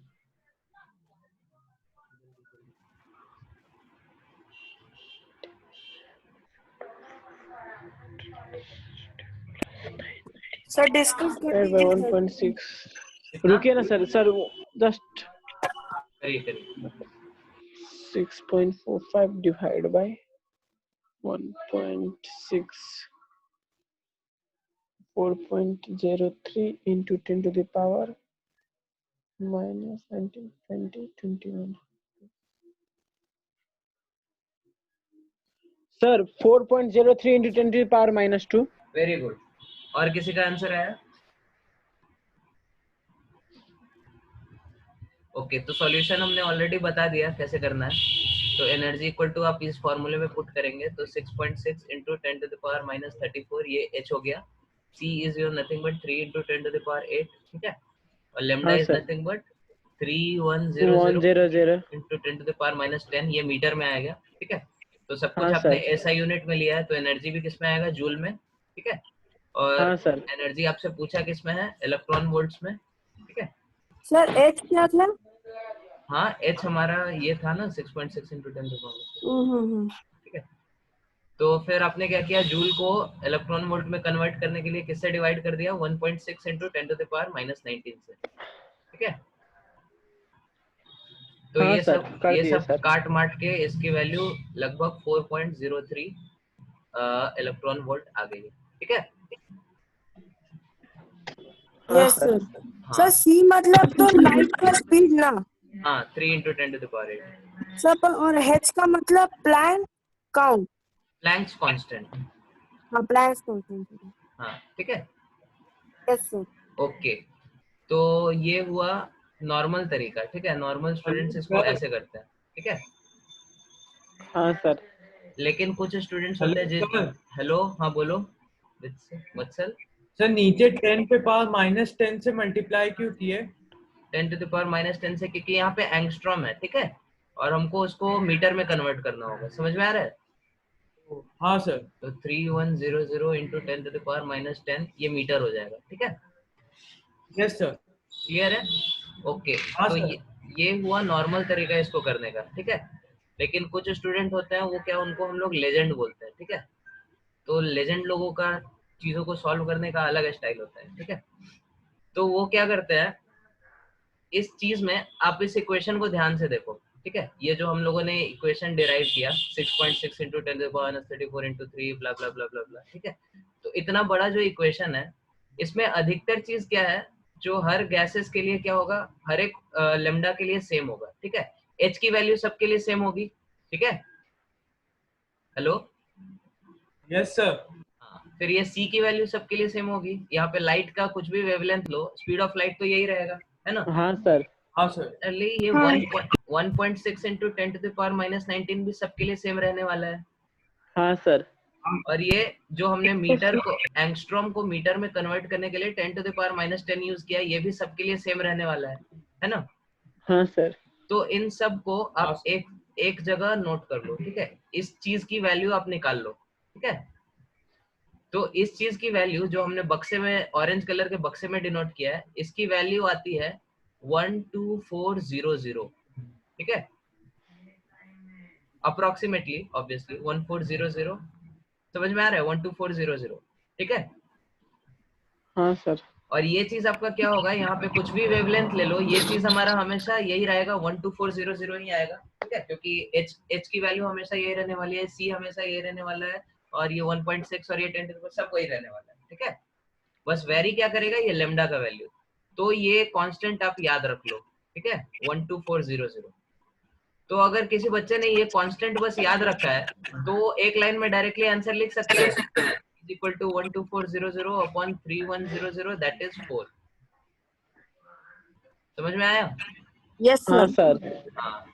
सर डिस्कस कर दीजिए सर। 1.6 रुकिए ना सर, सर जस्ट करिए करिए। 6.45 divide by 1.6 4.03 into 10 to the power minus 19 20 21 sir 4.03 into 10 to the power minus 2। Very good. और किसी का आंसर आया? ओके, तो सॉल्यूशन हमने ऑलरेडी बता दिया कैसे करना है। तो एनर्जी इक्वल टू आप इस फॉर्मूले में पुट करेंगे तो 6.6 into 10 to the power minus 34 ये h हो गया। c is your nothing but 3 into 10 to the power 8, ठीक है। और lambda is nothing but 3100 into 10 to the power minus 10, ये मीटर में आएगा, ठीक है। तो सब कुछ आपने SI यूनिट में लिया है, तो एनर्जी भी किस में आएगा? जूल में, ठीक है। और एनर्जी आपसे पूछा किस में है? इलेक्ट्रॉन वोल्ट्स में, ठीक है। सर एच क्या था? हाँ, h हमारा ये था ना 6.6 into 10 to the power, ठीक है। तो फिर आपने क्या किया? जूल को इलेक्ट्रॉन वोल्ट में कन्वर्ट करने के लिए किससे डिवाइड कर दिया? 1.6 into 10 to the power minus 19 से, ठीक है। तो ये सब काट माट के इसकी वैल्यू लगभग 4.03 इलेक्ट्रॉन वोल्ट आ गई है, ठीक है। Yes sir. सर सी मतलब तो लाइट का स्पीड ना? हाँ, 3 into 10 to the power 8 sir. और एच का मतलब प्लैंक काउंट, प्लैंक्स कांस्टेंट। हाँ प्लैंक्स कांस्टेंट, हाँ ठीक है। Yes sir. ओके, तो ये हुआ नॉर्मल तरीका, ठीक है। नॉर्मल स्टूडेंट्स इसको ऐसे करते हैं, ठीक है। हाँ सर। लेकिन कुछ स्टूडेंट्स होते हैं जिन हेलो, हाँ बोलो वत्सल। सर नीचे 10 पे पावर -10 से मल्टीप्लाई क्यों किए? 10 to the power -10 से, क्योंकि यहाँ पे एंगस्ट्रॉम है, ठीक है। और हमको उसको मीटर में कन्वर्ट करना होगा, समझ में आ रहा है? हाँ सर। तो 3100 into 10 to the power -10 ये मीटर हो जाएगा, ठीक है। Yes sir. क्लियर है? ओके। तो ये हुआ नॉर्मल तरीका इसको करने का, ठीक है। लेकिन कुछ स्टूडेंट होते हैं वो क्या, उनको हम लोग लेजेंड बोलते हैं, ठीक है। तो लेजेंड लोगों का चीजों को सॉल्व करने का अलग स्टाइल होता है, ठीक है। तो वो क्या करते हैं, इस चीज में आप इस इक्वेशन को ध्यान से देखो, ठीक है। ये जो हम लोगों ने इक्वेशन डिराइव किया 6.6 into 10 to the power -34 into 3 ब्ला ब्ला ब्ला ब्ला ब्ला, ठीक है। तो इतना बड़ा जो इक्वेशन है, इसमें अधिकतर चीज क्या है, जो हर गैसेस के लिए क्या होगा, हर एक लेमडा के लिए सेम होगा, ठीक है। एच की वैल्यू सबके लिए सेम होगी, ठीक है। Hello, yes sir. फिर ये सी की वैल्यू सबके लिए सेम होगी। यहाँ पे लाइट का कुछ भी wavelength low, speed of light तो यही रहेगा, है ना? हाँ सर। हाँ सर। ये 1.6 into 10 to the power -19 भी सबके लिए सेम रहने वाला है। हाँ सर। और ये जो हमने मीटर को एंगस्ट्रॉम को मीटर में कन्वर्ट करने के लिए 10⁻⁻10 यूज किया, ये भी सबके लिए सेम रहने वाला है ना? हाँ सर। तो इन सब को आप एक जगह नोट कर लो, ठीक है? इस चीज की वैल्यू आप निकाल लो, ठीक है? तो इस चीज की वैल्यू जो हमने बक्से में ऑरेंज कलर के बक्से में डिनोट किया है, इसकी वैल्यू आती है 12400, ठीक है? अप्रोक्सीमेटली ऑब्वियसली 1400, समझ में आ रहा है? 12400, ठीक है? हाँ सर। और ये चीज आपका क्या होगा, यहाँ पे कुछ भी वेवलेंथ ले लो, ये चीज हमारा हमेशा यही रहेगा, 12400 ही आएगा, ठीक है? क्योंकि h की वैल्यू हमेशा यही रहने वाली है, c हमेशा यही रहने वाला है, और ये 1.6 और ये 10 सब वही रहने वाला है, ठीक है? बस वेरी क्या करेगा, ये लेमडा का वैल्यू। तो ये कांस्टेंट आप याद रख लो, ठीक है? 12400। तो अगर किसी बच्चे ने ये कांस्टेंट बस याद रखा है, तो एक लाइन में डायरेक्टली आंसर लिख सकते हैं, equal to 12400 upon 3100, that is 4। समझ में आया? यस हाँ सर। सर। हाँ।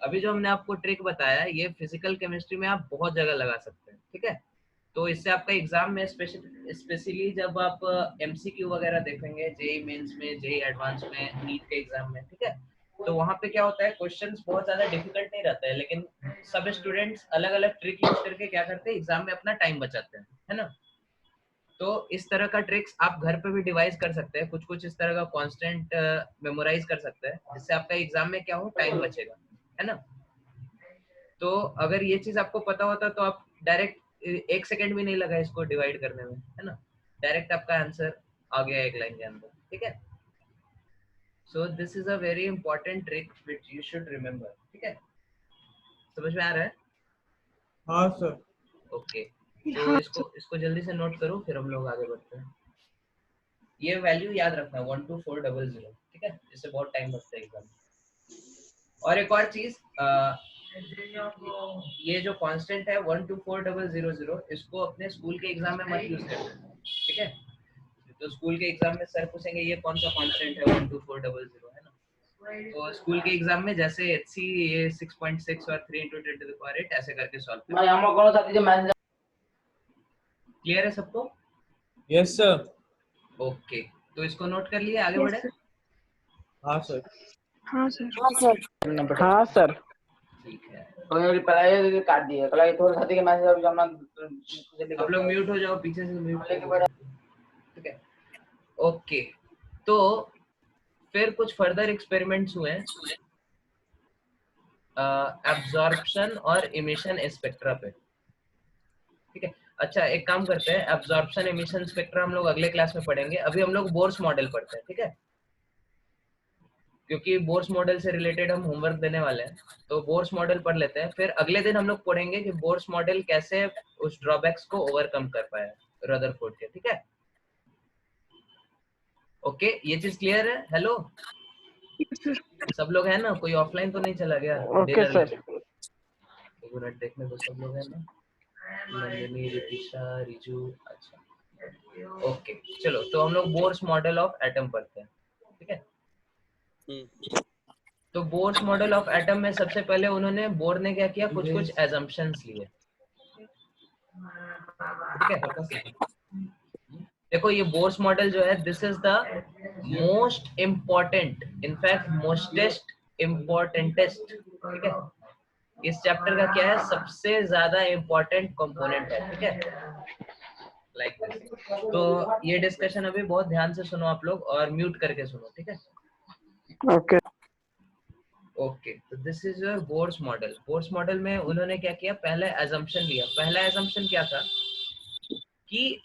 अभी जो हमने आपको ट्रिक बताया, ये फिजिकल केमिस्ट्री में आप बहुत जगह लगा सकते हैं, ठीक है? तो इससे आपका एग्जाम में स्पेशली जब आप एमसीक्यू वगैरह देखेंगे, जेई मेंस में, जेई एडवांस में, नीट के एग्जाम में, ठीक है? तो वहां पे क्या होता है, क्वेश्चंस बहुत ज्यादा डिफिकल्ट नहीं रहता है, लेकिन सब स्टूडेंट्स अलग अलग ट्रिक यूज करके क्या करते हैं, एग्जाम में अपना टाइम बचाते हैं, है ना? तो इस तरह का ट्रिक्स आप घर पे भी डिवाइस कर सकते हैं, कुछ कुछ इस तरह का कांस्टेंट मेमोराइज कर सकते हैं, जिससे आपका एग्जाम में क्या हो, टाइम बचेगा, है ना? तो अगर ये चीज आपको पता होता तो आप डायरेक्ट 1 सेकंड भी नहीं लगा इसको डिवाइड करने में, है ना? डायरेक्ट आपका आंसर आ गया एक लाइन के अंदर, ठीक है? So this is a very important trick which you should remember, ठीक है? समझ में आ रहा है? हाँ सर। ओके, तो इसको जल्दी से नोट करो, फिर हम लोग आगे बढ़ते हैं। ये वैल्यू याद रखना 12400, ठीक है? इससे बहुत टाइम लगता है एग्जाम में। और एक और चीज, ये जो कांस्टेंट है 12400, इसको अपने स्कूल के एग्जाम में मत यूज करना, ठीक है? तो स्कूल के एग्जाम में सर पूछेंगे ये कौन सा कांस्टेंट है 12400, है ना? तो स्कूल के एग्जाम में जैसे HC ये 6.6 और 3 × 10⁸ ऐसे करके सॉल्व करना। क्लियर है सबको? Yes sir. ओके, तो इसको नोट कर लिए, आगे बढ़े? हाँ सर। हाँ सर। हाँ सर। हाँ सर। ठीक है, काट दिए थोड़ा मैसेज आप लोग म्यूट हो जाओ, पीछे से म्यूट, ठीक है? ओके, तो फिर कुछ फर्दर एक्सपेरिमेंट्स हुए हैं एब्जॉर्प्शन और इमिशन स्पेक्ट्रा पे, ठीक है? अच्छा, एक काम करते हैं, एब्जॉर्प्शन इमिशन स्पेक्ट्रा हम लोग अगले क्लास में पढ़ेंगे, अभी हम लोग बोर्स मॉडल पढ़ते हैं, ठीक है? क्योंकि बोर्स मॉडल से रिलेटेड हम होमवर्क देने वाले हैं, तो बोर्स मॉडल पढ़ लेते हैं, फिर अगले दिन हम लोग पढ़ेंगे कि बोर्स मॉडल कैसे उस ड्रॉबैक्स को ओवरकम कर पाया रदरफोर्ड के, ठीक है? ओके, ये चीज क्लियर है? हेलो सब लोग हैं ना? कोई ऑफलाइन तो नहीं चला गया? Okay sir. एक मिनट देखने दो, सब लोग हैं ना? नंदिनी, रितिशा, रिजू, अच्छा ओके, चलो तो हम लोग बोर्स मॉडल ऑफ एटम पढ़ते हैं, ठीक है? तो बोर्स मॉडल ऑफ एटम में सबसे पहले उन्होंने बोर ने क्या किया, कुछ कुछ एजम्पशंस लिए, ठीक है? देखो ये बोर्स मॉडल जो है, this is the most important, in fact mostest importantest, ठीक है? इस चैप्टर का क्या है, सबसे ज्यादा इम्पोर्टेंट कंपोनेंट है, ठीक है? लाइक तो ये डिस्कशन अभी बहुत ध्यान से सुनो आप लोग, और म्यूट करके सुनो, ठीक है? ओके। ओके, तो this is your Bohr's model. Bohr's model में उन्होंने क्या किया, पहले एजम्पशन लिया। पहला एजम्पशन क्या था कि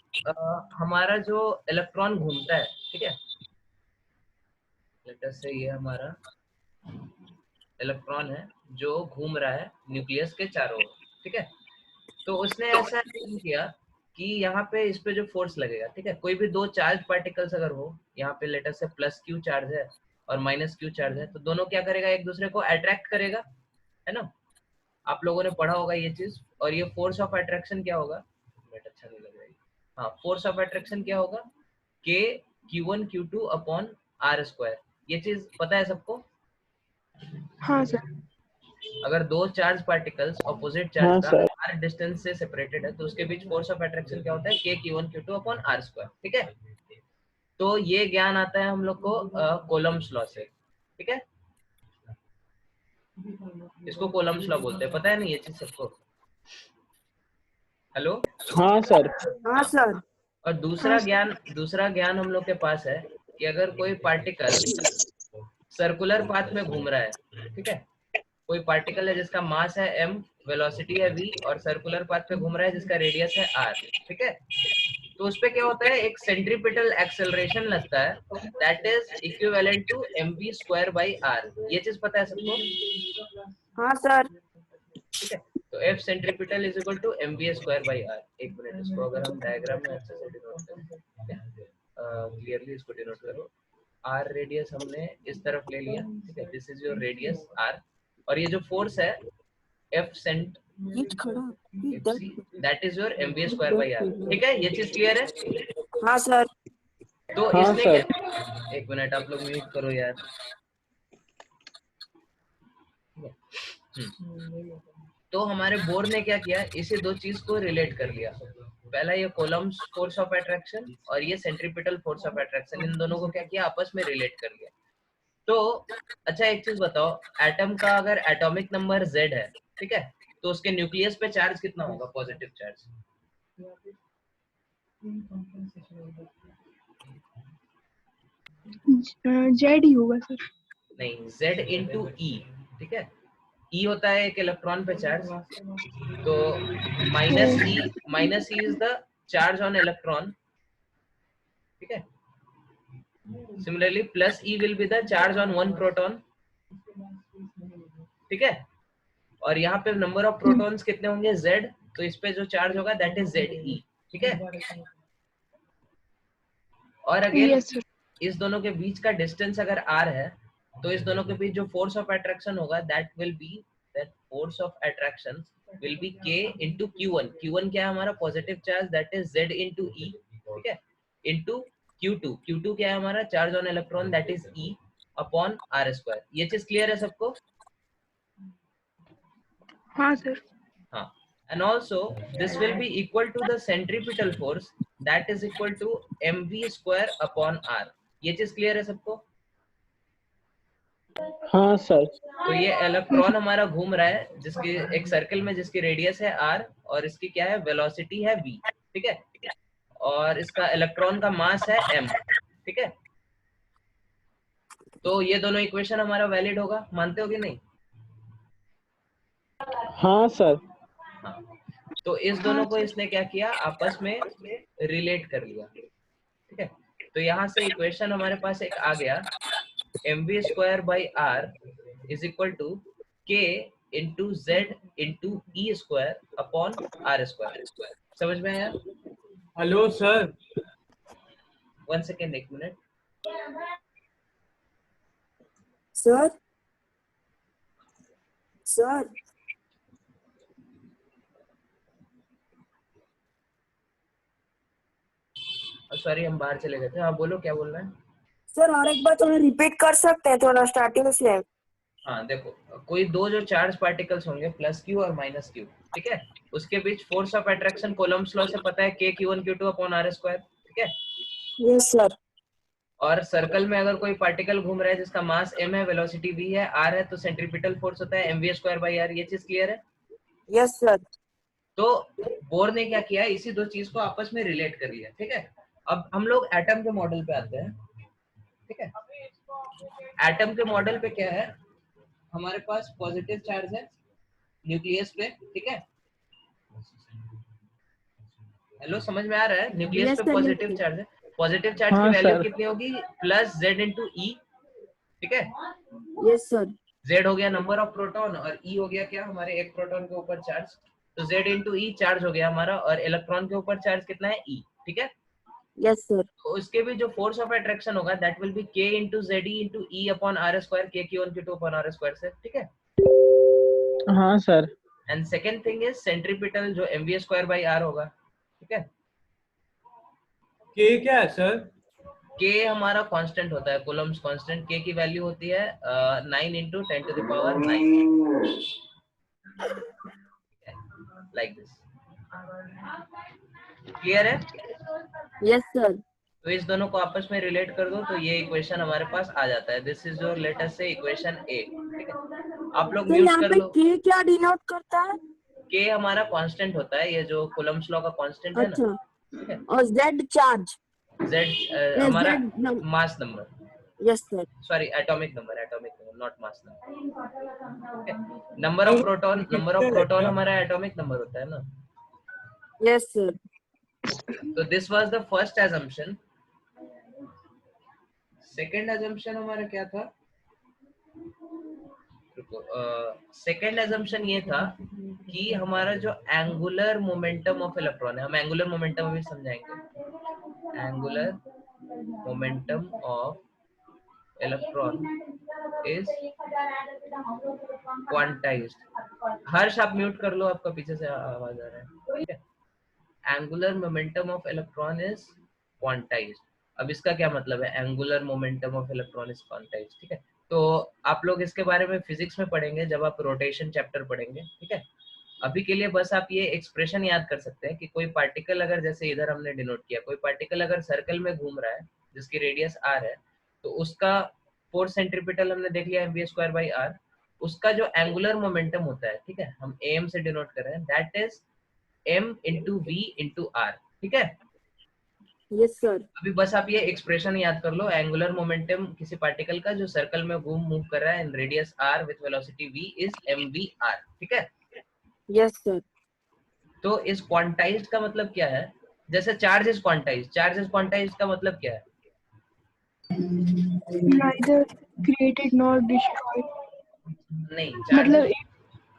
हमारा जो इलेक्ट्रॉन घूमता है, ठीक है, लेट अस से ये हमारा इलेक्ट्रॉन है जो घूम रहा है न्यूक्लियस के चारों ओर, ठीक है? तो उसने ऐसा किया कि यहाँ पे इस पे जो फोर्स लगेगा, ठीक है, कोई भी दो चार्ज पार्टिकल्स अगर हो, यहाँ पे लेट अस से +Q चार्ज है और -Q चार्ज है, तो दोनों क्या करेगा, एक दूसरे को अट्रैक्ट करेगा, है ना? आप लोगों ने पढ़ा होगा ये चीज। और ये फोर्स ऑफ अट्रैक्शन क्या होगा, अच्छा नहीं लग रहा है, हाँ, फोर्स ऑफ अट्रैक्शन क्या होगा, K Q1 Q2 upon R²। ये चीज पता है सबको? हाँ सर। अगर दो चार्ज पार्टिकल्स ऑपोजिट हाँ चार्ज का सर। r डिस्टेंस से सेपरेटेड है, तो उसके बीच फोर्स ऑफ अट्रैक्शन क्या होता है, k q1 q2 upon r square. ठीक है, तो ये ज्ञान आता है हम लोग को कोलम्स लॉ से। ठीक है, इसको कोलम्स लॉ बोलते हैं, पता है नहीं ये चीज सबको? हेलो? हाँ सर। हाँ सर। और दूसरा ज्ञान हम लोग के पास है कि अगर कोई पार्टिकल सर्कुलर पाथ में घूम रहा है, ठीक है, कोई पार्टिकल है जिसका मास है m, वेलोसिटी है v और सर्कुलर पाथ पे घूम रहा है जिसका रेडियस है r, ठीक है, तो उस पे क्या होता है, एक सेंट्रीपिटल एक्सेलरेशन लगता है, that is equivalent to mv square by r। ये चीज पता है सबको? हाँ सर। ठीक है, तो F centripetal is equal to mv square by r। एक मिनट, इसको अगर हम डायग्राम में अच्छे से डिनोट करें, क्लियरली इसको डिनोट करो। r रेडियस हमने इस तरफ ले लिया, ठीक है, this is your radius r, और ये जो फोर्स है F सेंट that is your mv square by r। ठीक है, ये चीज क्लियर है? हाँ सर। तो हाँ इसने सर। क्या, एक मिनट आप लोग म्यूट करो यार। तो हमारे बोर ने क्या किया, इसे दो चीज को रिलेट कर लिया, पहला ये कोलम्स फोर्स ऑफ अट्रैक्शन और ये सेंट्रीपिटल फोर्स ऑफ अट्रैक्शन, इन दोनों को क्या किया, आपस में रिलेट कर लिया। तो अच्छा एक चीज बताओ, एटम का अगर एटॉमिक नंबर Z है, ठीक है, तो उसके न्यूक्लियस पे चार्ज कितना होगा, पॉजिटिव चार्ज? जेड ही होगा सर। नहीं, Z इंटू E, ठीक है, E होता है एक इलेक्ट्रॉन पे चार्ज, तो minus E is the charge on electron, ठीक है, similarly plus E will be the charge on one proton, ठीक है, और यहाँ पे नंबर ऑफ प्रोटॉन्स कितने होंगे, Z, तो इस पे जो चार्ज होगा दैट इज ZE। ठीक है, और अगेन इस दोनों के बीच का डिस्टेंस अगर r है, तो इस दोनों के बीच जो फोर्स ऑफ अट्रैक्शन होगा that will B, that force of attraction will be k into q1। q1 क्या है हमारा, positive charge, that is Z into E, ठीक है, into q2। q2 क्या है हमारा, charge on electron, that is E upon r square. ये चीज क्लियर है सबको? हाँ सर। हाँ, and also this will be equal to the centripetal force, that is equal to mv square upon r। ये चीज क्लियर है सबको? हाँ सर। तो ये इलेक्ट्रॉन हमारा घूम रहा है जिसकी एक सर्कल में, जिसकी रेडियस है r और इसकी क्या है, वेलोसिटी है v, ठीक है, और इसका इलेक्ट्रॉन का मास है m, ठीक है, तो ये दोनों इक्वेशन हमारा वैलिड होगा, मानते हो कि नहीं? हाँ सर। हाँ, तो इस दोनों को इसने क्या किया, आपस में रिलेट कर लिया, ठीक है, तो यहाँ से इक्वेशन हमारे पास एक आ गया, mv square by r is equal to k into Z into E square upon r square. समझ में आया? Hello sir. 1 सेकेंड, एक मिनट। सर। सर। सॉरी, हम बाहर चले गए थे। हाँ बोलो, क्या बोलना है? सर और एक बार थोड़ा रिपीट कर सकते हैं, थोड़ा स्टार्टिंग से। हाँ देखो, कोई दो जो चार्ज पार्टिकल्स होंगे, प्लस क्यू और माइनस क्यू, ठीक है, उसके बीच force of attraction Coulomb's law से पता है k q1 q2 upon r square, ठीक है, यस सर। और सर्कल में अगर कोई पार्टिकल घूम रहा है जिसका मास m है, वेलोसिटी v है, r है, तो सेंट्रीपिटल फोर्स होता है mv स्क्वायर बाई r। ये चीज क्लियर है? Yes sir. तो बोर ने क्या किया, इसी दो चीज को आपस में रिलेट कर लिया, ठीक है। अब हम लोग एटम के मॉडल पे आते हैं, ठीक है। एटम के मॉडल पे क्या है, हमारे पास पॉजिटिव चार्ज है न्यूक्लियस पे, ठीक है, हेलो समझ में आ रहा है? न्यूक्लियस पे पॉजिटिव चार्ज है, पॉजिटिव चार्ज की वैल्यू कितनी होगी, प्लस Z इंटू E, ठीक है, यस सर। Z हो गया नंबर ऑफ प्रोटॉन और E हो गया क्या, हमारे एक प्रोटॉन के ऊपर चार्ज, तो Z इंटू E चार्ज हो गया हमारा, और इलेक्ट्रॉन के ऊपर चार्ज कितना है, E, ठीक है। Yes sir. तो उसके भी जो फोर्स ऑफ अट्रैक्शन होगा that will B k into ZE into E upon r square, k q1 q2 upon r square से, ठीक है। हाँ sir. And second thing is centripetal, जो mv स्क्वायर बाई r होगा, ठीक है। k क्या है सर? k हमारा कांस्टेंट होता है, कूलम्स कांस्टेंट, k की वैल्यू होती है 9 into 10 to the power 9, like this. Clear है? Yes sir. तो इस दोनों को आपस में रिलेट कर दो तो ये इक्वेशन हमारे पास आ जाता है। This is your let us से इक्वेशन ए। ठीक है, आप लोग तो म्यूट यहाँ कर पे लो। के क्या डिनोट करता है? के हमारा कांस्टेंट होता है, ये जो कूलम्ब्स लॉ का कांस्टेंट है ना। अच्छा, ठीक है, और जेड चार्ज, जेड हमारा Z mass number, yes sir. Sorry atomic number, not mass number. Number of proton हमारा एटॉमिक नंबर होता है ना। Yes sir. तो this was the first assumption। Second assumption हमारा क्या था? सेकंड assumption ये था कि हमारा जो एंगुलर मोमेंटम ऑफ इलेक्ट्रॉन है, हम एंगुलर मोमेंटम अभी समझाएंगे। Angular momentum of electron is quantized. Harsh आप म्यूट कर लो, आपका पीछे से आवाज आ रहा है। ठीक है, angular momentum of electron is quantized. अब इसका क्या मतलब है, angular momentum of electron is quantized. ठीक है, तो आप लोग इसके बारे में फिजिक्स में पढ़ेंगे जब आप रोटेशन चैप्टर पढ़ेंगे। ठीक है, अभी के लिए बस आप ये एक्सप्रेशन याद कर सकते हैं कि कोई पार्टिकल अगर, जैसे इधर हमने डिनोट किया, कोई पार्टिकल अगर सर्कल में घूम रहा है जिसकी रेडियस r है, तो उसका फोर्स सेंट्रीपिटल हमने देख लिया mv²/r। उसका जो एंगुलर मोमेंटम होता है, ठीक है, हम am से डिनोट कर रहे हैं, that is m into v into r। ठीक है, यस सर। अभी बस आप ये एक्सप्रेशन याद कर लो, एंगुलर मोमेंटम किसी पार्टिकल का जो सर्कल में मूव कर रहा है इन radius r with velocity v is mvr। ठीक है, यस सर। तो इस क्वांटाइज्ड का मतलब क्या है? जैसे charge is quantized, charge is quantized का मतलब क्या है? neither created nor destroyed। नहीं, चार्ज मतलब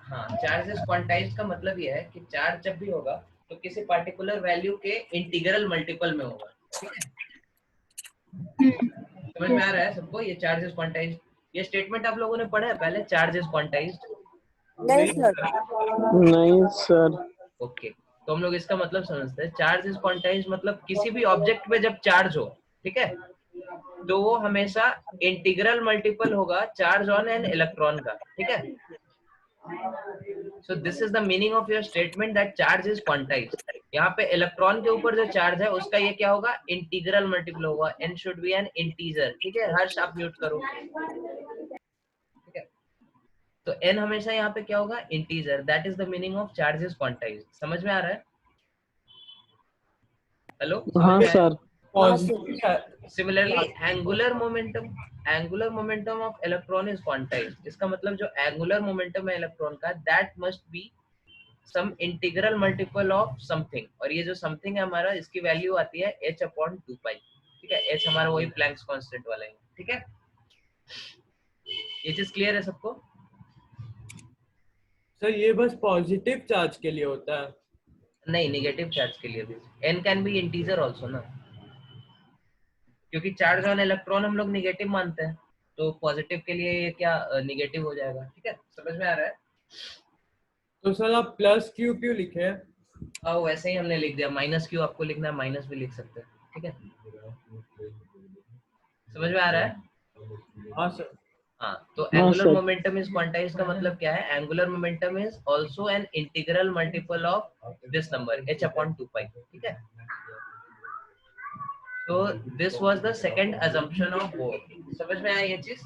हाँ, चार्ज इज क्वांटाइज्ड का मतलब ये है कि चार्ज जब भी होगा तो किसी पार्टिकुलर वैल्यू के इंटीग्रल मल्टीपल में होगा। ठीक है, समझ में आ रहा है सबको ये चार्ज इज क्वांटाइज्ड? ये स्टेटमेंट आप लोगों ने पढ़ा है पहले, चार्ज इज क्वांटाइज्ड? नहीं सर। नहीं सर। ओके, तो हम लोग इसका मतलब समझते हैं। चार्ज इज क्वांटाइज्ड मतलब किसी भी ऑब्जेक्ट पे जब चार्ज हो, ठीक है, तो वो हमेशा इंटीग्रल मल्टीपल होगा चार्ज ऑन एन इलेक्ट्रॉन का। ठीक है, so this is the meaning of your statement that charge is quantized. यहाँ पे इलेक्ट्रॉन के ऊपर जो चार्ज है उसका ये क्या होगा, इंटीग्रल मल्टीपल होगा। n should be N integer. ठीक है, हर्ष आप म्यूट करो। ठीक है, तो n हमेशा यहाँ पे क्या होगा, integer. That is the meaning of charge is quantized. समझ में आ रहा है? हेलो, हाँ sir. Similarly angular momentum of electron is quantized. इसका मतलब जो एंगुलर मोमेंटम है इलेक्ट्रॉन का, that must be some integral multiple of something. और ये जो समथिंग है हमारा, इसकी वैल्यू आती है h/2π। ठीक है, h हमारा वही प्लैंक्स कांस्टेंट वाला है। ठीक है, ये चीज क्लियर है सबको? सर ये बस पॉजिटिव चार्ज के लिए होता है? नहीं, नेगेटिव चार्ज के लिए भी n can be integer also ना, क्योंकि चार्ज ऑन इलेक्ट्रॉन हम लोग नेगेटिव मानते हैं, तो पॉजिटिव के लिए ये क्या नेगेटिव हो जाएगा। ठीक है, समझ में आ रहा है? तो सर आप प्लस क्यू क्यों लिखे? वैसे ही हमने लिख दिया, -q आपको लिखना है, माइनस भी लिख सकते हैं। ठीक है, समझ में आ रहा है? हाँ सर। हाँ, तो हाँ angular sir. Momentum is quantized का मतलब क्या है, angular momentum is also an integral multiple of this number h/2π। ठीक है, तो this was the second assumption of bore. समझ में आया ये चीज?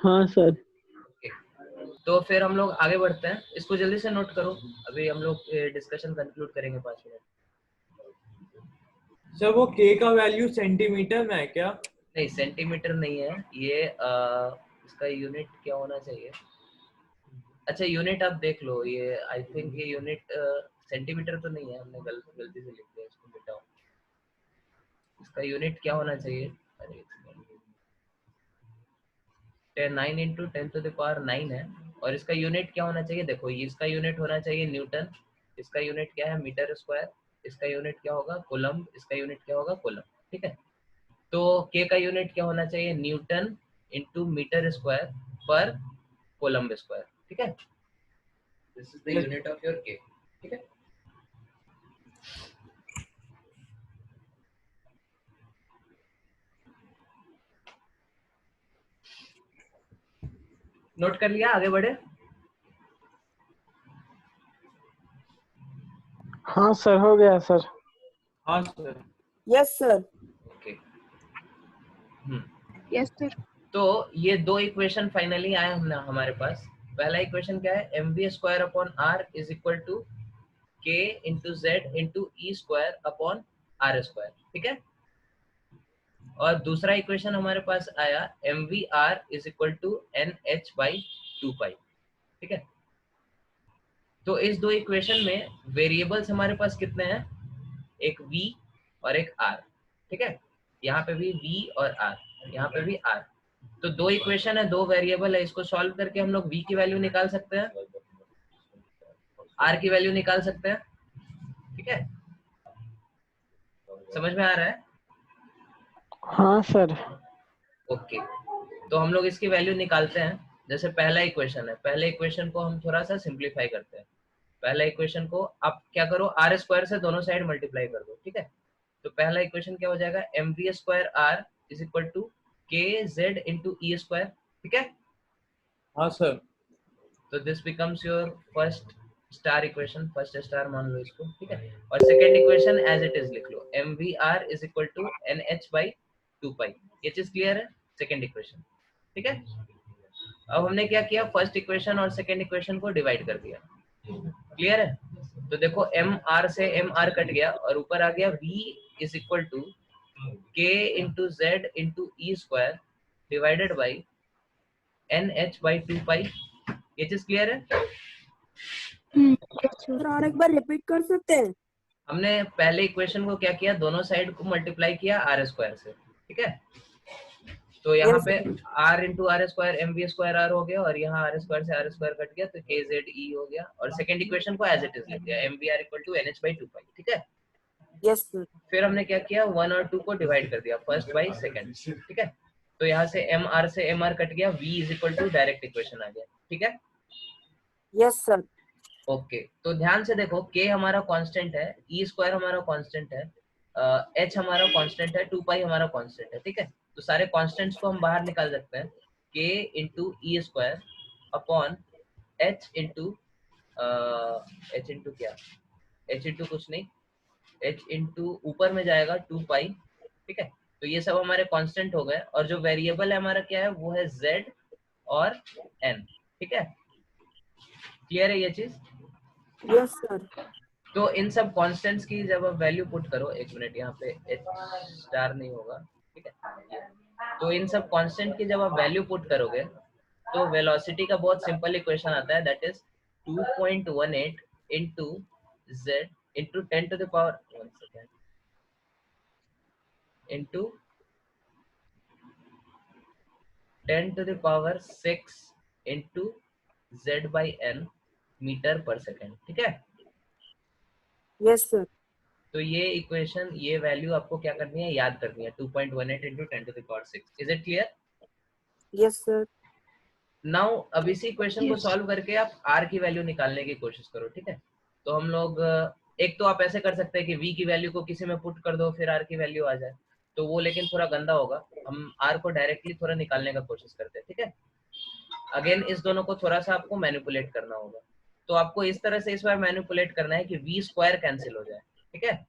हाँ सर। Okay. तो फिर हम लोग आगे बढ़ते हैं, इसको जल्दी से नोट करो, अभी हम लोग डिस्कशन कंक्लूड करेंगे 5 मिनट। सर वो के का वैल्यू सेंटीमीटर में है क्या? नहीं, सेंटीमीटर नहीं है ये, इसका यूनिट क्या होना चाहिए? अच्छा, यूनिट आप देख लो, ये आई थिंक ये यूनिट सेंटीमीटर तो नहीं है, हमने गलती से लिख दिया, इसको मिटाओ। इसका यूनिट क्या होना चाहिए? अरे 9 × 10⁻9 है, और इसका यूनिट क्या होना चाहिए? देखो, इसका यूनिट होना चाहिए न्यूटन, इसका यूनिट क्या है, मीटर स्क्वायर, इसका यूनिट क्या होगा, कूलम्ब, इसका यूनिट क्या होगा, कूलम्ब। ठीक है, तो के का यूनिट क्या होना चाहिए, न्यूटन इंटू मीटर स्क्वायर पर कूलम्ब स्क्वायर। ठीक है, this is the unit of your के। ठीक है, नोट कर लिया? आगे बढ़े। हाँ सर, हो गया सर। हाँ sir. Yes sir. Okay. Yes sir. तो ये दो इक्वेशन फाइनली आए हमारे पास। पहला इक्वेशन क्या है, mv square upon r is equal to k into Z into E square upon R square, ठीक है। और दूसरा इक्वेशन हमारे पास आया mv r is equal to nh by 2 pi, ठीक है। तो इस दो इक्वेशन में वेरिएबल्स हमारे पास कितने हैं, एक v और एक r, ठीक है। यहाँ पे भी v और r, यहाँ पे भी r। तो दो इक्वेशन है, दो वेरिएबल है, इसको सॉल्व करके हम लोग v की वैल्यू निकाल सकते हैं, r की वैल्यू निकाल सकते हैं, ठीक है। समझ में आ रहा है? हाँ सर। ओके। तो हम लोग इसकी वैल्यू निकालते हैं। जैसे पहला इक्वेशन है, पहले इक्वेशन को हम थोड़ा सा सिंप्लीफाई करते हैं। पहला इक्वेशन को आप क्या करो, आर स्क्वायर से दोनों साइड मल्टीप्लाई कर दो, ठीक है। तो पहला इक्वेशन क्या हो जाएगा, m we square are is equal to k Z into E square, ठीक है। हाँ सर। तो this becomes your first star equation, first star मान लो इसको, ठीक है। और second equation as it is लिख लो, m we r is equal to N H by 2 pi. ये चीज क्लियर है, सेकेंड इक्वेशन, ठीक है। अब हमने क्या किया, फर्स्ट इक्वेशन और सेकेंड इक्वेशन को डिवाइड कर दिया, क्लियर है। तो देखो एम आर से एम आर कट गया और ऊपर आ गया v is equal to K into Z into E square divided by N H by 2 pi. ये चीज क्लियर है। सर और एक बार रिपीट कर सकते हैं? हमने पहले इक्वेशन को क्या किया, दोनों साइड को मल्टीप्लाई किया आर स्क्वायर से, ठीक है। तो यहाँ पे r into R square M we square R हो गया, और यहाँ आर स्क्वायर से आर स्क्वायर कट गया तो के जेड ई हो गया, और सेकंड इक्वेशन को एज इट इज लिख दिया, M we R equal to N H by 2 pi, ठीक है। Yes sir. फिर हमने क्या किया, 1 और 2 को डिवाइड कर दिया, फर्स्ट बाई सेकंड, ठीक है। तो यहाँ से एम आर कट गया, v is equal to direct equation आ गया, ठीक है। Yes sir. ओके। तो ध्यान से देखो, k हमारा कांस्टेंट है, ई स्क्वायर हमारा कांस्टेंट है, h हमारा कांस्टेंट है, 2 पाई हमारा कांस्टेंट है, ठीक है। तो सारे कांस्टेंट्स को हम बाहर निकाल सकते हैं, k इंटू ई स्क्वायर अपॉन h इंटू क्या, h इंटू कुछ नहीं, h इंटू ऊपर में जाएगा 2 पाई, ठीक है। तो ये सब हमारे कांस्टेंट हो गए, और जो वेरिएबल है हमारा क्या है, वो है z और n, ठीक है। क्लियर है ये चीज? Yes sir. तो इन सब कांस्टेंट्स की जब आप वैल्यू पुट करो, एक मिनट यहाँ पे एच स्टार नहीं होगा, ठीक है। तो इन सब कांस्टेंट की जब आप वैल्यू पुट करोगे तो वेलोसिटी का बहुत सिंपल इक्वेशन आता है, that is 2.18 into Z into 10 to the power 1 second into 10 to the power 6 into Z by N metre per second, ठीक है। Yes sir. तो ये इक्वेशन, ये वैल्यू आपको क्या करनी है, याद करनी है, 2.18 into 10 to the power 6। Is it clear? Yes sir. Now अब इसी इक्वेशन को सॉल्व करके आप r की वैल्यू निकालने की कोशिश करो, ठीक है। तो हम लोग एक तो आप ऐसे कर सकते हैं कि v की वैल्यू को किसी में पुट कर दो, फिर r की वैल्यू आ जाए, तो वो लेकिन थोड़ा गंदा होगा। हम r को डायरेक्टली थोड़ा निकालने का कोशिश करते हैं, ठीक है। अगेन इस दोनों को थोड़ा सा आपको मैनिपुलेट करना होगा। तो आपको इस तरह से इस बार मैनिपुलेट करना है कि v स्क्वायर कैंसिल हो जाए, ठीक है।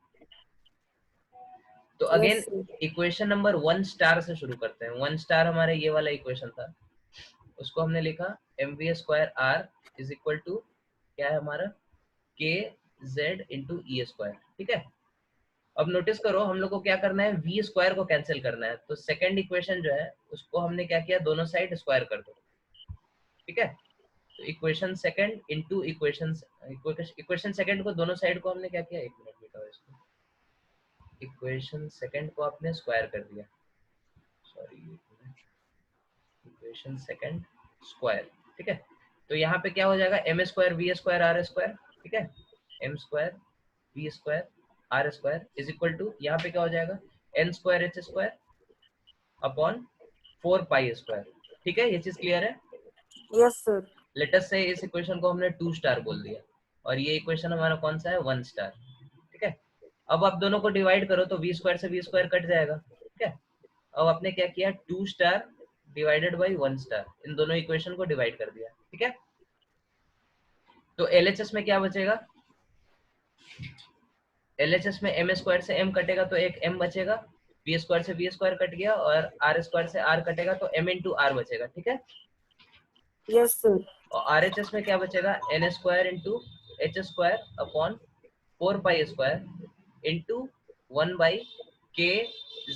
तो अगेन इक्वेशन नंबर 1 स्टार से शुरू करते हैं। 1 स्टार हमारे ये वाला इक्वेशन था, उसको हमने लिखा M we square are is equal to क्या है हमारा, के जेड इंटू ई स्क्वायर, ठीक है। अब नोटिस करो, हम लोग को क्या करना है, वी स्क्वायर को कैंसिल करना है। तो सेकंड इक्वेशन जो है उसको हमने क्या किया, दोनों साइड स्क्वायर कर दो, ठीक है। तो equation second into equation second को दोनों साइड को हमने क्या किया, एक मिनट बेटा, इसको इक्वेशन सेकंड को आपने स्क्वायर कर दिया, सॉरी, इक्वेशन सेकंड स्क्वायर, ठीक है। तो यहाँ पे क्या हो जाएगा, M square V square R square, ठीक है। M square V square R square is equal to, यहाँ पे क्या हो जाएगा, N square H square upon 4 pi square, ठीक है। ये चीज क्लियर है? Yes sir. लेट अस से इस इक्वेशन को हमने 2 स्टार बोल दिया, और ये इक्वेशन हमारा कौन सा है, 1 स्टार, ठीक है। अब आप दोनों को डिवाइड करो तो वी स्क्वायर से वी स्क्वायर कट जाएगा, ठीक है। अब आपने क्या किया, 2 स्टार डिवाइडेड बाई 1 स्टार, इन दोनों इक्वेशन को डिवाइड कर दिया, ठीक है। तो एलएचएस में क्या बचेगा, LHS में m स्क्वायर से m कटेगा तो एक m बचेगा, v स्क्वायर से v स्क्वायर कट गया और r स्क्वायर से r कटेगा तो m इंटू r बचेगा, ठीक है। Yes sir. और RHS में क्या बचेगा, n square into h square upon 4 pi square into 1 by k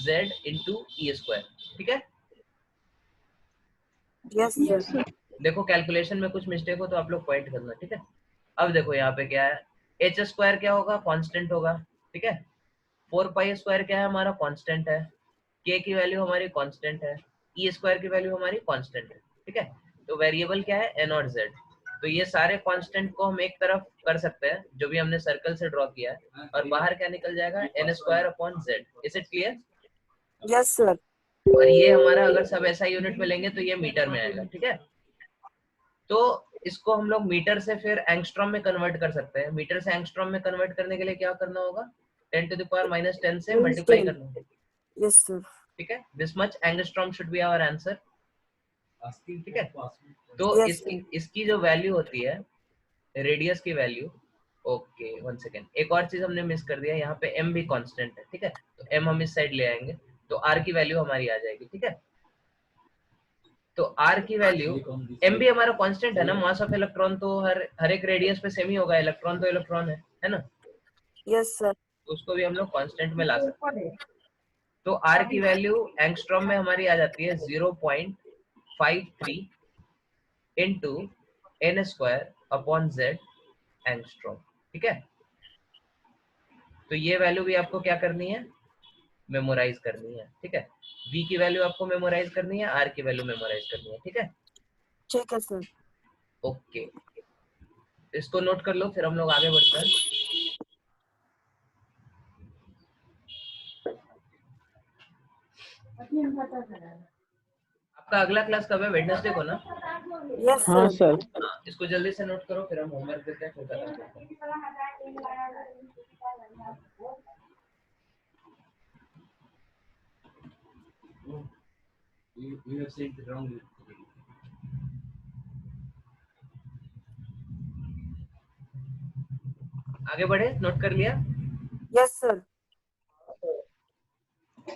z into e square, ठीक है। Yes sir. देखो कैलकुलेशन में कुछ मिस्टेक हो तो आप लोग पॉइंट करना, ठीक है। अब देखो यहाँ पे क्या है, h स्क्वायर क्या होगा, कांस्टेंट होगा, ठीक है। 4 पाई स्क्वायर क्या है, हमारा कांस्टेंट है, k की वैल्यू हमारी कांस्टेंट है, e स्क्वायर की वैल्यू हमारी कांस्टेंट है, ठीक है। तो वेरिएबल क्या है, n और z। तो ये सारे कांस्टेंट को हम एक तरफ कर सकते हैं जो भी हमने सर्कल से ड्रॉ किया है, और बाहर क्या निकल जाएगा, n square upon z। Is it clear? Yes sir. और ये हमारा अगर सब ऐसा यूनिट में लेंगे तो ये मीटर में आएगा, ठीक है। तो इसको हम लोग मीटर से फिर एंगस्ट्रॉम में कन्वर्ट कर सकते हैं। मीटर से एंगस्ट्रॉम में कन्वर्ट करने के लिए क्या करना होगा, 10 to the power minus 10 से मल्टीप्लाई करना होगा, यस सर। ठीक है। This much angstrom should be our answer, ठीक है। तो Yes, इसकी जो वैल्यू होती है, रेडियस की वैल्यू, ओके 1 सेकेंड, एक और चीज हमने मिस कर दिया, यहाँ पे m भी कांस्टेंट है, ठीक है। तो m हम इस साइड ले आएंगे तो r की वैल्यू हमारी आ जाएगी, ठीक है। तो r की वैल्यू, m भी हमारा कांस्टेंट है ना, मास ऑफ इलेक्ट्रॉन तो हर एक रेडियस पे सेम ही होगा, इलेक्ट्रॉन तो इलेक्ट्रॉन है ना। Yes sir. तो उसको भी हम लोग कांस्टेंट में ला सकते हैं। तो r की वैल्यू एंगस्ट्रॉम में हमारी आ जाती है 0.53 into n square upon z angstrom, ठीक है। तो ये वैल्यू भी आपको क्या करनी है, मेमोराइज करनी है, ठीक है। v की वैल्यू आपको मेमोराइज करनी है, r की वैल्यू मेमोराइज करनी है, ठीक है। ठीक है सर। ओके, इसको नोट कर लो, फिर हम लोग आगे बढ़ते हैं। आपका अगला क्लास कब है, वेडनेसडे को ना? यस हाँ सर। सर। हाँ, इसको जल्दी से नोट करो, फिर हम होमवर्क देते हैं, फिर खत्म करते हैं। You have said the wrong. आगे बढ़े, नोट कर लिया? Yes sir.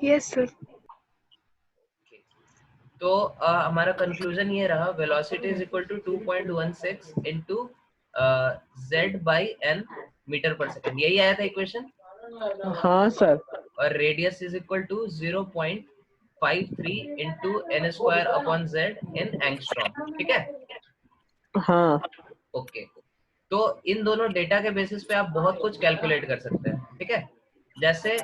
Yes sir. तो हमारा कंक्लूजन ये रहा, velocity is equal to 2.16 into z by n metre per second, यही आया था इक्वेशन। हाँ सर। और radius is equal to 0.53 into n square upon z in angstrom, ठीक है। हाँ। ओके, तो इन दोनों डेटा के बेसिस पे आप बहुत कुछ कैलकुलेट कर सकते हैं, ठीक है। जैसे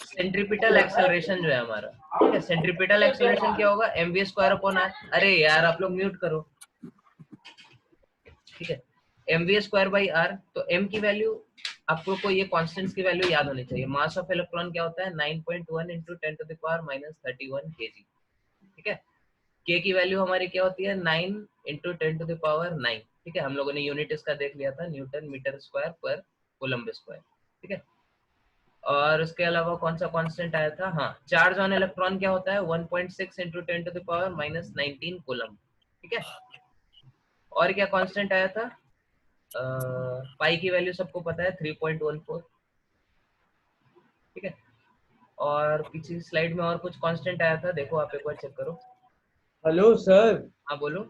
सेंट्रीपिटल एक्सेलरेशन जो है हमारा, ठीक है, सेंट्रीपिटल एक्सेलरेशन क्या होगा, mv स्क्वायर अपॉन r। अरे यार आप लोग म्यूट करो, ठीक है। mv स्क्वायर बाई r, तो m की वैल्यू आपको कोई ये कांस्टेंट्स की वैल्यू याद होनी चाहिए। मास ऑफ इलेक्ट्रॉन क्या होता है, 9.1 into 10 to the power minus 31 kg, ठीक है। k की वैल्यू हमारी क्या होती है, 9 इंटू 10 टू द पावर 9, ठीक है। हम लोगों ने यूनिट इसका देख लिया था, न्यूटन मीटर स्क्वायर पर कूलम्ब स्क्वायर, ठीक है। और उसके अलावा कौन सा कांस्टेंट आया था, हाँ, चार्ज ऑन इलेक्ट्रॉन क्या होता है, 1.6 into 10 to the power minus 19 coulomb, ठीक है। और क्या कांस्टेंट आया था, पाई की वैल्यू सबको पता है 3.14, ठीक है। और पिछली स्लाइड में और कुछ कांस्टेंट आया था, देखो आप एक बार चेक करो। Hello sir. हाँ बोलो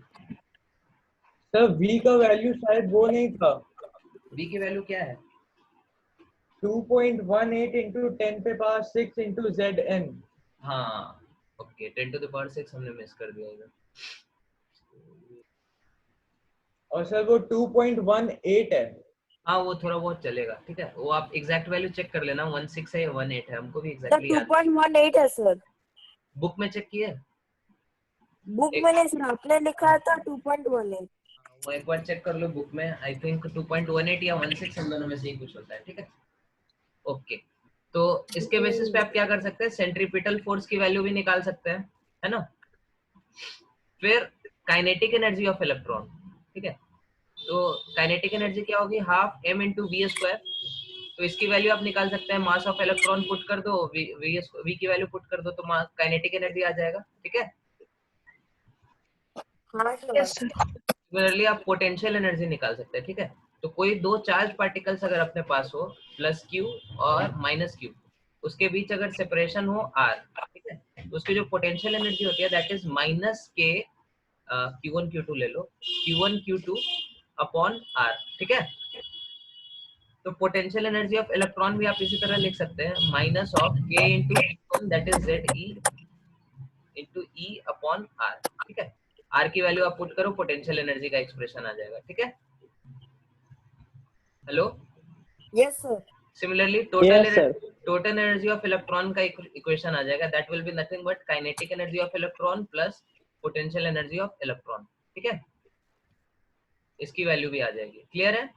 सर v का वैल्यू शायद वो नहीं था। v की वैल्यू क्या है, 2.18 इंटू 10 पे पावर 6 इंटू zn। हाँ ओके, 10 टू द पावर 6 हमने मिस कर दिया इधर। और सर वो 2.18 है। हाँ वो थोड़ा बहुत चलेगा, ठीक है। वो आप एग्जैक्ट वैल्यू चेक कर लेना, 16 है या 18 है, हमको भी सर एग्जैक्टली याद 2.18 है सर। बुक में चेक किए, बुक में नहीं सर, आपने लिखा था 2.18। वो एक बार चेक कर लो बुक में, आई थिंक 2.18 या 16 इन दोनों में से ही कुछ होता है, ठीक है। ओके, तो इसके बेसिस पे आप क्या कर सकते हैं, सेंट्रीपिटल फोर्स की वैल्यू भी निकाल सकते हैं, है ना। फिर काइनेटिक एनर्जी ऑफ इलेक्ट्रॉन, ठीक है। तो काइनेटिक एनर्जी क्या होगी, half m into V square. तो इसकी वैल्यू आप निकाल सकते हैं, मास ऑफ इलेक्ट्रॉन पुट कर दो, v की वैल्यू पुट कर दो, तो काइनेटिक एनर्जी आ जाएगा, ठीक है। हाँ सर। Yes sir. सिमिलरली आप पोटेंशियल एनर्जी निकाल सकते हैं, ठीक है। तो कोई दो चार्ज पार्टिकल्स अगर अपने पास हो प्लस क्यू और माइनस क्यू, उसके बीच अगर सेपरेशन हो आर, ठीक है, तो उसकी जो पोटेंशियल एनर्जी होती है दैट इज माइनस के Q1 Q2 ले लो, Q1 Q2 अपॉन आर, ठीक है। तो पोटेंशियल एनर्जी ऑफ इलेक्ट्रॉन भी आप इसी तरह लिख सकते हैं, minus of K into Q1 that is Z E into E upon R, ठीक है। आर की वैल्यू आप पुट करो, पोटेंशियल एनर्जी का एक्सप्रेशन आ जाएगा, ठीक है। Hello, yes sir. Similarly Yes, sir. Total energy of electron का इक्वेशन आ जाएगा, that will be nothing but kinetic energy of electron plus potential energy of electron, ठीक है। इसकी वैल्यू भी आ जाएगी, क्लियर है।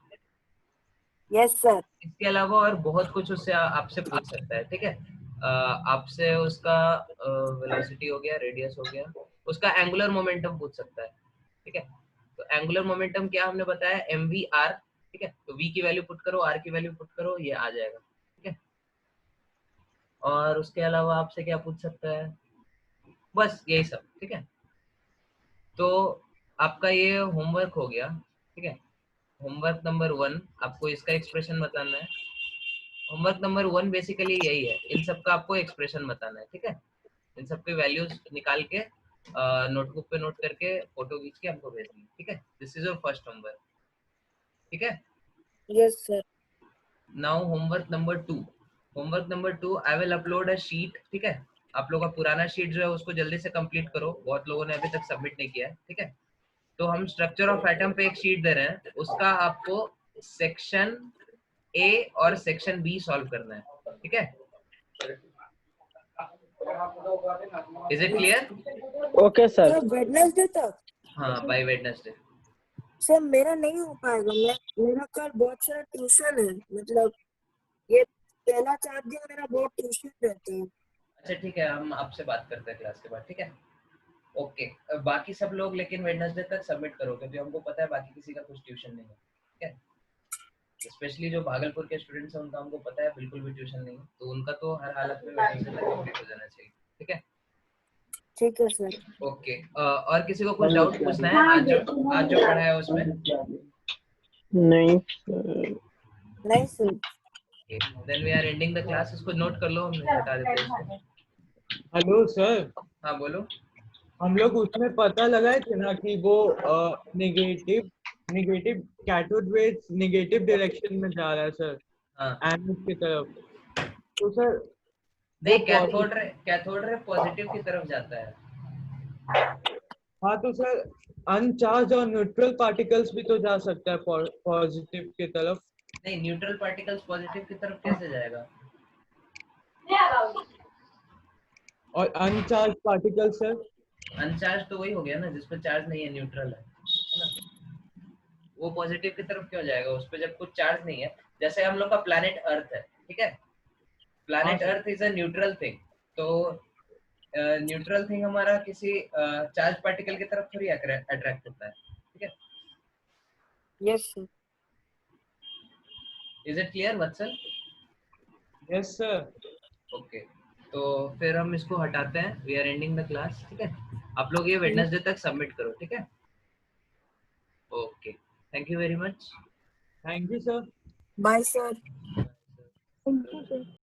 Yes sir. इसके अलावा और बहुत कुछ उससे आपसे पूछ सकता है, ठीक है। आपसे उसका वेलोसिटी हो गया, रेडियस हो गया, उसका एंगुलर मोमेंटम पूछ सकता है, ठीक है। तो एंगुलर मोमेंटम क्या हमने बताया, mvr, ठीक है। तो v की वैल्यू पुट करो, r की वैल्यू पुट करो, ये आ जाएगा, ठीक है। और उसके अलावा आपसे क्या पूछ सकता है, बस यही सब, ठीक है। तो आपका ये होमवर्क हो गया, ठीक है। होमवर्क नंबर 1 आपको इसका एक्सप्रेशन बताना है। होमवर्क नंबर 1 बेसिकली यही है, इन सब का आपको एक्सप्रेशन बताना है, ठीक है। इन सब के वैल्यूज निकाल के नोटबुक पे नोट करके फोटो खींच के हमको भेजनी है, ठीक है। This is your first homework, ठीक है। Yes sir. Now homework number 2, homework number 2 I will upload a sheet, ठीक है। आप लोगों का पुराना शीट जो है उसको जल्दी से कंप्लीट करो, बहुत लोगों ने अभी तक सबमिट नहीं किया है, ठीक है। तो हम स्ट्रक्चर ऑफ एटम पे एक शीट दे रहे हैं, उसका आपको सेक्शन ए और सेक्शन बी सॉल्व करना है, ठीक है। Is it clear? Okay, sir. Sir Wednesday तक? हाँ, बाय वेडनेसडे। सर मेरा नहीं हो पाएगा, मेरा कल बहुत सारा ट्यूशन है, मतलब ये पहला 4 दिन मेरा बहुत ट्यूशन रहता है। अच्छा ठीक है, हम आपसे बात करते हैं क्लास के बाद, ठीक है। ओके, बाकी सब लोग लेकिन वेडनेसडे तक सबमिट करो, क्योंकि हमको पता है बाकी किसी का कुछ ट्यूशन नहीं है, ठीक है। स्पेशली जो भागलपुर के स्टूडेंट्स हैं उनका हमको पता है बिल्कुल भी ट्यूशन नहीं है, तो उनका तो हर हालत में वेडनेसडे तक कंप्लीट हो जाना चाहिए, ठीक है। ठीक है सर। ओके, और किसी को कुछ डाउट पूछना है आज जो पढ़ा है उसमें? नहीं नहीं sir. Then we are ending the class. इसको नोट कर लो, हम हटा देते हैं इसको। हेलो सर, हाँ बोलो। हम लोग उसमें पता लगाए थे ना कि वो negative cathode rays negative direction में जा रहा है सर, हाँ एनोड की तरफ। तो सर नहीं, कैथोड रे पॉजिटिव की तरफ जाता है। हाँ तो सर अनचार्ज और न्यूट्रल पार्टिकल्स भी तो जा सकता है पॉजिटिव की तरफ। नहीं, न्यूट्रल पार्टिकल्स पॉजिटिव की तरफ कैसे जाएगा? और अनचार्ज पार्टिकल सर? अनचार्ज तो वही हो गया ना, जिस पे चार्ज नहीं है, न्यूट्रल है ना। वो पॉजिटिव की तरफ क्यों जाएगा उस पे जब कुछ चार्ज नहीं है? जैसे हम लोग का प्लैनेट अर्थ है, ठीक है। Planet earth is a neutral thing, तो न्यूट्रल थिंग हमारा किसी चार्ज पार्टिकल की तरफ थोड़ी अट्रैक्ट होता है, ठीक है। Yes sir. Is it clear Vatsal? Yes sir. Okay, तो फिर हम इसको हटाते हैं, we are ending the class, ठीक है। आप लोग ये वेडनेसडे तक सबमिट करो, ठीक है। Okay, thank you very much. Thank you sir. Bye sir. Thank you sir.